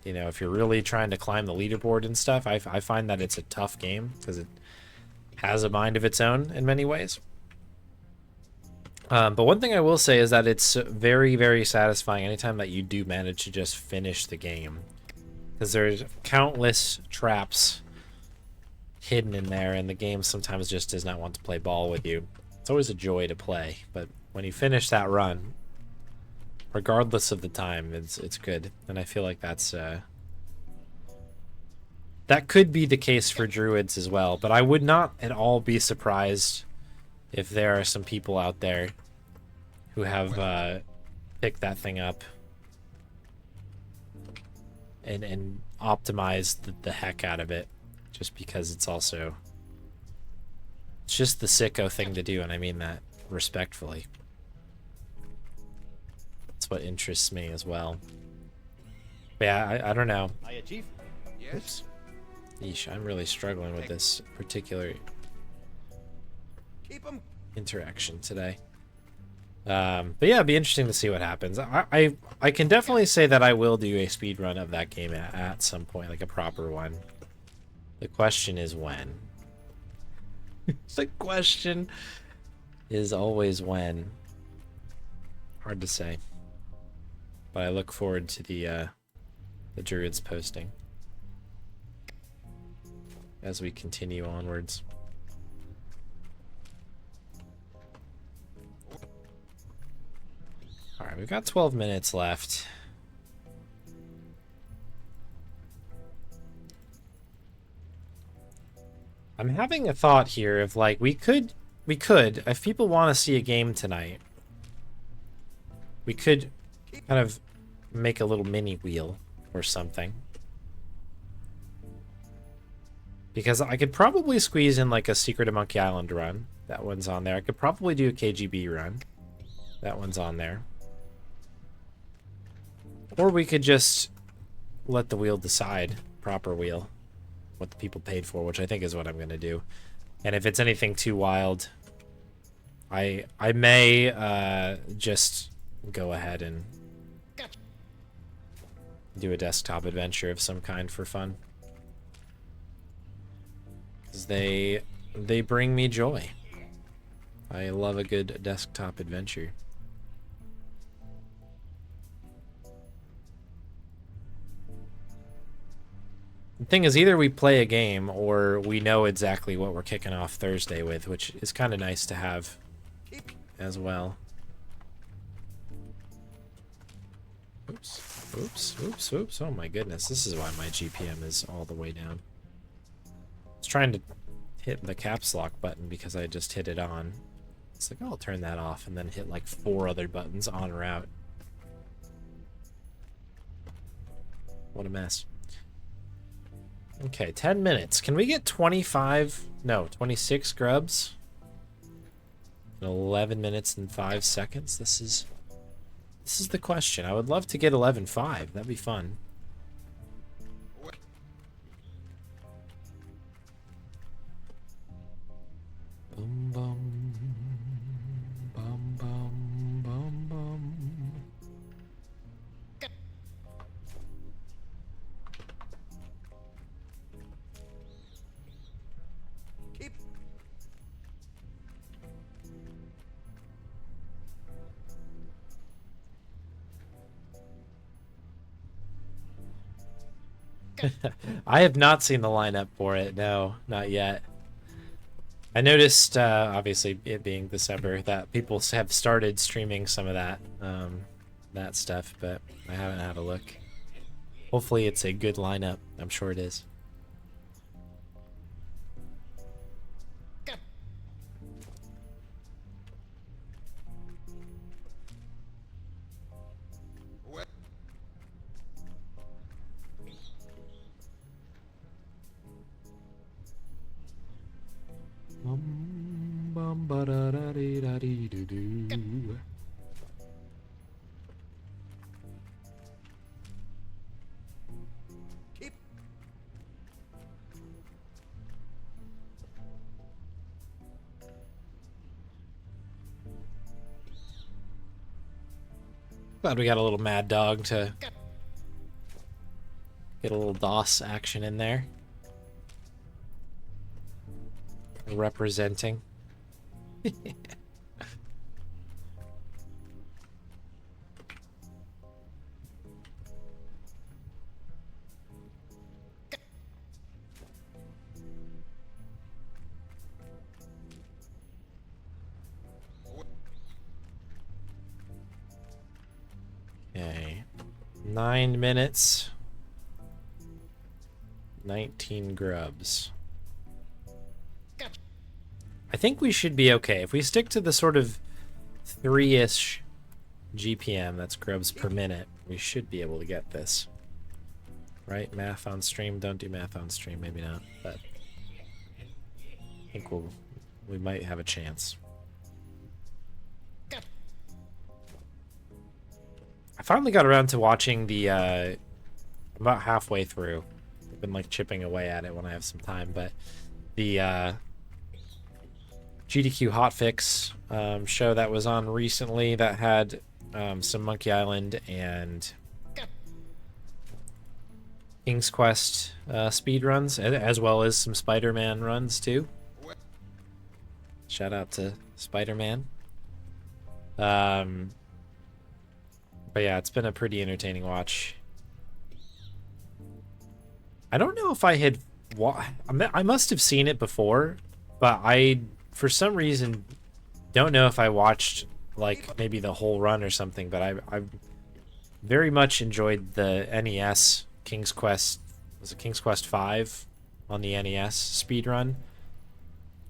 S1: you know, if you're really trying to climb the leaderboard and stuff. I find that it's a tough game because it has a mind of its own in many ways. But one thing I will say is that it's very, very satisfying anytime that you do manage to just finish the game. Because there's countless traps hidden in there, and the game sometimes just does not want to play ball with you. It's always a joy to play, but when you finish that run, regardless of the time, it's good. And I feel like that's that could be the case for druids as well, but I would not at all be surprised if there are some people out there who have picked that thing up and optimized the heck out of it, just because it's just the sicko thing to do, and I mean that respectfully. That's what interests me as well. But yeah, I don't know.
S3: Hiya, Chief.
S2: Yes?
S1: Oops. Yeesh, I'm really struggling with this particular
S2: Keep 'em.
S1: interaction today. But yeah, it'd be interesting to see what happens. I can definitely say that I will do a speed run of that game at some point, like a proper one. The question is when. The question is always when. Hard to say. But I look forward to the druids posting as we continue onwards. Alright, we've got 12 minutes left. I'm having a thought here of like we could if people want to see a game tonight, we could kind of make a little mini wheel or something. Because I could probably squeeze in like a Secret of Monkey Island run. That one's on there. I could probably do a KGB run. That one's on there. Or we could just let the wheel decide, proper wheel, what the people paid for, which I think is what I'm going to do. And if it's anything too wild, I may just go ahead and do a desktop adventure of some kind for fun. Because they bring me joy. I love a good desktop adventure. The thing is, either we play a game or we know exactly what we're kicking off Thursday with, which is kind of nice to have as well. Oops, oops, oops, oops. Oh my goodness, this is why my GPM is all the way down. I was trying to hit the caps lock button because I just hit it on. It's like, oh, I'll turn that off, and then hit like 4 other buttons en route. What a mess. Okay, 10 minutes. Can we get 25? No, 26 grubs? In 11 minutes and 5 seconds? This is the question. I would love to get 11.5. That'd be fun. Boom, boom, bum, bum, bum, bum.
S2: Keep.
S1: I have not seen the lineup for it. No, not yet. I noticed, obviously, it being December, that people have started streaming some of that stuff, but I haven't had a look. Hopefully it's a good lineup. I'm sure it is. Bum, ba, da, da, dee, da, dee, doo, doo.
S2: Keep.
S1: Glad we got a little Maddog to get a little DOS action in there. Representing. 9 minutes. 19 grubs.
S3: Gotcha.
S1: I think we should be okay. If we stick to the sort of 3-ish GPM, that's grubs per minute, we should be able to get this. Right? Math on stream. Don't do math on stream. Maybe not. But I think we might have a chance.
S3: Gotcha.
S1: I finally got around to watching the about halfway through. I've been like chipping away at it when I have some time, but the GDQ Hotfix show that was on recently that had some Monkey Island and King's Quest speed runs, as well as some Spider-Man runs too. Shout out to Spider-Man. But yeah, it's been a pretty entertaining watch. I don't know if I had... I must have seen it before, but I, for some reason, don't know if I watched, like, maybe the whole run or something, but I very much enjoyed the NES King's Quest... Was it King's Quest 5 on the NES speedrun?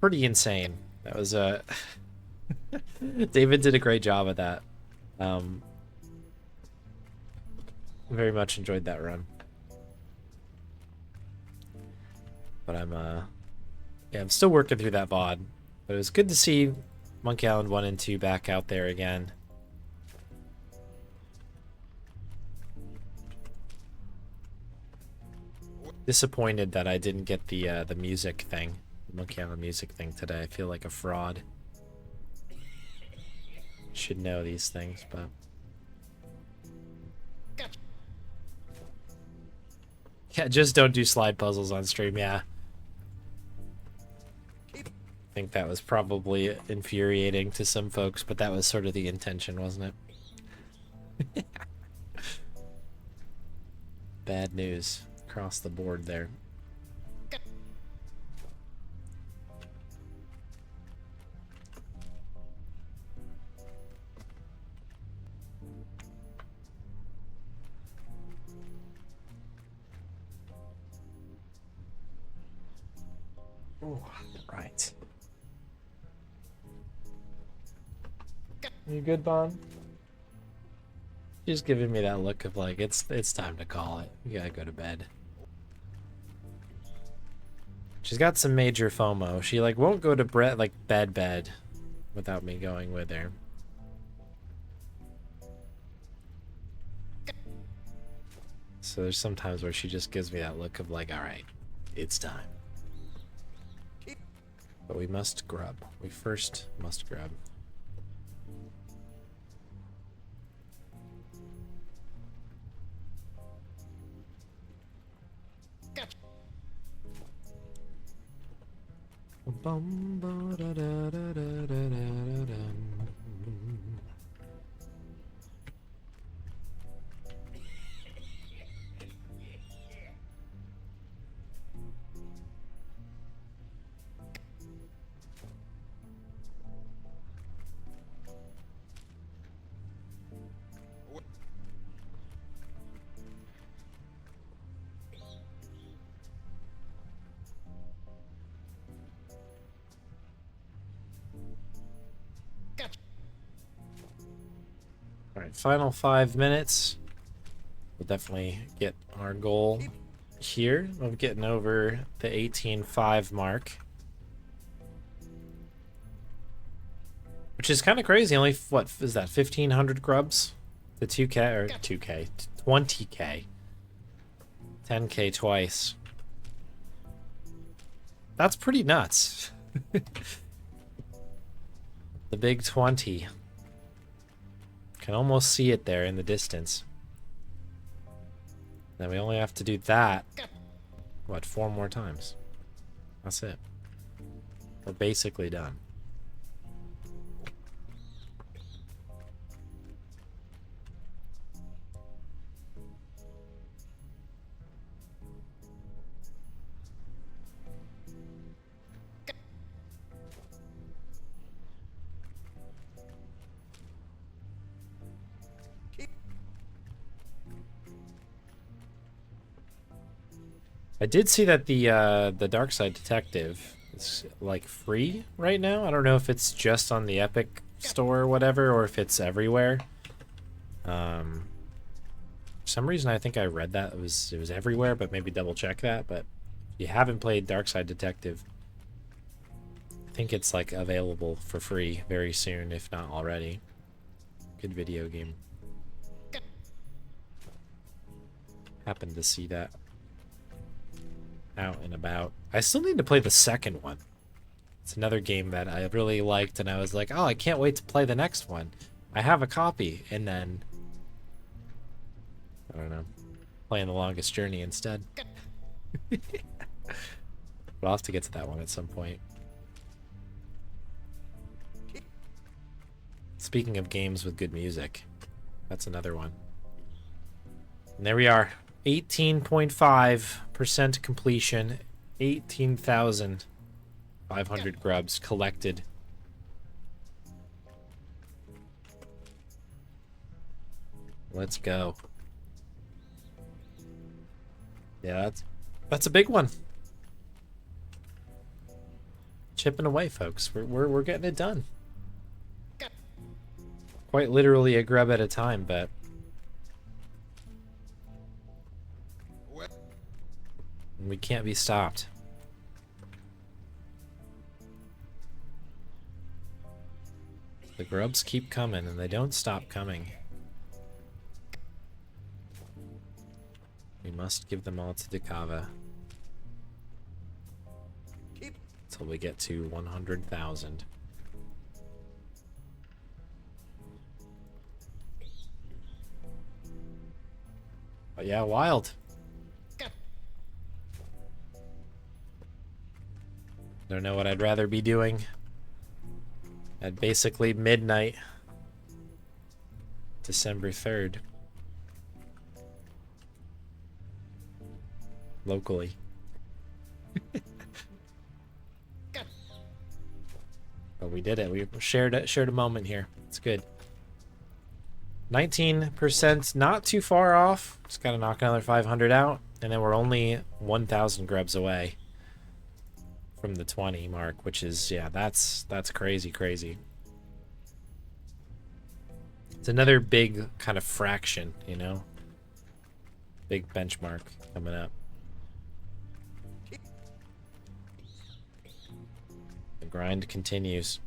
S1: Pretty insane. That was a... David did a great job at that. Very much enjoyed that run. But I'm still working through that VOD. But it was good to see Monkey Island 1 and 2 back out there again. Disappointed that I didn't get the music thing, the Monkey Island music thing today. I feel like a fraud. Should know these things, but
S3: Gotcha.
S1: yeah, just don't do slide puzzles on stream. Yeah, I think that was probably infuriating to some folks, but that was sort of the intention, wasn't it? Bad news across the board there. Oh, right. You good, Bon? She's giving me that look of like it's time to call it. You gotta go to bed. She's got some major FOMO. She like won't go to bed without me going with her. So there's some times where she just gives me that look of like, all right, it's time. But we must grub. We first must grub.
S3: Gotcha.
S1: Bum, ba, da, da, da, da, da, da, da.
S3: Gotcha.
S1: Alright, final 5 minutes. We'll definitely get our goal here of getting over the 18.5 mark. Which is kind of crazy. Only, what is that, 1,500 grubs? The 2K, or 2K, 20K. 10K twice. That's pretty nuts. The big 20. Can almost see it there in the distance. Then we only have to do that, what, 4 more times. That's it. We're basically done. I did see that the Dark Side Detective is like free right now. I don't know if it's just on the Epic Store or whatever, or if it's everywhere. For some reason, I think I read that it was everywhere, but maybe double check that. But if you haven't played Dark Side Detective, I think it's like available for free very soon, if not already. Good video game. Happened to see that out and about. I still need to play the second one. It's another game that I really liked, and I was like, oh, I can't wait to play the next one. I have a copy, and then I don't know, playing The Longest Journey instead. But I'll have to get to that one at some point. Speaking of games with good music, that's another one. And there we are. 18.5% completion. 18,500 grubs collected. Let's go. Yeah, that's a big one. Chipping away, folks. We're getting it done. Quite literally a grub at a time, but we can't be stopped. The grubs keep coming, and they don't stop coming. We must give them all to Dakava until we get to 100,000. But yeah, wild. Don't know what I'd rather be doing at basically midnight, December 3rd. Locally. But we did it. We shared a moment here. It's good. 19%, not too far off. Just gotta knock another 500 out, and then we're only 1,000 grubs away from the 20 mark, which is, yeah, that's crazy. It's another big kind of fraction, you know? Big benchmark coming up. The grind continues.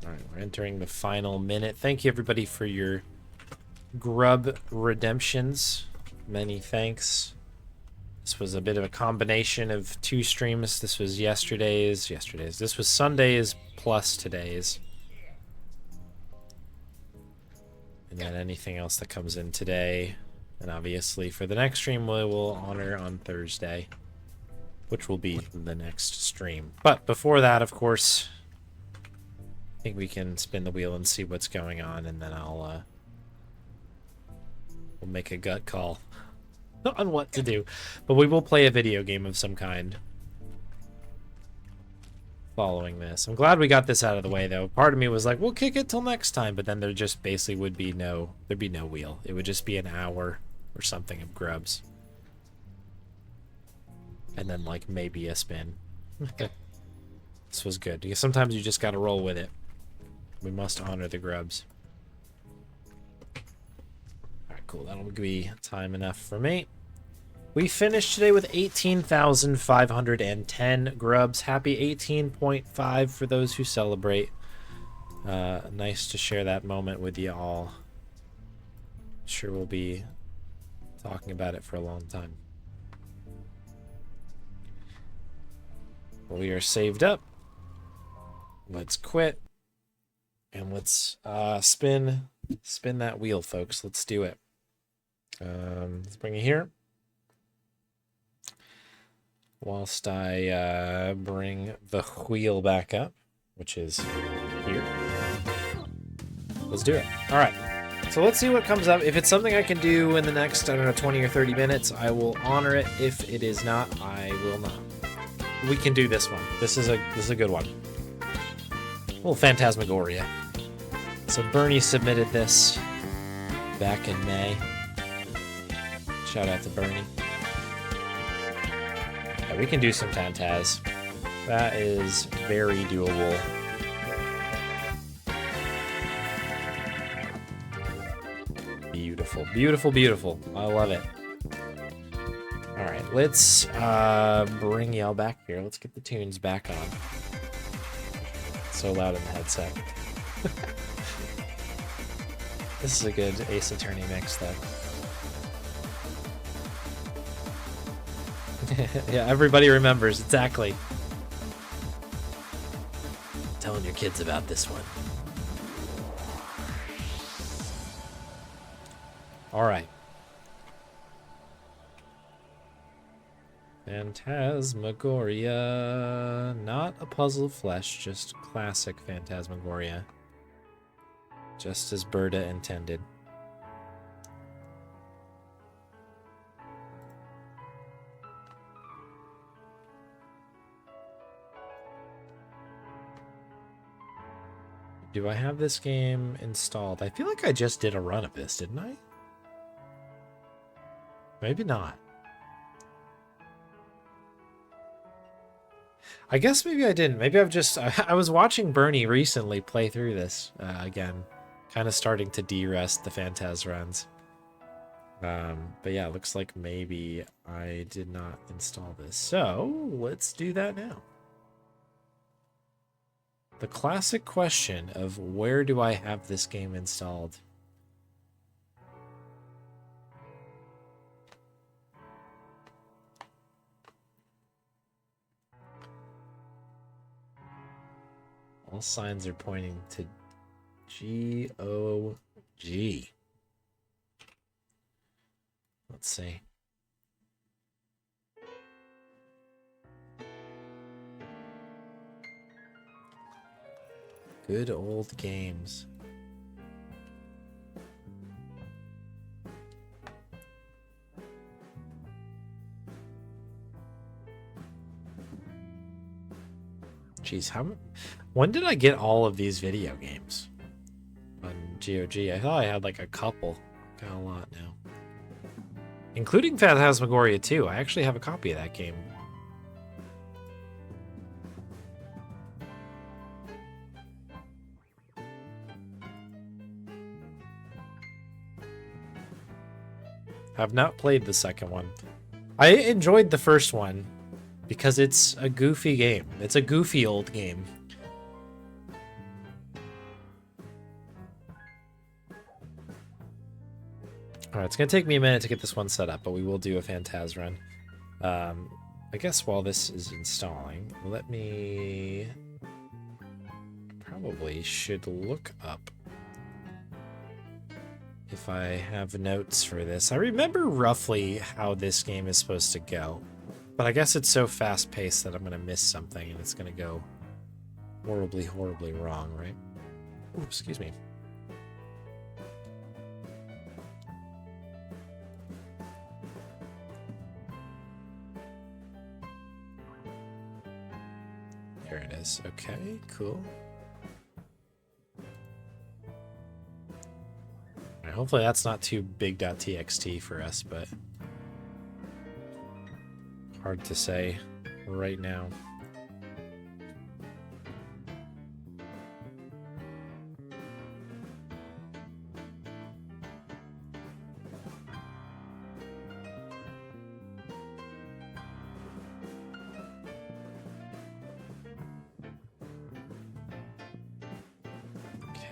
S1: Alright, we're entering the final minute. Thank you, everybody, for your grub redemptions. Many thanks. This was a bit of a combination of two streams. This was yesterday's. This was Sunday's plus today's. And then anything else that comes in today. And obviously for the next stream, we will honor on Thursday, which will be the next stream. But before that, of course, I think we can spin the wheel and see what's going on, and then we'll make a gut call on what to do. But we will play a video game of some kind following this. I'm glad we got this out of the way, though. Part of me was like, we'll kick it till next time, but then there just basically would be there'd be no wheel. It would just be an hour or something of grubs. And then, like, maybe a spin. This was good, because sometimes you just gotta roll with it. We must honor the grubs. Alright, cool. That'll be time enough for me. We finished today with 18,510 grubs. Happy 18.5 for those who celebrate. Nice to share that moment with you all. Sure we'll be talking about it for a long time. We are saved up. Let's quit. And let's spin that wheel, folks. Let's do it. Let's bring it here. Whilst I bring the wheel back up, which is here. Let's do it. All right. So let's see what comes up. If it's something I can do in the next, I don't know, 20 or 30 minutes, I will honor it. If it is not, I will not. We can do this one. This is a good one. A little Phantasmagoria. So Bernie submitted this back in May. Shout out to Bernie. Yeah, we can do some Phantaz. That is very doable. Beautiful, beautiful, beautiful. I love it. All right, let's bring y'all back here. Let's get the tunes back on. So loud in the headset. This is a good Ace Attorney mix, though. Yeah, everybody remembers, exactly. Telling your kids about this one. All right. Phantasmagoria. Not a puzzle of flesh, just classic Phantasmagoria. Just as Berta intended. Do I have this game installed? I feel like I just did a run of this, didn't I? Maybe not. I guess maybe I didn't. Maybe I've just... I was watching Bernie recently play through this again. Kind of starting to de-rest the Phantaz runs. But yeah, it looks like maybe I did not install this. So, let's do that now. The classic question of where do I have this game installed? All signs are pointing to GOG. Let's see. Good old games. Jeez, when did I get all of these video games on GOG? I thought I had like a couple. Got a lot now. Including Phantasmagoria 2. I actually have a copy of that game. I've not played the second one. I enjoyed the first one because it's a goofy game. It's a goofy old game. Alright, it's going to take me a minute to get this one set up, but we will do a Phantaz run. I guess while this is installing, let me... Probably should look up if I have notes for this. I remember roughly how this game is supposed to go, but I guess it's so fast-paced that I'm going to miss something and it's going to go horribly, horribly wrong, right? Ooh, excuse me. There it is. Okay, cool. Alright, hopefully that's not too big.txt for us, but hard to say right now.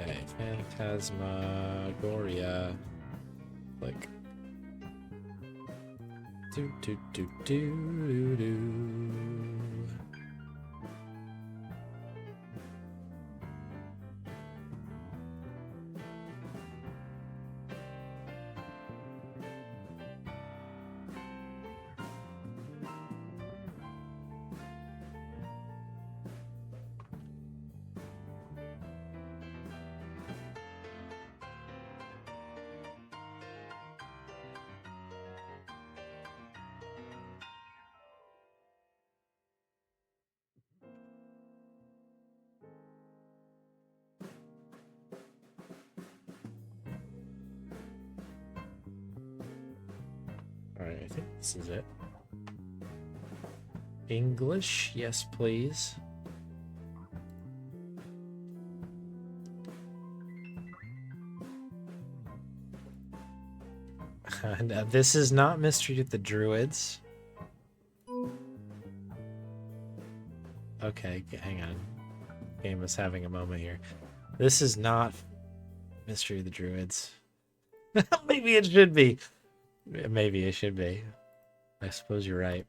S1: Okay, Phantasmagoria. Click. Do do do do do. think this is it. English, yes, please. Now, this is not Mystery to the Druids. Okay, hang on. Game is having a moment here. This is not Mystery of the Druids. Maybe it should be. Maybe it should be. I suppose you're right.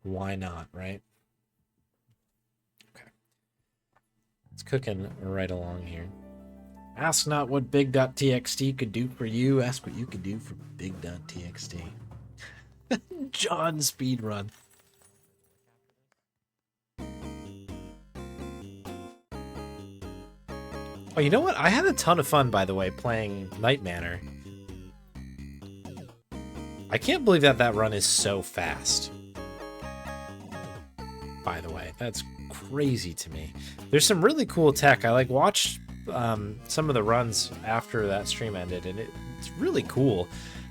S1: Why not, right? Okay. It's cooking right along here. Ask not what big.txt could do for you. Ask what you could do for big.txt. John speedrun. Oh, you know what? I had a ton of fun, by the way, playing Night Manor. I can't believe that that run is so fast. By the way, that's crazy to me. There's some really cool tech. I like watched some of the runs after that stream ended, and it's really cool.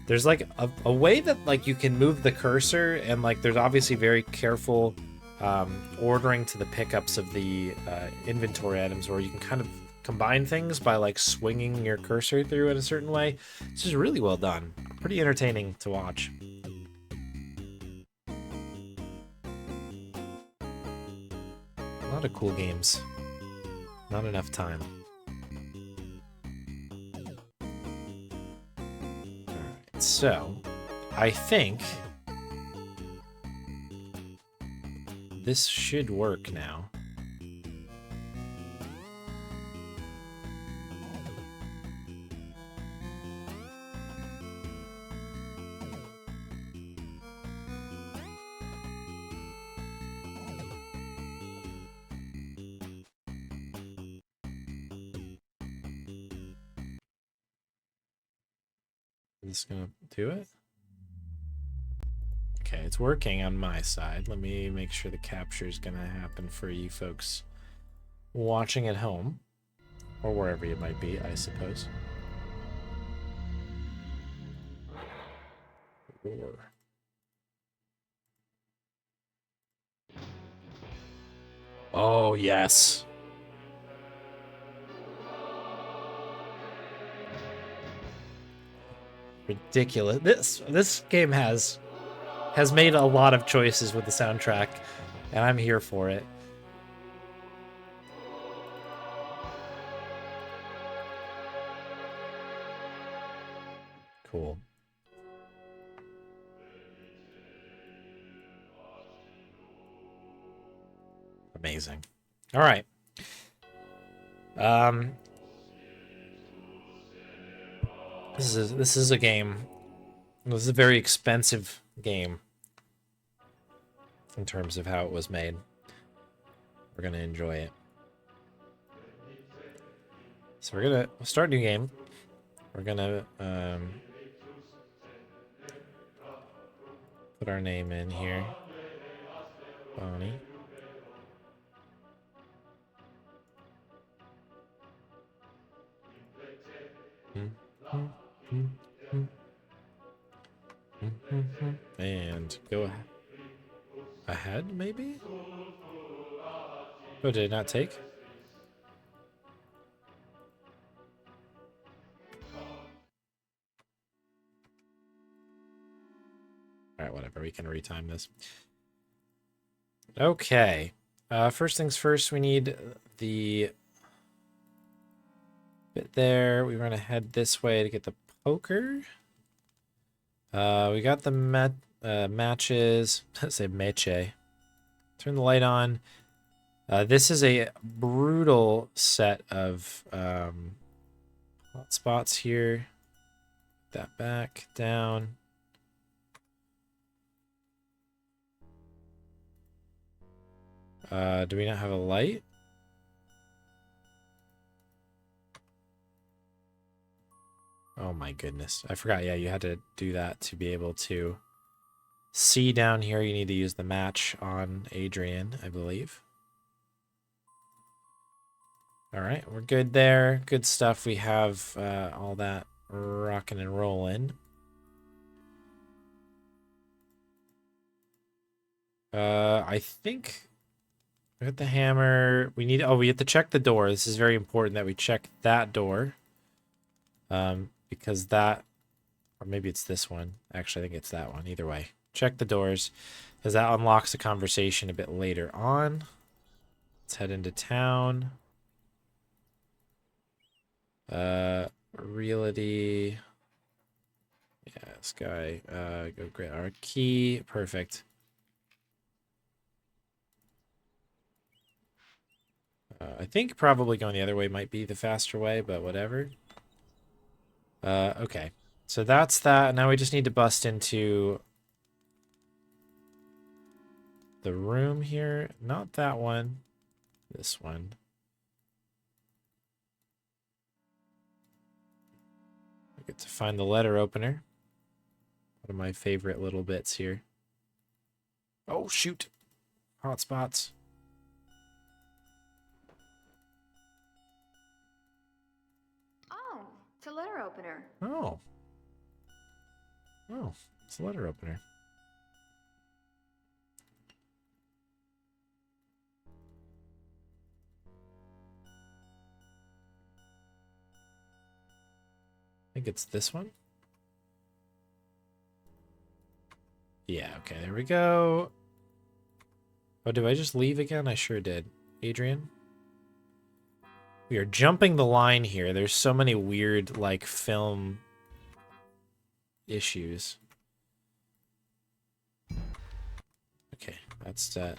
S1: There's like a way that like you can move the cursor, and like there's obviously very careful ordering to the pickups of the inventory items, where you can kind of combine things by like swinging your cursor through in a certain way. This is really well done. Pretty entertaining to watch. A lot of cool games. Not enough time. Alright, so I think this should work now. Is this gonna do it? Okay, it's working on my side. Let me make sure the capture is gonna happen for you folks watching at home, or wherever you might be, I suppose. Oh, yes. Ridiculous. This game has made a lot of choices with the soundtrack, and I'm here for it. Cool. Amazing. All right. This is a game. This is a very expensive game in terms of how it was made. We're gonna enjoy it. So we're gonna start a new game. We're gonna put our name in here. Bonnie. And go ahead, maybe? Oh, did it not take? Alright, whatever. We can retime this. Okay. First things first, we need the bit there. We're going to head this way to get the poker. We got the matches. Let's say meche. Turn the light on. This is a brutal set of spots here. Put that back down. Do we not have a light? Oh my goodness. I forgot. Yeah, you had to do that to be able to see down here. You need to use the match on Adrian, I believe. All right, we're good there. Good stuff. We have all that rocking and rolling. I think we hit the hammer. We need. Oh, we have to check the door. This is very important that we check that door. Because that, or maybe it's this one. Actually, I think it's that one. Either way, check the doors, because that unlocks the conversation a bit later on. Let's head into town. Realty. Yeah, this guy. Go grab our key. Perfect. I think probably going the other way might be the faster way, but whatever. Okay. So that's that. Now we just need to bust into the room here. Not that one. This one. I get to find the letter opener. One of my favorite little bits here. Oh, shoot. Hot spots.
S4: Oh, it's a letter opener.
S1: Oh. Oh, it's a letter opener. I think it's this one. Yeah, okay, there we go. Oh, did I just leave again? I sure did. Adrian? We are jumping the line here. There's so many weird, like, film issues. Okay, that's that.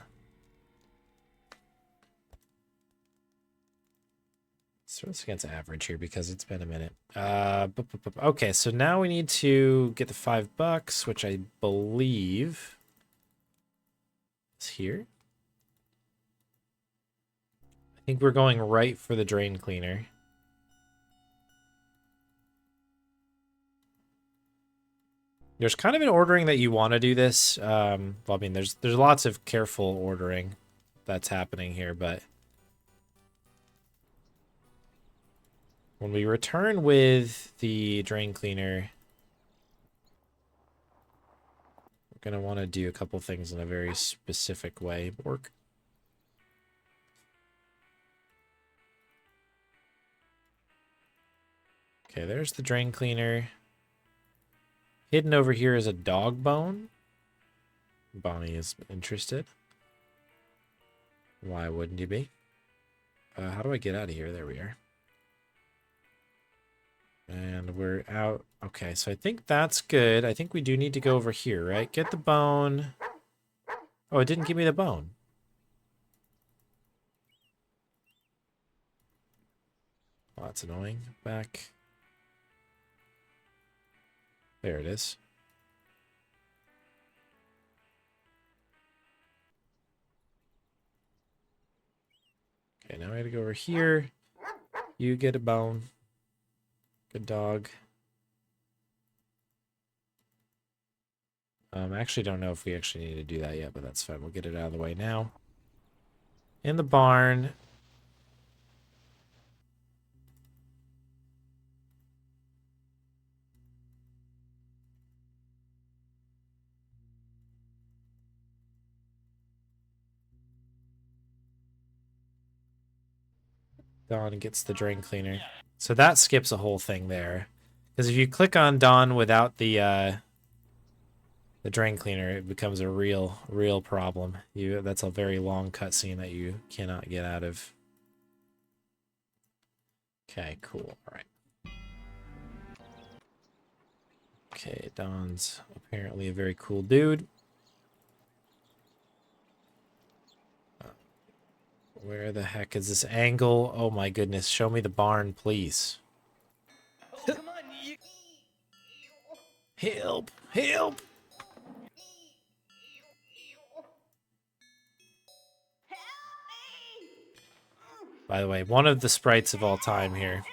S1: So it's against average here because it's been a minute. Okay, so now we need to get the $5, which I believe is here. I think we're going right for the drain cleaner. There's kind of an ordering that you want to do this. Well, I mean, there's lots of careful ordering that's happening here, but when we return with the drain cleaner, we're going to want to do a couple things in a very specific way. Work. Okay, there's the drain cleaner. Hidden over here is a dog bone. Bonnie is interested. Why wouldn't you be? How do I get out of here? There we are. And we're out. Okay, so I think that's good. I think we do need to go over here, right? Get the bone. Oh, it didn't give me the bone. Oh, that's annoying. Back. There it is. Okay, now I gotta go over here. You get a bone. Good dog. I actually don't know if we actually need to do that yet, but that's fine. We'll get it out of the way now. In the barn. Dawn gets the drain cleaner. So that skips a whole thing there. Because if you click on Dawn without the drain cleaner, it becomes a real problem. That's a very long cutscene that you cannot get out of. Okay, cool. All right. Okay, Dawn's apparently a very cool dude. Where the heck is this angle? Oh my goodness, show me the barn, please.
S2: Oh, come on, you...
S1: Help! Help! By the way, one of the sprites of all time here.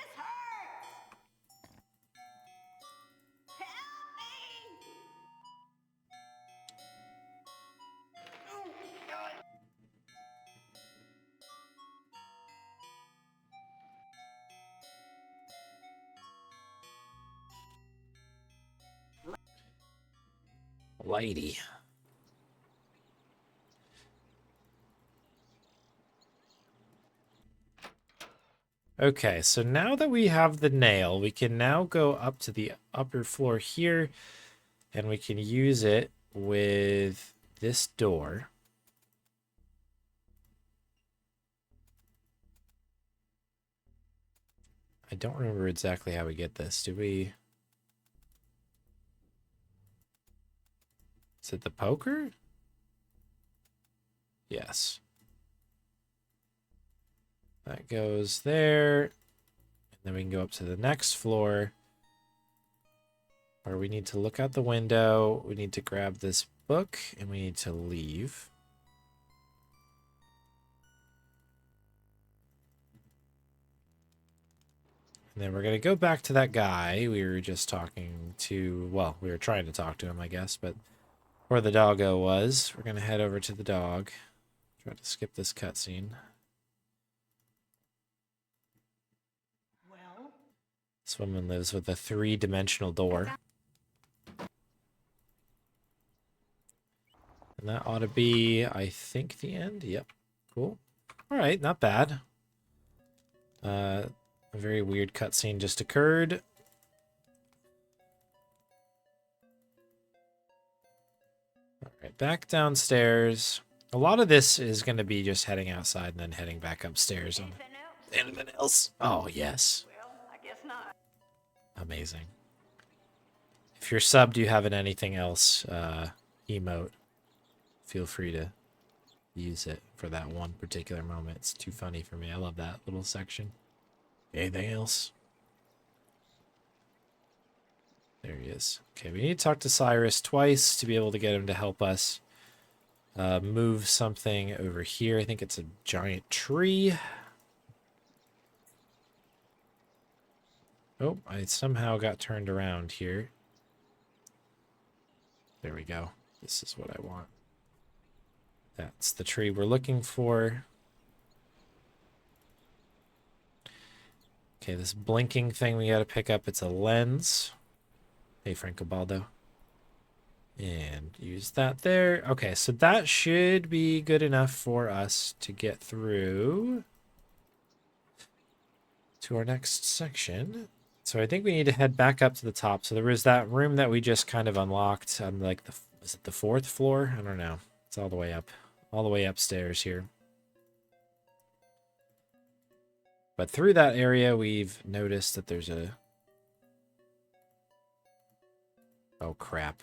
S1: Lady. Okay, so now that we have the nail, we can now go up to the upper floor here, and we can use it with this door. I don't remember exactly how we get this. Do we... Is it the poker? Yes. That goes there. And then we can go up to the next floor, where we need to look out the window. We need to grab this book, and we need to leave. And then we're going to go back to that guy we were just talking to. Well, we were trying to talk to him, I guess, but where the doggo was. We're going to head over to the dog. Try to skip this cutscene.
S3: Well,
S1: This woman lives with a 3-dimensional door. And that ought to be, I think, the end. Yep. Cool. All right, not bad. A very weird cutscene just occurred. All right, back downstairs. A lot of this is going to be just heading outside and then heading back upstairs. Anything else? Oh, yes.
S3: well, I guess not.
S1: Amazing. If you're subbed, you have an anything else emote, feel free to use it for that one particular moment. It's too funny for me. I love that little section. Anything else? There he is. Okay, we need to talk to Cyrus twice to be able to get him to help us move something over here. I think it's a giant tree. Oh, I somehow got turned around here. There we go. This is what I want. That's the tree we're looking for. Okay, this blinking thing we gotta pick up. It's a lens. Hey, Francobaldo. And use that there. Okay, so that should be good enough for us to get through to our next section. So I think we need to head back up to the top. So there was that room that we just kind of unlocked on like the, is it the 4th floor? I don't know. It's all the way up, all the way upstairs here. But through that area, we've noticed that there's a... Oh, crap.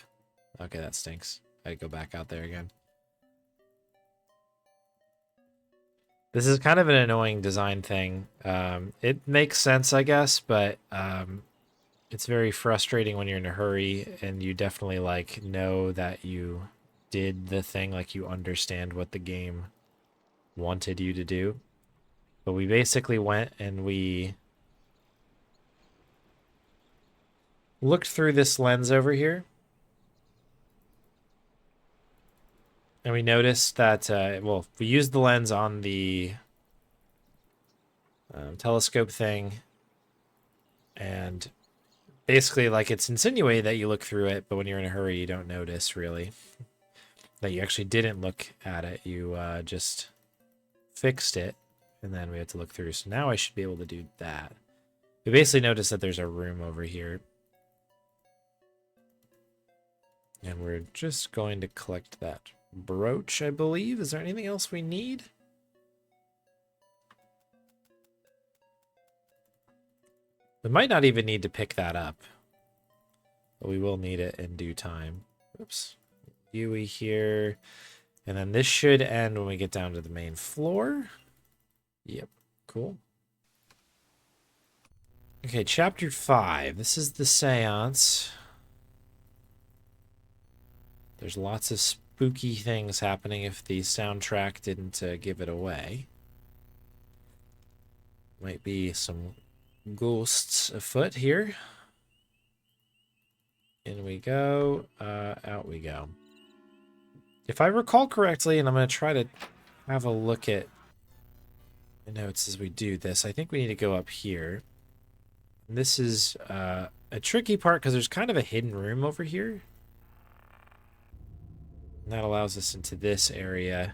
S1: Okay, that stinks. I gotta go back out there again. This is kind of an annoying design thing. It makes sense, I guess, but it's very frustrating when you're in a hurry and you definitely like know that you did the thing, like you understand what the game wanted you to do. But we basically went and we looked through this lens over here. And we noticed that, well, we used the lens on the telescope thing. And basically, like, it's insinuated that you look through it, but when you're in a hurry, you don't notice, really. That you actually didn't look at it. You just fixed it, and then we had to look through. So now I should be able to do that. We basically noticed that there's a room over here. And we're just going to collect that brooch, I believe. Is there anything else we need? We might not even need to pick that up. But we will need it in due time. Oops. Yui here. And then this should end when we get down to the main floor. Yep. Cool. Okay, chapter 5. This is the seance. There's lots of spooky things happening if the soundtrack didn't give it away. Might be some ghosts afoot here. In we go. Out we go. If I recall correctly, and I'm going to try to have a look at the notes as we do this, I think we need to go up here. And this is a tricky part because there's kind of a hidden room over here. And that allows us into this area.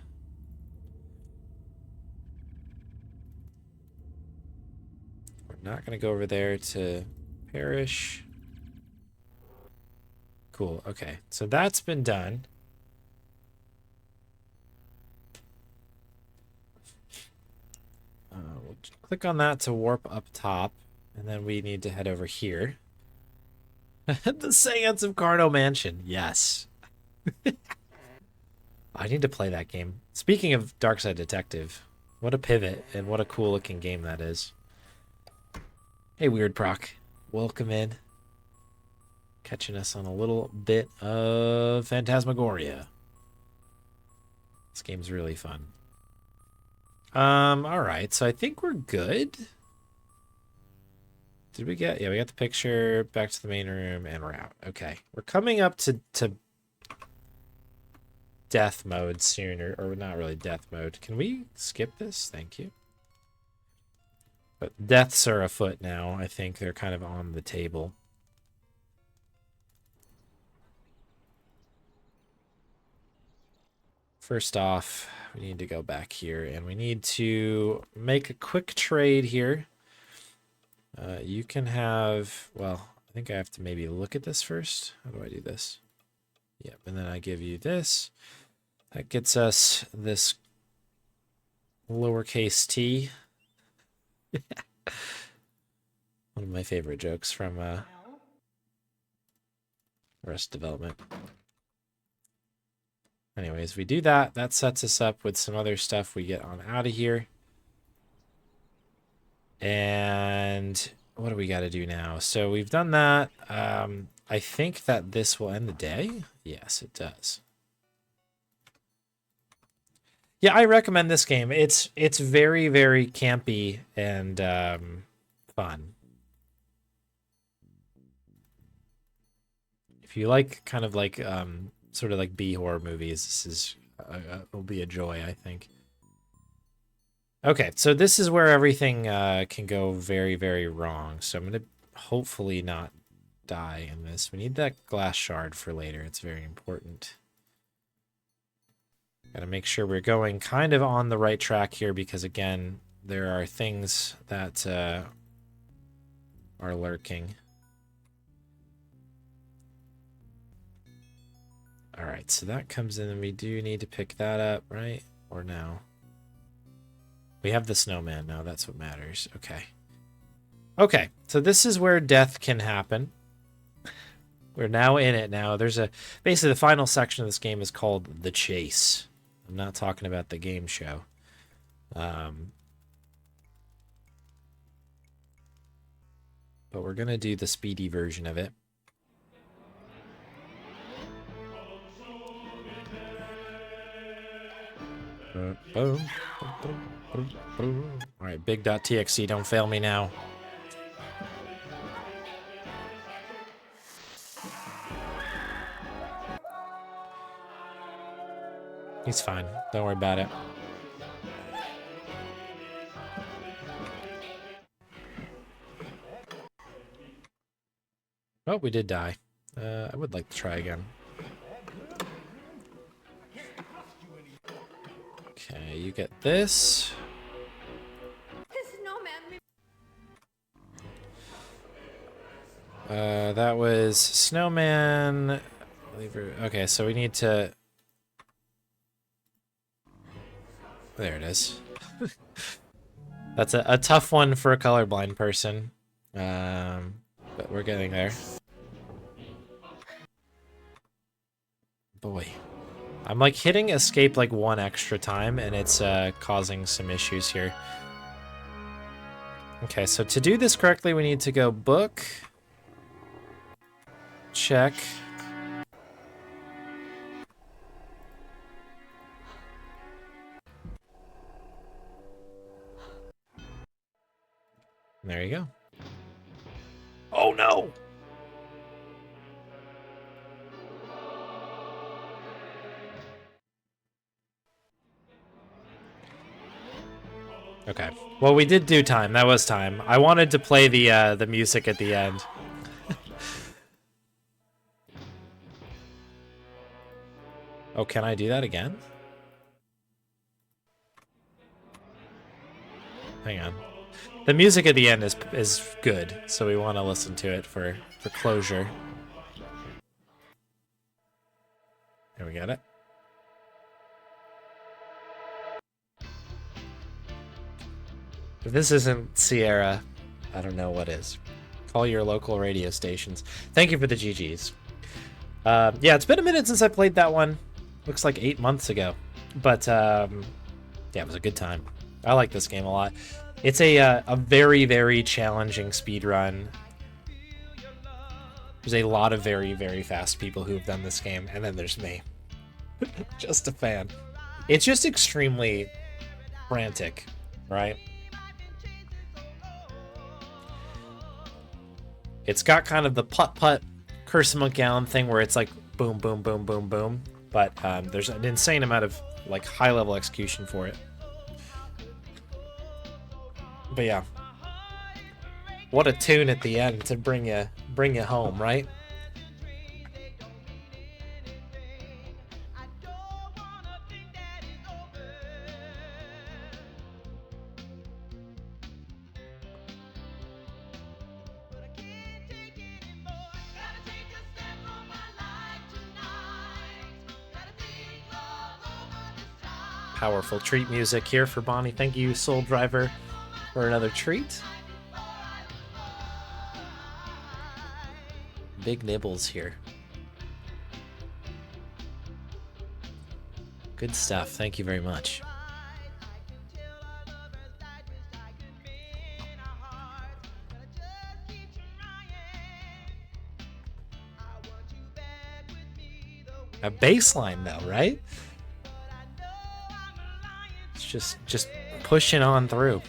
S1: We're not going to go over there to Parish. Cool. Okay. So that's been done. We'll click on that to warp up top. And then we need to head over here. The Seance of Carno Mansion. Yes. I need to play that game. Speaking of Darkside Detective, what a pivot and what a cool looking game that is. Hey, Weird Proc. Welcome in. Catching us on a little bit of Phantasmagoria. This game's really fun. Alright, so I think we're good. Did we get... Yeah, we got the picture, back to the main room, and we're out. Okay. We're coming up to death mode soon, or not really death mode. Can we skip this? Thank you. But deaths are afoot now. I think they're kind of on the table. First off, we need to go back here, and we need to make a quick trade here. You can have, well, I think I have to maybe look at this first. How do I do this? Yep, and then I give you this. That gets us this lowercase t. One of my favorite jokes from Rust Development. Anyways, we do that. That sets us up with some other stuff we get on out of here. And what do we got to do now? So we've done that. I think that this will end the day. Yes, it does. Yeah, I recommend this game. It's very, very campy and fun. If you like kind of like sort of like B-horror movies, this is will be a joy, I think. Okay, so this is where everything can go very, very wrong. So I'm going to hopefully not die in this. We need that glass shard for later. It's very important. Got to make sure we're going kind of on the right track here because, again, there are things that are lurking. All right, so that comes in, and we do need to pick that up, right? Or no? We have the snowman now. That's what matters. Okay. Okay, so this is where death can happen. We're now in it now. There's a... Basically, the final section of this game is called The Chase. I'm not talking about the game show. But we're going to do the speedy version of it. Boom. All right, big.txt, don't fail me now. He's fine. Don't worry about it. Oh, we did die. I would like to try again. Okay, you get this. That was snowman. Okay, so we need to... There it is. That's a tough one for a colorblind person. But we're getting there. Boy. I'm like hitting escape like one extra time and it's causing some issues here. Okay, so to do this correctly, we need to go book. Check. There you go. Oh no! Okay. Well, we did do time. That was time. I wanted to play the music at the end. Oh, can I do that again? Hang on. The music at the end is good, so we want to listen to it for closure. There we got it. If this isn't Sierra, I don't know what is. Call your local radio stations. Thank you for the GGs. Yeah, it's been a minute since I played that one. Looks like 8 months ago. But, yeah, it was a good time. I like this game a lot. It's a very, very challenging speedrun. There's a lot of very, very fast people who have done this game, and then there's me. Just a fan. It's just extremely frantic, right? It's got kind of the putt-putt Curse of Monkey Island thing where it's like boom, boom, boom, boom, boom. But there's an insane amount of like high-level execution for it. But yeah. What a tune at the end to bring you home, right? Powerful treat music here for Bonnie. Thank you, Soul Driver, for another treat. Big nibbles here. Good stuff. Thank you very much. A baseline though, right? It's just pushing on through.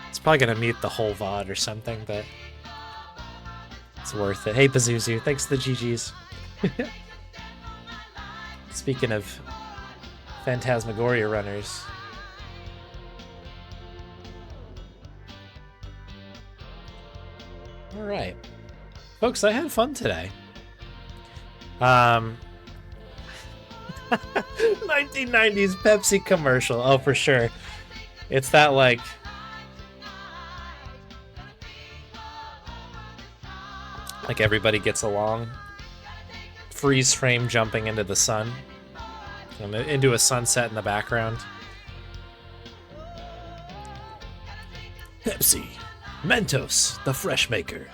S1: It's probably gonna mute the whole VOD or something, but it's worth it. Hey Pazuzu, thanks to the GGs. Speaking of Phantasmagoria runners. Alright. Folks, I had fun today. 1990s Pepsi commercial. Oh, for sure. It's that, like... like everybody gets along. Freeze frame jumping into the sun. And into a sunset in the background. Pepsi. Mentos, the fresh maker.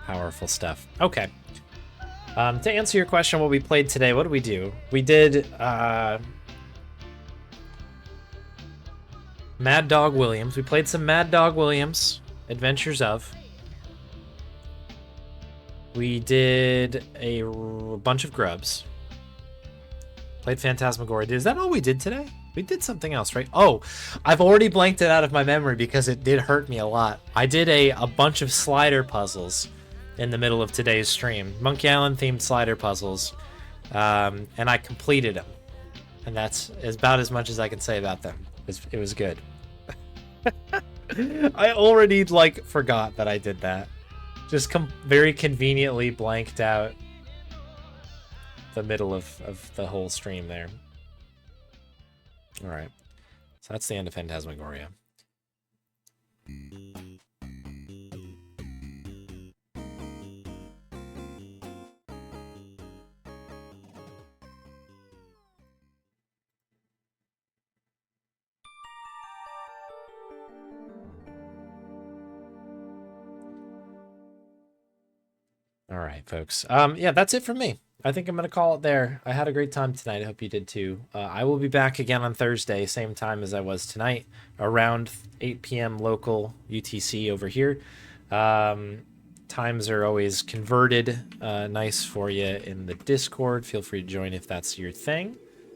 S1: Powerful stuff. Okay. To answer your question, what we played today, what did we do? We did Mad Dog Williams. We played some Mad Dog Williams, Adventures of. We did a bunch of Grubs. Played Phantasmagoria. Is that all we did today? We did something else, right? Oh, I've already blanked it out of my memory because it did hurt me a lot. I did a bunch of slider puzzles in the middle of today's stream. Monkey Island themed slider puzzles. And I completed them. And that's about as much as I can say about them. It was good. I already, like, forgot that I did that. Just very conveniently blanked out the middle of the whole stream there. Alright. So that's the end of Phantasmagoria. All right, folks. Yeah, that's it from me. I think I'm going to call it there. I had a great time tonight. I hope you did too. I will be back again on Thursday, same time as I was tonight, around 8 p.m. local UTC over here. Time Times are always converted nice for you in the Discord. Feel free to join if that's your thing.